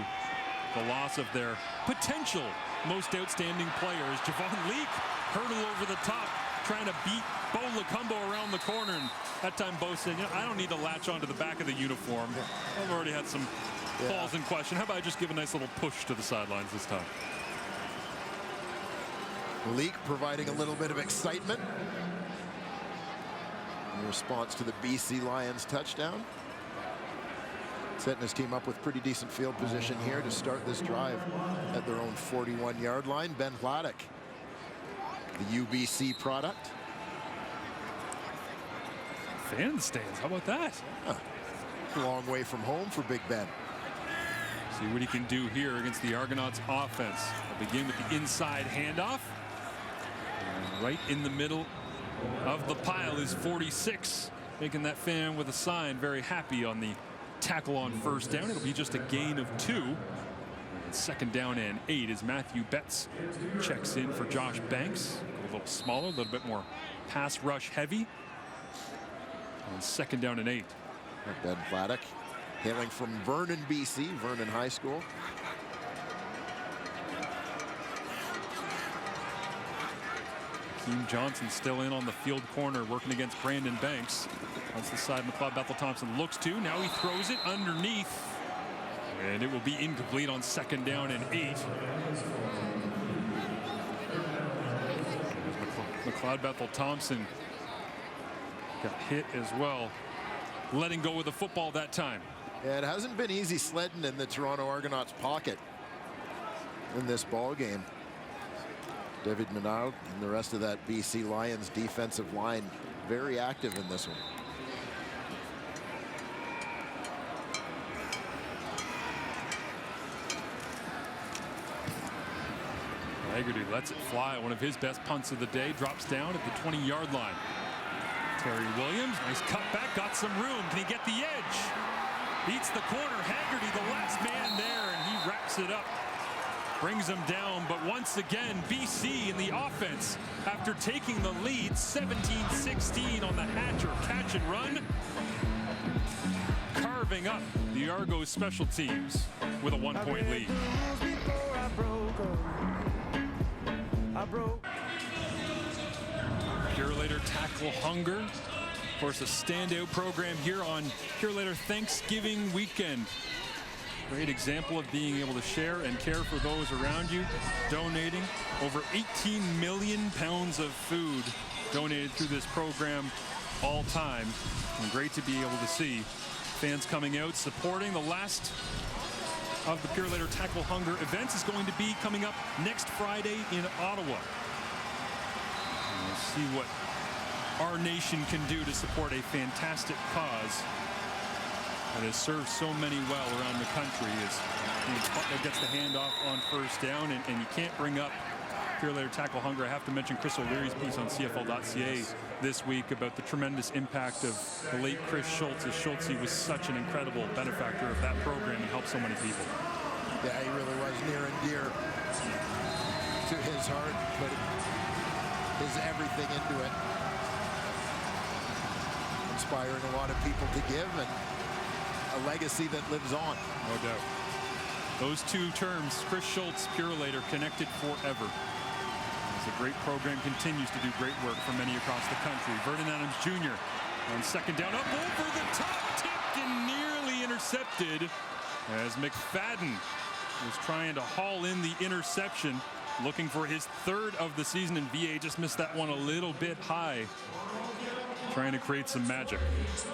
the loss of their potential most outstanding players. Javon Leake hurdle over the top, trying to beat Bo Lacumbo around the corner. And that time Bo said, you know, I don't need to latch onto the back of the uniform. I've already had some balls in question. How about I just give a nice little push to the sidelines this time? Leake providing a little bit of excitement in response to the BC Lions touchdown. Setting his team up with pretty decent field position here to start this drive at their own 41-yard line. Ben Vladek, the UBC product. Fan in the stands, how about that? Long way from home for Big Ben. See what he can do here against the Argonauts offense. They'll begin with the inside handoff. And right in the middle of the pile is 46, making that fan with a sign very happy on the tackle on first down. It'll be just a gain of 2. And second down and 8 as Matthew Betts checks in for Josh Banks. A little smaller, a little bit more pass rush heavy. And second down and 8. Ben Vladek, hailing from Vernon, BC, Vernon High School. Keem Johnson still in on the field corner, working against Brandon Banks. That's the side McLeod Bethel Thompson looks to. Now he throws it underneath. And it will be incomplete on second down and 8. McLeod Bethel Thompson got hit as well, letting go with the football that time. Yeah, it hasn't been easy sledding in the Toronto Argonauts pocket in this ball game. David Menard and the rest of that BC Lions defensive line very active in this one. Haggerty lets it fly. One of his best punts of the day, drops down at the 20-yard line. Terry Williams, nice cutback, got some room. Can he get the edge? Beats the corner. Haggerty, the last man there, and he wraps it up. Brings him down, but once again, BC in the offense, after taking the lead, 17-16 on the Hatcher catch and run, carving up the Argos special teams with a 1-point lead. Purelator Tackle Hunger, of course, a standout program here on Purelator Thanksgiving weekend. Great example of being able to share and care for those around you. Donating over 18 million pounds of food donated through this program all time. And great to be able to see fans coming out supporting. The last of the Purelator Tackle Hunger events is going to be coming up next Friday in Ottawa. And we'll see what our nation can do to support a fantastic cause that has served so many well around the country. As Butler gets the handoff on first down, and you can't bring up Purelator Tackle Hunger. I have to mention Chris O'Leary's piece on CFL.ca this week about the tremendous impact of the late Chris Schultz, as Schultz was such an incredible benefactor of that program and helped so many people. Yeah, he really was near and dear to his heart, put his everything into it. Inspiring a lot of people to give, and a legacy that lives on. No doubt. Those two terms, Chris Schultz, Purelator, connected forever. As the great program continues to do great work for many across the country. Vernon Adams Jr. on second down, up over the top, tipped and nearly intercepted as McFadden was trying to haul in the interception, looking for his third of the season, and VA just missed that one a little bit high, trying to create some magic.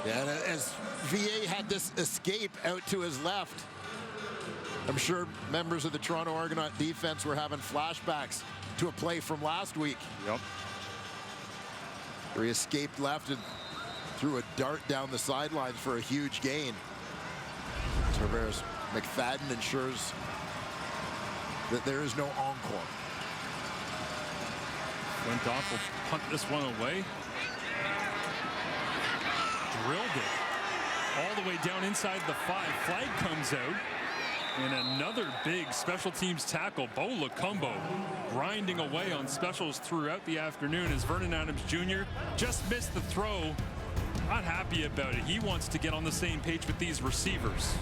Yeah, and as VA had this escape out to his left, I'm sure members of the Toronto Argonaut defense were having flashbacks to a play from last week. Yep. Where he escaped left and threw a dart down the sidelines for a huge gain. Tavares McFadden ensures that there is no encore. Flintoff will punt this one away. drilled it all the way down inside the 5. Flag comes out. And another big special teams tackle. Bo Lacombo grinding away on specials throughout the afternoon as Vernon Adams Jr. just missed the throw. Not happy about it. He wants to get on the same page with these receivers.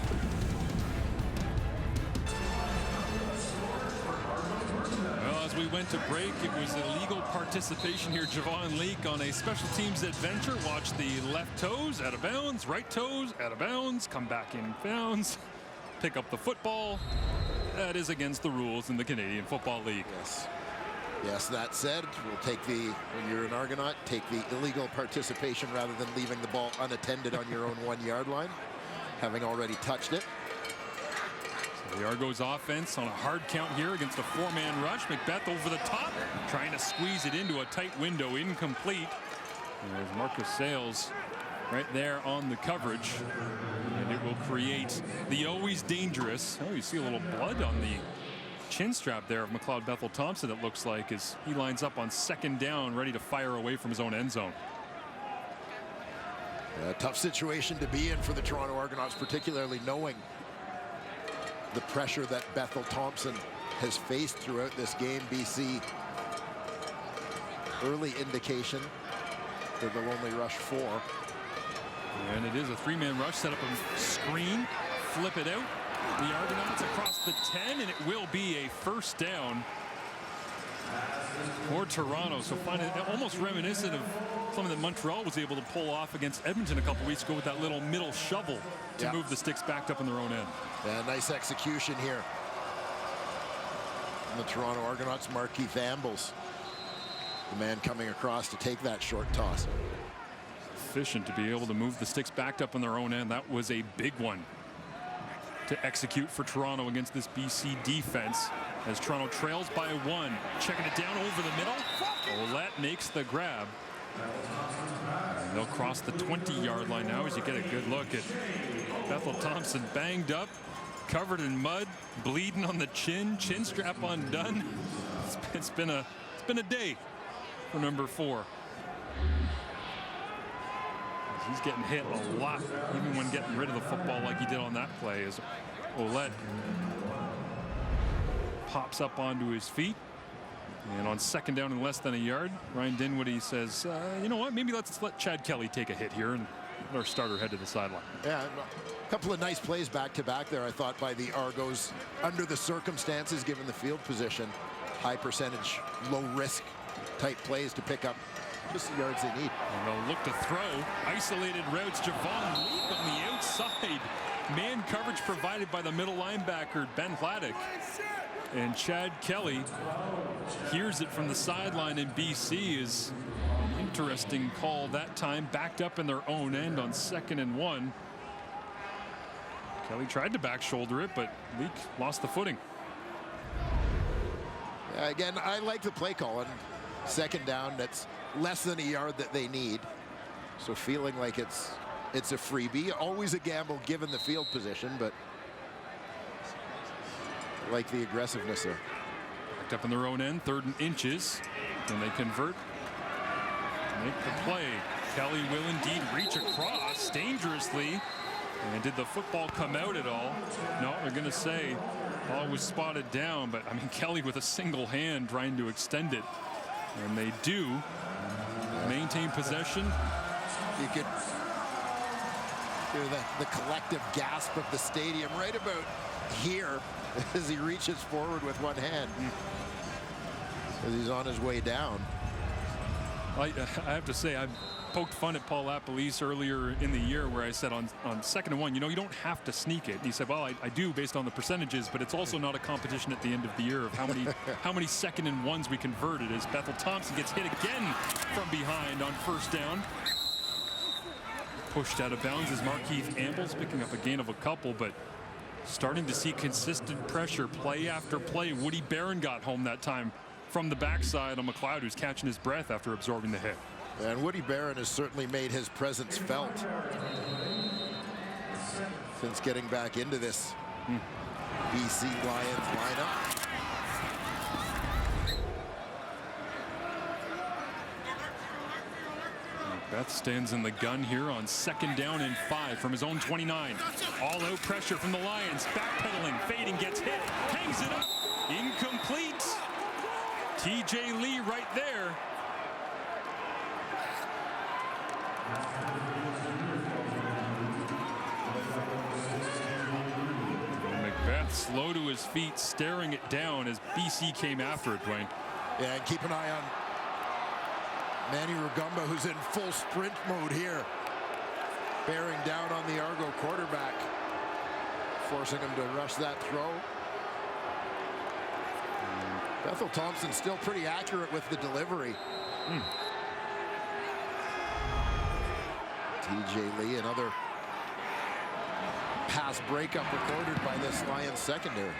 Well, as we went to break, it was illegal participation here. Javon Leake on a special teams adventure. Watch the left toes out of bounds, right toes out of bounds, come back in bounds. Pick up the football. That is against the rules in the Canadian Football League. Yes, that said, we'll take when you're an Argonaut, take the illegal participation rather than leaving the ball unattended on your own 1-yard line, having already touched it. So the Argos offense on a hard count here against a 4-man rush. McBeth over the top, trying to squeeze it into a tight window, incomplete. And there's Marcus Sales right there on the coverage. And it will create the always dangerous. Oh, you see a little blood on the chin strap there of McLeod Bethel Thompson, it looks like, as he lines up on 2nd down, ready to fire away from his own end zone. A tough situation to be in for the Toronto Argonauts, particularly knowing the pressure that Bethel Thompson has faced throughout this game. BC, early indication that they'll only rush 4. And it is a 3-man rush, set up a screen, flip it out. The Argonauts across the 10, and it will be a 1st down for Toronto. So finding almost reminiscent of something that Montreal was able to pull off against Edmonton a couple weeks ago with that little middle shovel to move the sticks back up in their own end. Yeah, nice execution here. And the Toronto Argonauts, Markeith Ambles, the man coming across to take that short toss. Efficient to be able to move the sticks back up in their own end. That was a big one to execute for Toronto against this BC defense as Toronto trails by 1. Checking it down over the middle. Ouellette makes the grab. And they'll cross the 20-yard line now as you get a good look at Bethel Thompson banged up, covered in mud, bleeding on the chin strap undone. It's been a day for number 4. He's getting hit a lot, even when getting rid of the football like he did on that play, as Ouellette pops up onto his feet. And on 2nd down and less than a yard, Ryan Dinwiddie says, you know what, maybe let's let Chad Kelly take a hit here and let our starter head to the sideline. Yeah, a couple of nice plays back-to-back there, I thought, by the Argos under the circumstances, given the field position. High percentage, low-risk type plays to pick up just the yards they need. And they'll look to throw. Isolated routes. Javon Leake on the outside. Man coverage provided by the middle linebacker, Ben Hladek. And Chad Kelly hears it from the sideline, and BC is an interesting call that time. Backed up in their own end on 2nd and 1. Kelly tried to back shoulder it, but Leake lost the footing. Again, I like the play call. And 2nd down, that's less than a yard that they need. So feeling like it's a freebie. Always a gamble given the field position, but I like the aggressiveness there. Backed up in their own end, 3rd and inches. And they convert, make the play. Kelly will indeed reach across dangerously. And did the football come out at all? No, they're going to say ball was spotted down, but I mean, Kelly with a single hand trying to extend it. And they do maintain possession. You could hear the collective gasp of the stadium right about here as he reaches forward with one hand as he's on his way down. I have to say, I poked fun at Paul Lapalisse earlier in the year where I said on 2nd and 1, you know, you don't have to sneak it. And he said, well, I do based on the percentages, but it's also not a competition at the end of the year of how many 2nd and 1s we converted, as Bethel Thompson gets hit again from behind on 1st down. Pushed out of bounds as Markeith Ambles picking up a gain of a couple, but starting to see consistent pressure play after play. Woody Barron got home that time from the backside on McLeod, who's catching his breath after absorbing the hit. And Woody Barron has certainly made his presence felt since getting back into this BC Lions lineup. McBeth stands in the gun here on 2nd down and 5 from his own 29. All out pressure from the Lions. Backpedaling, fading, gets hit, hangs it up. Incomplete. TJ Lee right there. McBeth slow to his feet, staring it down as BC came after it, Dwayne. Yeah, and keep an eye on Manny Rugamba, who's in full sprint mode here, bearing down on the Argo quarterback, forcing him to rush that throw. Bethel Thompson still pretty accurate with the delivery. TJ Lee, another pass breakup recorded by this Lions secondary.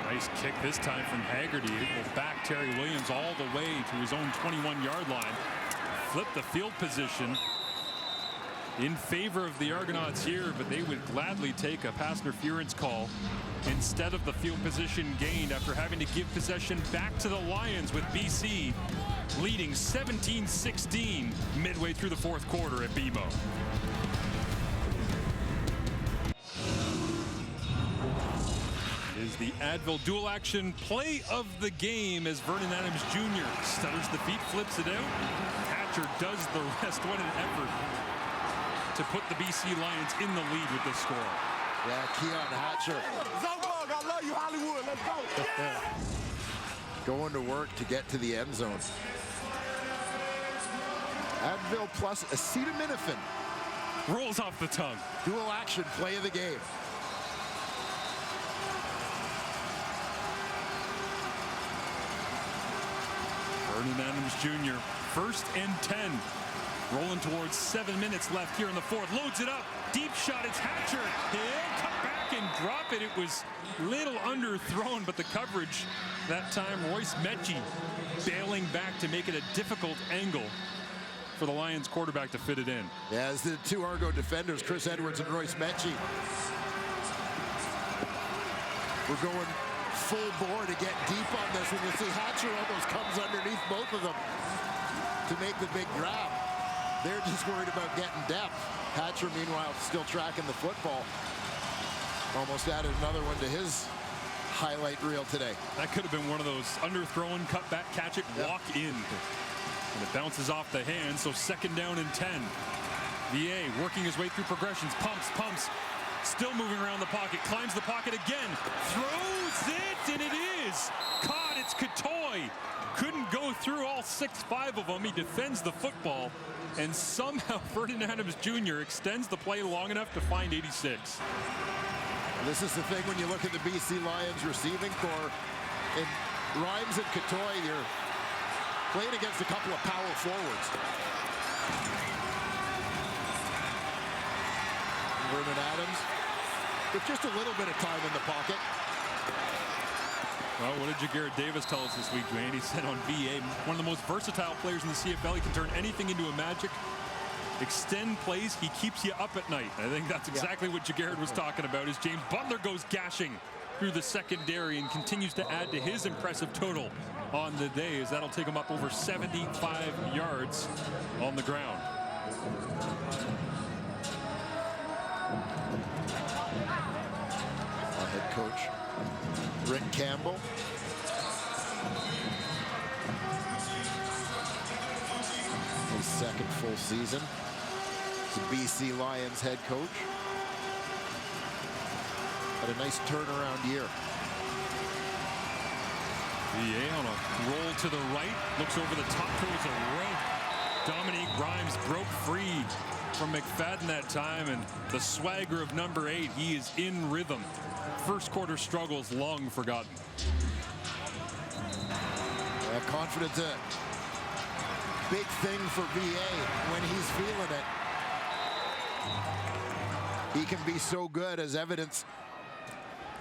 Nice kick this time from Haggerty. It will back Terry Williams all the way to his own 21-yard line. Flip the field position in favor of the Argonauts here, but they would gladly take a pass interference call instead of the field position gained after having to give possession back to the Lions, with BC leading 17-16 midway through the 4th quarter at BMO. Is the Advil dual action play of the game as Vernon Adams Jr. stutters the feet, flips it out. Hatcher does the rest. What an effort to put the BC Lions in the lead with this score. Yeah, Keon Hatcher. I love you, Hollywood. Let's go. Yeah. Going to work to get to the end zone. Advil plus acetaminophen. Rolls off the tongue. Dual action play of the game. Vernon Adams Jr. 1st and 10. Rolling towards 7 minutes left here in the 4th. Loads it up. Deep shot. It's Hatcher. He'll cut back and drop it. It was little underthrown, but the coverage that time, Royce Mechie bailing back to make it a difficult angle for the Lions quarterback to fit it in. Yeah, as the two Argo defenders, Chris Edwards and Royce Mechie, we're going full bore to get deep on this, and you see Hatcher almost comes underneath both of them to make the big grab. They're just worried about getting depth. Hatcher, meanwhile, still tracking the football. Almost added another one to his highlight reel today. That could have been one of those underthrown, cut back, catch it, walk in. And it bounces off the hand, so 2nd down and 10. VA working his way through progressions, pumps, still moving around the pocket, climbs the pocket again, throws it, and it is caught. It's Katoy. Couldn't go through all 6'5" of them. He defends the football, and somehow Vernon Adams Jr. extends the play long enough to find 86. This is the thing when you look at the BC Lions receiving corps. In Rhymes and Katoy, you're playing against a couple of power forwards. Vernon Adams with just a little bit of time in the pocket. Well, what did Jagarrett Davis tell us this week, Dwayne? He said on VA, one of the most versatile players in the CFL. He can turn anything into a magic, extend plays. He keeps you up at night. I think that's exactly what Jagarrett was talking about, as James Butler goes gashing through the secondary and continues to add to his impressive total on the day, as that'll take him up over 75 yards on the ground. Our head coach, Rick Campbell. His 2nd full season as a BC Lions head coach. Had a nice turnaround year. VA on a roll to the right, looks over the top towards a rope. Dominique Rhymes broke free from McFadden that time, and the swagger of number 8, he is in rhythm. 1st quarter struggles long forgotten. Confidence, a big thing for VA when he's feeling it. He can be so good, as evidence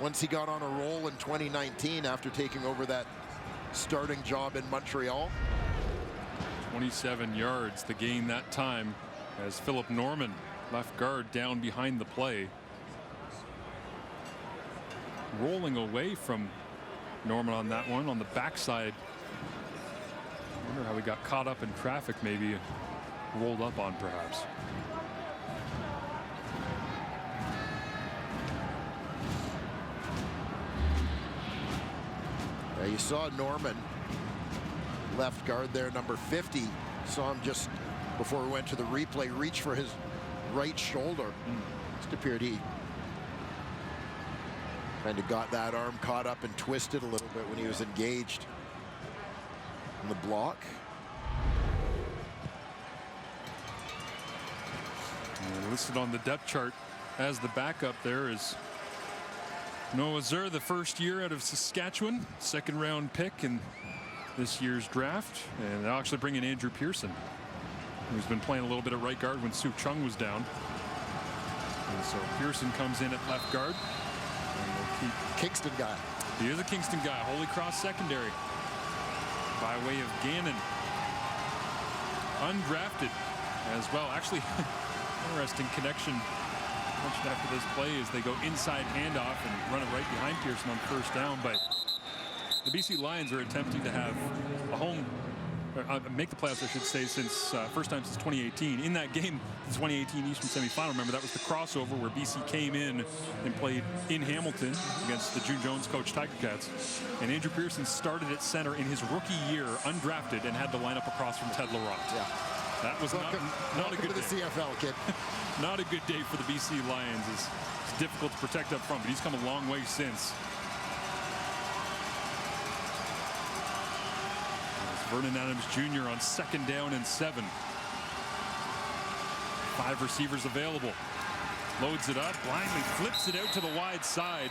once he got on a roll in 2019 after taking over that starting job in Montreal. 27 yards the gain that time, as Philip Norman, left guard, down behind the play. Rolling away from Norman on that one on the backside. I wonder how he got caught up in traffic, maybe rolled up on, perhaps. Yeah, you saw Norman, left guard there, number 50. Saw him just before we went to the replay, reach for his right shoulder. Just appeared he kind of got that arm caught up and twisted a little bit when he was engaged in the block. And listed on the depth chart as the backup there is Noah Zur, the first year out of Saskatchewan, second round pick in this year's draft. And they'll actually bring in Andrew Pearson, who's been playing a little bit of right guard when Sue Chung was down. And so Pearson comes in at left guard. And we'll keep Kingston guy. He is a Kingston guy. Holy Cross secondary by way of Gannon. Undrafted as well. Actually, interesting connection mentioned after this play as they go inside handoff and run it right behind Pearson on first down. But the BC Lions are attempting to have a home, make the playoffs, I should say, since first time since 2018. In that game, the 2018 Eastern semifinal, remember, that was the crossover where BC came in and played in Hamilton against the June Jones coach Tiger Cats. And Andrew Pearson started at center in his rookie year, undrafted, and had to line up across from Ted Laurent. Yeah. That was not a good day. The CFL kid. Not a good day for the BC Lions. It's difficult to protect up front, but he's come a long way since. Vernon Adams Jr. on second down and 7. 5 receivers available. Loads it up, blindly flips it out to the wide side.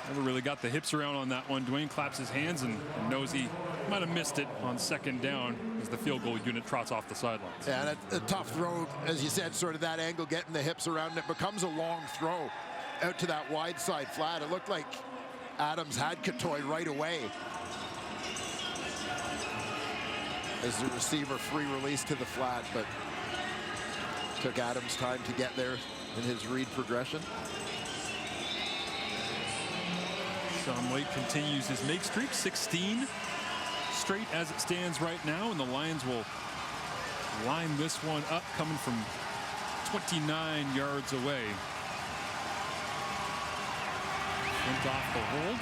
Never really got the hips around on that one. Dwayne claps his hands and knows he might have missed it on second down as the field goal unit trots off the sidelines. Yeah, and a tough throw, as you said, sort of that angle, getting the hips around, and it becomes a long throw out to that wide side flat. It looked like Adams had Katoy right away as the receiver free release to the flat, but took Adams time to get there in his read progression. Sean White continues his make streak, 16 straight as it stands right now, and the Lions will line this one up coming from 29 yards away. Went off the hold.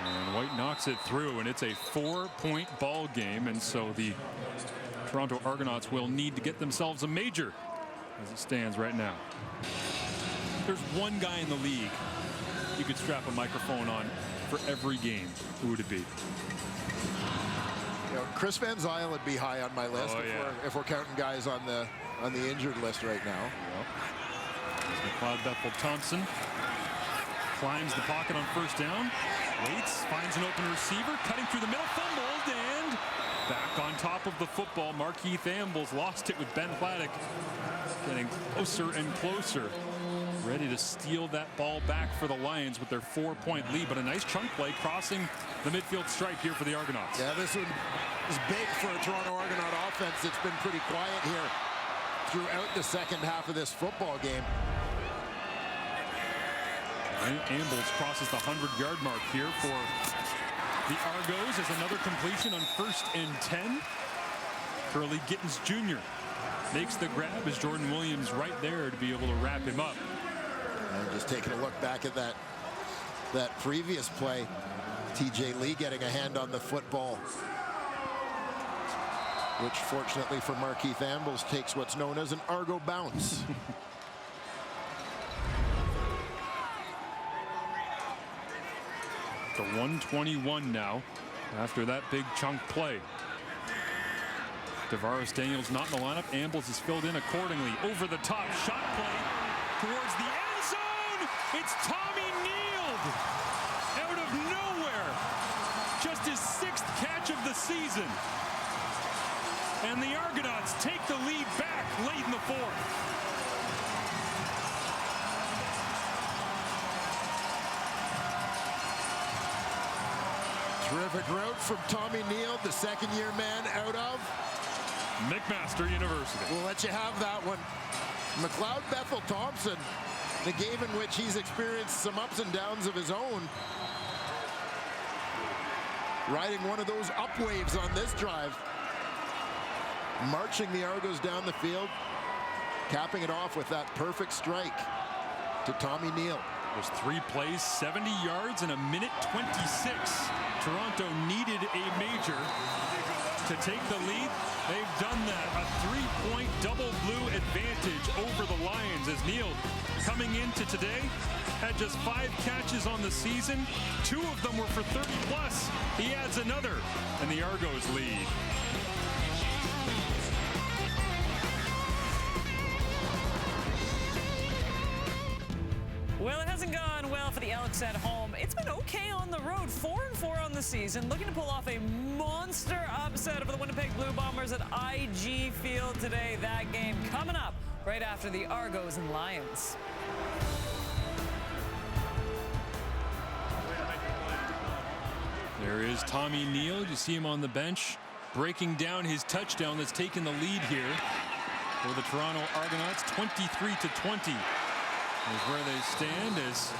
And White knocks it through, and it's a 4-point ball game, and so the Toronto Argonauts will need to get themselves a major as it stands right now. There's one guy in the league you could strap a microphone on for every game. Who would it be? You know, Chris Van Zyl would be high on my list if we're counting guys on the injured list right now. McLeod Bethel Thompson climbs the pocket on first down, waits, finds an open receiver, cutting through the middle, fumbled, and back on top of the football. Markeith Ambles lost it with Ben Platic, getting closer and closer, ready to steal that ball back for the Lions with their 4-point lead. But a nice chunk play crossing the midfield stripe here for the Argonauts. Yeah, this one is big for a Toronto Argonaut offense. It's been pretty quiet here throughout the second half of this football game. Ambles crosses the 100-yard mark here for the Argos as another completion on 1st and 10. Curly Gittins Jr. makes the grab as Jordan Williams right there to be able to wrap him up. And just taking a look back at that previous play, TJ Lee getting a hand on the football, which fortunately for Markeith Ambles takes what's known as an Argo bounce. To 121 now after that big chunk play. Tavares Daniels not in the lineup. Ambles is filled in accordingly. Over the top shot play towards the end zone. It's Tommy Neild out of nowhere. Just his 6th catch of the season. And the Argonauts take the lead back late in the 4th. Terrific route from Tommy Neild, the second-year man out of McMaster University. We'll let you have that one. McLeod Bethel Thompson, the game in which he's experienced some ups and downs of his own, riding one of those up waves on this drive. marching the Argos down the field, capping it off with that perfect strike to Tommy Neal. There's 3 plays, 70 yards, and a minute 26. Toronto needed a major to take the lead. They've done that. A 3-point double blue advantage over the Lions as Neal, coming into today, had just 5 catches on the season. 2 of them were for 30+. He adds another, and the Argos lead. Well, it hasn't gone well for the Elks at home. It's been okay on the road, 4-4 on the season, looking to pull off a monster upset over the Winnipeg Blue Bombers at IG Field today. That game coming up right after the Argos and Lions. There is Tommy Neal. You see him on the bench, breaking down his touchdown that's taken the lead here for the Toronto Argonauts, 23-20. Is where they stand as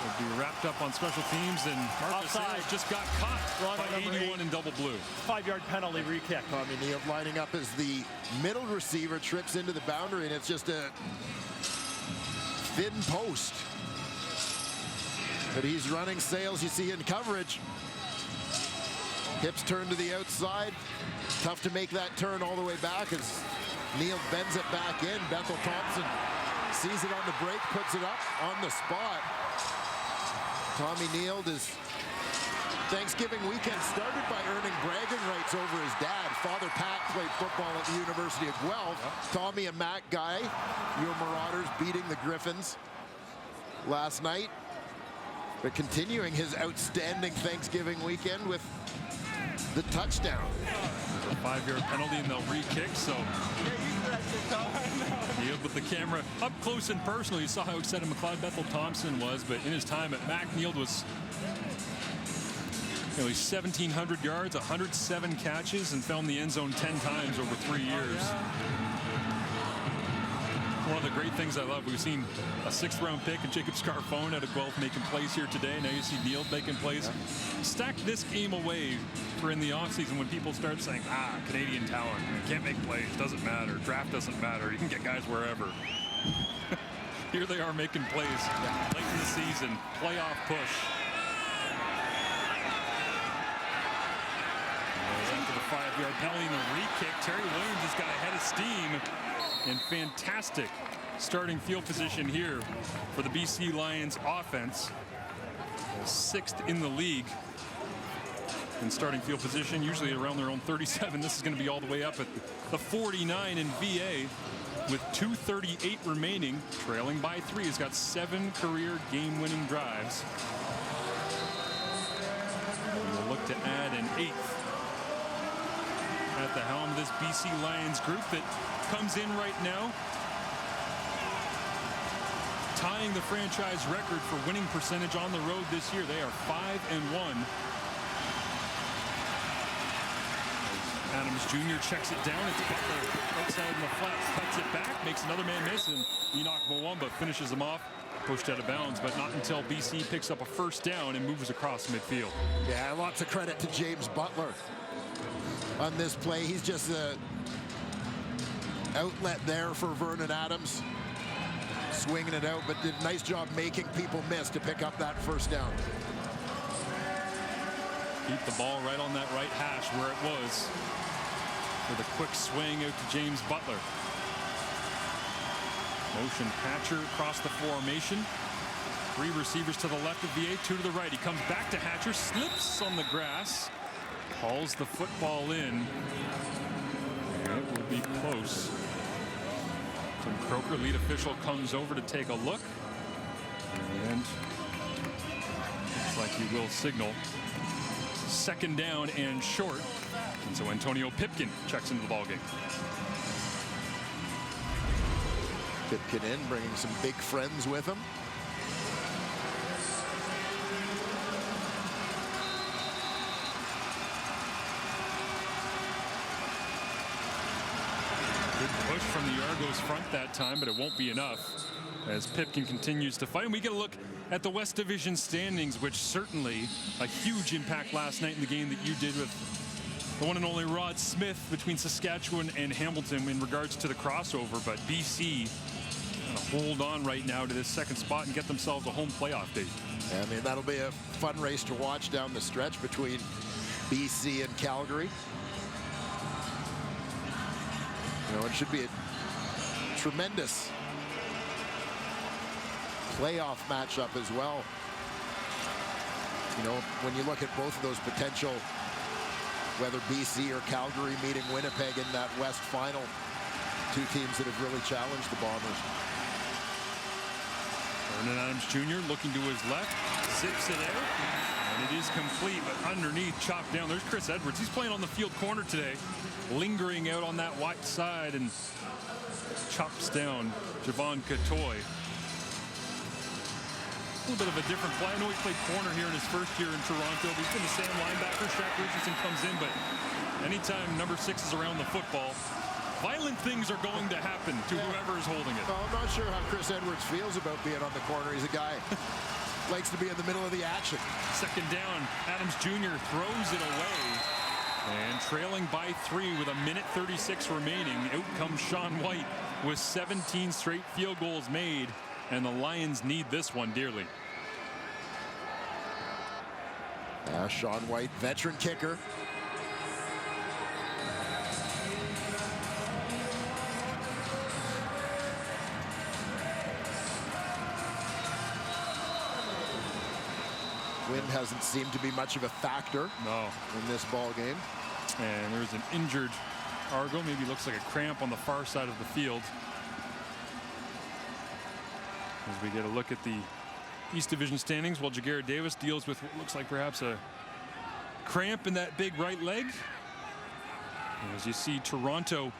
they'll be wrapped up on special teams, and Marcus Sayers just got caught by 81 in double blue. 5-yard penalty, re-kick. Tommy Neal lining up as the middle receiver, trips into the boundary, and it's just a thin post. But he's running Sayles, you see in coverage. Hips turn to the outside. Tough to make that turn all the way back as Neal bends it back in. Bethel Thompson sees it on the break, puts it up on the spot. Tommy Neal is Thanksgiving weekend started by earning bragging rights over his dad. Father Pat played football at the University of Guelph. Tommy, a Mac guy. Your Marauders beating the Griffins last night. But continuing his outstanding Thanksgiving weekend with the touchdown. A 5-yard penalty and they'll re-kick, so Neal with the camera up close and personal. You saw how excited McLeod Bethel Thompson was, but in his time at Mac, Neal was nearly 1,700 yards, 107 catches, and found the end zone 10 times over 3 years. One of the great things I love, we've seen a 6th-round pick and Jacob Scarfone out of Guelph making plays here today. Now you see Neal making plays. Stack this game away for in the offseason when people start saying, Canadian talent, you can't make plays, doesn't matter, draft doesn't matter, you can get guys wherever. Here they are making plays late in the season, playoff push. After the 5-yard penalty and the re-kick, Terry Williams has got a head of steam. And fantastic starting field position here for the BC Lions offense. 6th in the league in starting field position, usually around their own 37. This is going to be all the way up at the 49 in VA with 2:38 remaining, trailing by 3. He's got 7 career game-winning drives. And we'll look to add an 8th at the helm of this BC Lions group that comes in right now, tying the franchise record for winning percentage on the road this year. They are 5-1. Adams Jr. checks it down. It's outside in the flat, cuts it back, makes another man miss, and Enoch Mwamba finishes him off, pushed out of bounds, but not until BC picks up a 1st down and moves across midfield. Yeah, lots of credit to James Butler on this play. He's just the outlet there for Vernon Adams, swinging it out, but did a nice job making people miss to pick up that 1st down. Keep the ball right on that right hash where it was for the quick swing out to James Butler. Motion Hatcher across the formation. 3 receivers to the left of VA, 2 to the right. He comes back to Hatcher, slips on the grass, hauls the football in. It will be close. Tim Croker, lead official, comes over to take a look. And looks like he will signal 2nd down and short. And so Antonio Pipkin checks into the ballgame. Pipkin in, bringing some big friends with him. Push from the Argos front that time, but it won't be enough as Pipkin continues to fight. And we get a look at the West Division standings, which certainly a huge impact last night in the game that you did with the one and only Rod Smith between Saskatchewan and Hamilton in regards to the crossover, but BC going to hold on right now to this second spot and get themselves a home playoff date. I mean, that'll be a fun race to watch down the stretch between BC and Calgary. You know, it should be a tremendous playoff matchup as well. You know, when you look at both of those potential, whether BC or Calgary meeting Winnipeg in that West final, two teams that have really challenged the Bombers. Vernon Adams Jr. looking to his left, zips it out, and it is complete, but underneath, chopped down. There's Chris Edwards. He's playing on the field corner today, lingering out on that wide side, and chops down Javon Catoy. A little bit of a different play. I know he played corner here in his first year in Toronto. He's been the same linebacker. Shaq Richardson comes in, but anytime number 6 is around the football, violent things are going to happen to whoever is holding it. Well, I'm not sure how Chris Edwards feels about being on the corner. He's a guy likes to be in the middle of the action. Second down, Adams Jr. throws it away. And trailing by 3 with 1:36 remaining, out comes Sean White with 17 straight field goals made. And the Lions need this one dearly. Sean White, veteran kicker. Wind hasn't seemed to be much of a factor in this ball game. And there's an injured Argo. Maybe looks like a cramp on the far side of the field. As we get a look at the East Division standings, while Jagger Davis deals with what looks like perhaps a cramp in that big right leg. And as you see, Toronto,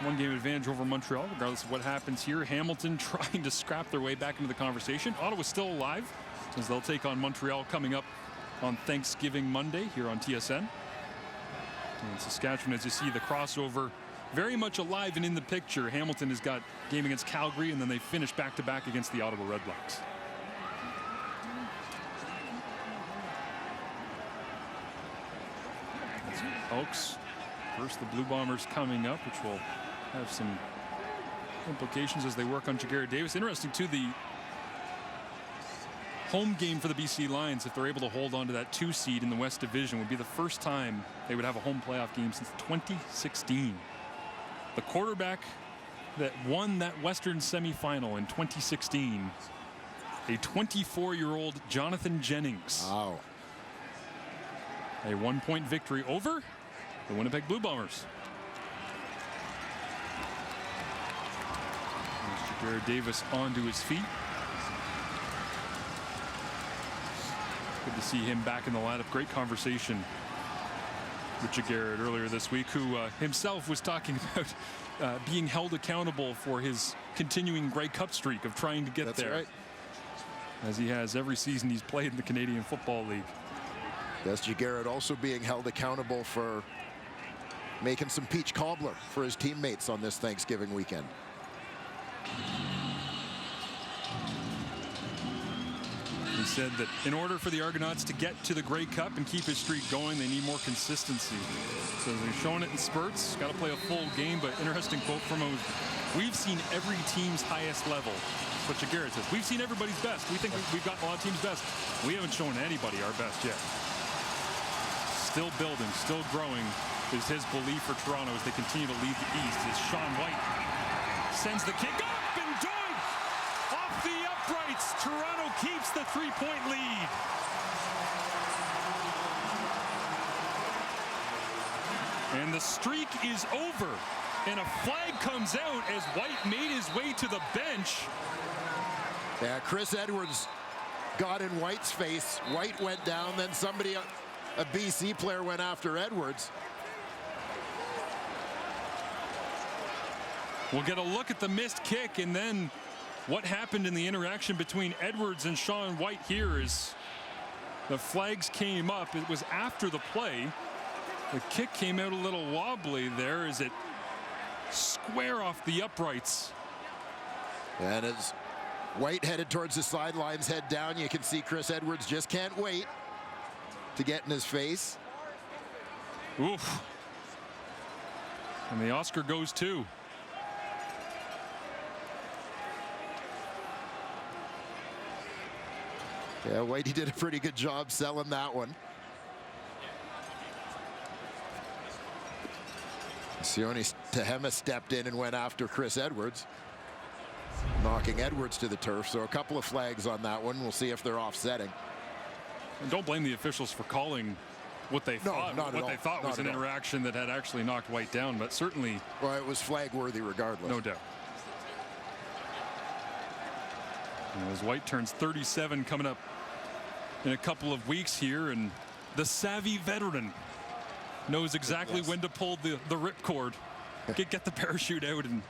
one game advantage over Montreal, regardless of what happens here. Hamilton trying to scrap their way back into the conversation. Ottawa's still alive, as they'll take on Montreal coming up on Thanksgiving Monday here on TSN. And Saskatchewan, as you see, the crossover very much alive and in the picture. Hamilton has got game against Calgary, and then they finish back-to-back against the Ottawa Redblacks. Oaks, first the Blue Bombers coming up, which will have some implications as they work on Jagger Davis. Interesting, too, the home game for the BC Lions, if they're able to hold on to that 2 seed in the West Division, would be the first time they would have a home playoff game since 2016. The quarterback that won that Western semifinal in 2016, a 24-year-old Jonathan Jennings. Wow. A 1-point victory over the Winnipeg Blue Bombers. Jagger Davis onto his feet. Good to see him back in the lineup. Great conversation with Jagger earlier this week, who himself was talking about being held accountable for his continuing Grey Cup streak of trying to get there. Right. As he has every season he's played in the Canadian Football League. Yes, Jagger also being held accountable for making some peach cobbler for his teammates on this Thanksgiving weekend. He said that in order for the Argonauts to get to the Grey Cup and keep his streak going, they need more consistency. So they're showing it in spurts. Got to play a full game, but interesting quote from him. We've seen every team's highest level. That's what Jagger says. We've seen everybody's best. We think we've gotten a lot of teams' best. We haven't shown anybody our best yet. Still building, still growing is his belief for Toronto as they continue to lead the East. As Sean White sends the kick up and doink! Off the uprights, Toronto keeps the 3-point lead. And the streak is over. And a flag comes out as White made his way to the bench. Yeah, Chris Edwards got in White's face. White went down, then somebody, a BC player, went after Edwards. We'll get a look at the missed kick, and then what happened in the interaction between Edwards and Sean White here is the flags came up. It was after the play. The kick came out a little wobbly there as it square off the uprights. And as White headed towards the sidelines, head down, you can see Chris Edwards just can't wait to get in his face. Oof. And the Oscar goes too. Yeah, Whitey did a pretty good job selling that one. Sione Tehema stepped in and went after Chris Edwards, knocking Edwards to the turf. So a couple of flags on that one. We'll see if they're offsetting. And don't blame the officials for calling what they thought. What they thought was an interaction that had actually knocked White down, but certainly. Well, it was flag worthy regardless. No doubt. And as White turns 37 coming up in a couple of weeks here, and the savvy veteran knows exactly when to pull the ripcord, get the parachute out and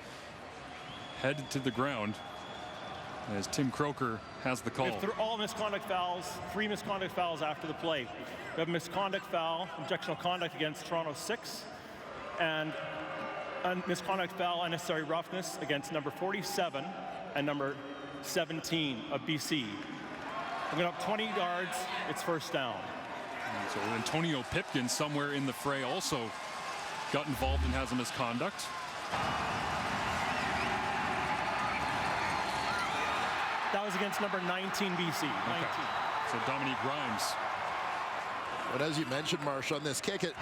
head to the ground, as Tim Croker has the call. They're all misconduct fouls, 3 misconduct fouls after the play. We have a misconduct foul, objectionable conduct against Toronto 6, and a misconduct foul, unnecessary roughness against number 47 and number 17 of BC. We're going up 20 yards, it's first down. And so Antonio Pipkin, somewhere in the fray, also got involved and has a misconduct. That was against number 19 BC. 19. So Dominique Grimes. But as you mentioned, Marsh, on this kick, it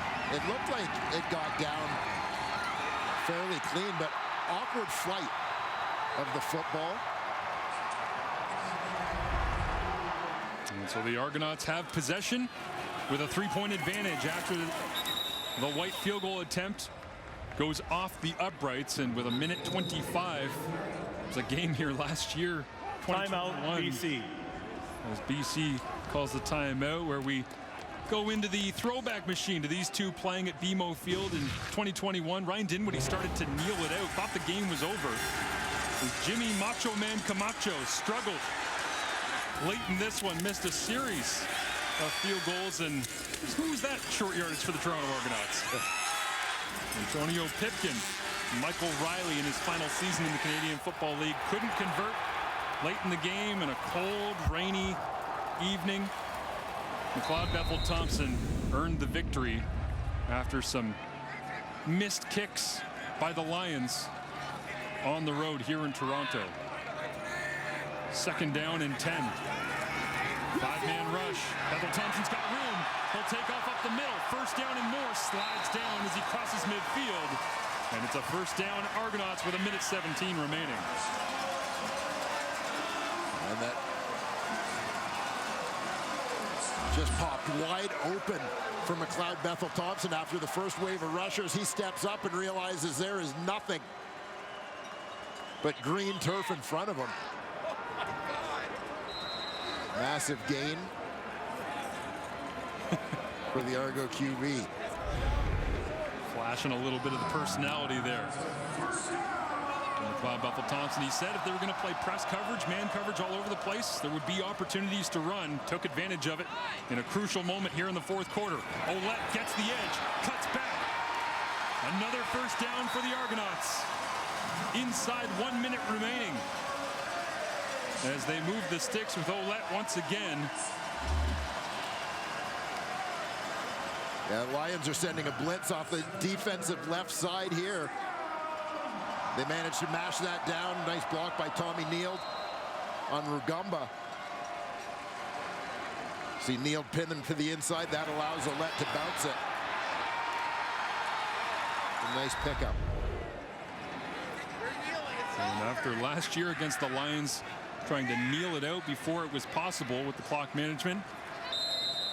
looked like it got down fairly clean, but awkward flight of the football. And so the Argonauts have possession with a 3-point advantage after the White field goal attempt goes off the uprights, and with a minute 25, there was a game here last year. Timeout, BC. As BC calls the timeout, where we go into the throwback machine to these two playing at BMO Field in 2021. Ryan Dinwiddie started to kneel it out, thought the game was over. As Jimmy Macho Man Camacho struggled late in this one, missed a series of field goals, and who's that short yardage for the Toronto Argonauts? Antonio Pipkin. Michael Riley in his final season in the Canadian Football League couldn't convert late in the game in a cold, rainy evening. McLeod Bethel-Thompson earned the victory after some missed kicks by the Lions on the road here in Toronto. 2nd down and 10. 5-man rush. Bethel-Thompson's got room. He'll take off up the middle. 1st down and more. Slides down as he crosses midfield. And it's a 1st down Argonauts with a minute 17 remaining. And that just popped wide open for McLeod Bethel-Thompson after the first wave of rushers. He steps up and realizes there is nothing but green turf in front of him. Massive gain for the Argo QB. Flashing a little bit of the personality there. McLeod Bethel-Thompson, he said if they were going to play press coverage, man coverage all over the place, there would be opportunities to run. Took advantage of it in a crucial moment here in the 4th quarter. Ouellette gets the edge, cuts back. Another 1st down for the Argonauts. Inside 1 minute remaining, as they move the sticks with Ouellette once again. Yeah, Lions are sending a blitz off the defensive left side here. They managed to mash that down. Nice block by Tommy Neal on Rugamba. See Neal pin him to the inside. That allows Ouellette to bounce it. A nice pickup. And after last year against the Lions, trying to kneel it out before it was possible with the clock management,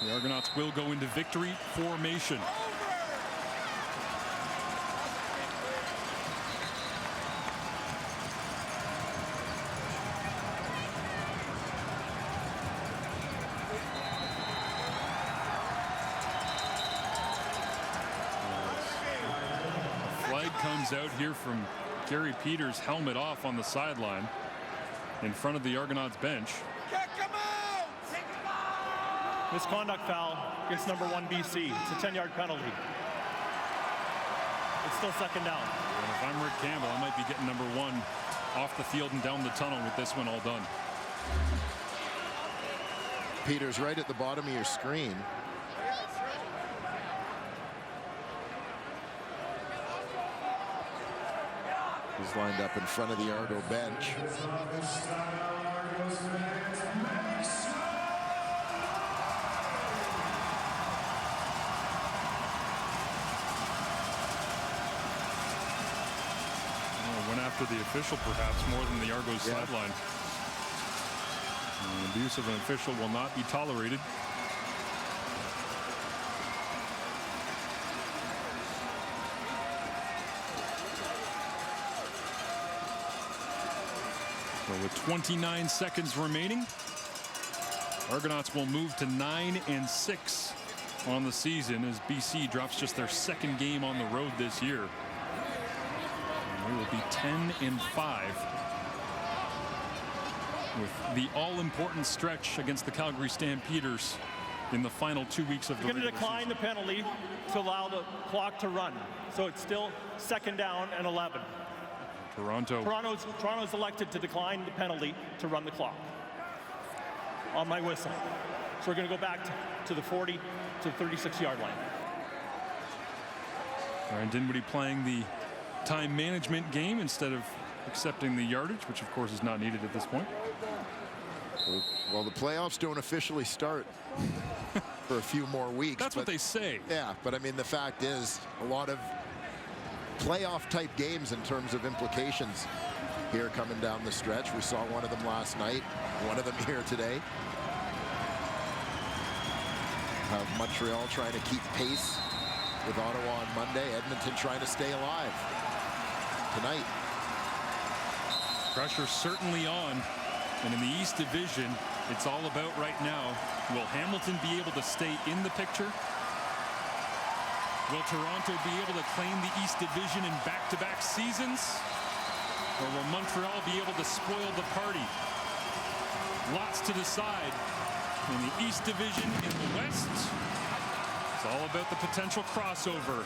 the Argonauts will go into victory formation. Flag comes out here from Gary Peters, helmet off on the sideline in front of the Argonauts bench. Misconduct foul against number 1 BC. It's a 10-yard penalty. It's still 2nd down. And if I'm Rick Campbell, I might be getting number 1 off the field and down the tunnel with this one all done. Peters right at the bottom of your screen. He's lined up in front of the Argo bench. Went after the official perhaps more than the Argos sideline. The abuse of an official will not be tolerated. So with 29 seconds remaining, Argonauts will move to 9-6 on the season as BC drops just their second game on the road this year. We will be 10-5 with the all-important stretch against the Calgary Stampeders in the final 2 weeks of the You're going to regular decline the penalty to allow the clock to run. So it's still 2nd down and 11. Toronto's elected to decline the penalty to run the clock on my whistle. So we're going to go back to the 40 to the 36-yard line. Ryan Dinwiddie playing the time management game instead of accepting the yardage, which of course is not needed at this point. Well, the playoffs don't officially start for a few more weeks. That's what they say. Yeah, but I mean, the fact is a lot of playoff type games in terms of implications here coming down the stretch. We saw one of them last night, one of them here today. Have Montreal trying to keep pace with Ottawa on Monday. Edmonton trying to stay alive tonight. Pressure certainly on. And in the East Division, it's all about right now. Will Hamilton be able to stay in the picture? Will Toronto be able to claim the East Division in back-to-back seasons? Or will Montreal be able to spoil the party? Lots to decide. In the East Division, in the West, it's all about the potential crossover.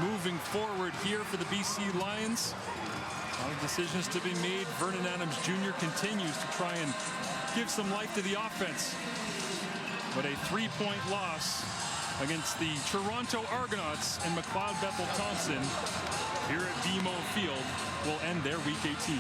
Moving forward here for the BC Lions. A lot of decisions to be made. Vernon Adams Jr. continues to try and give some life to the offense. But a 3-point loss against the Toronto Argonauts and McLeod Bethel Thompson here at BMO Field will end their Week 18.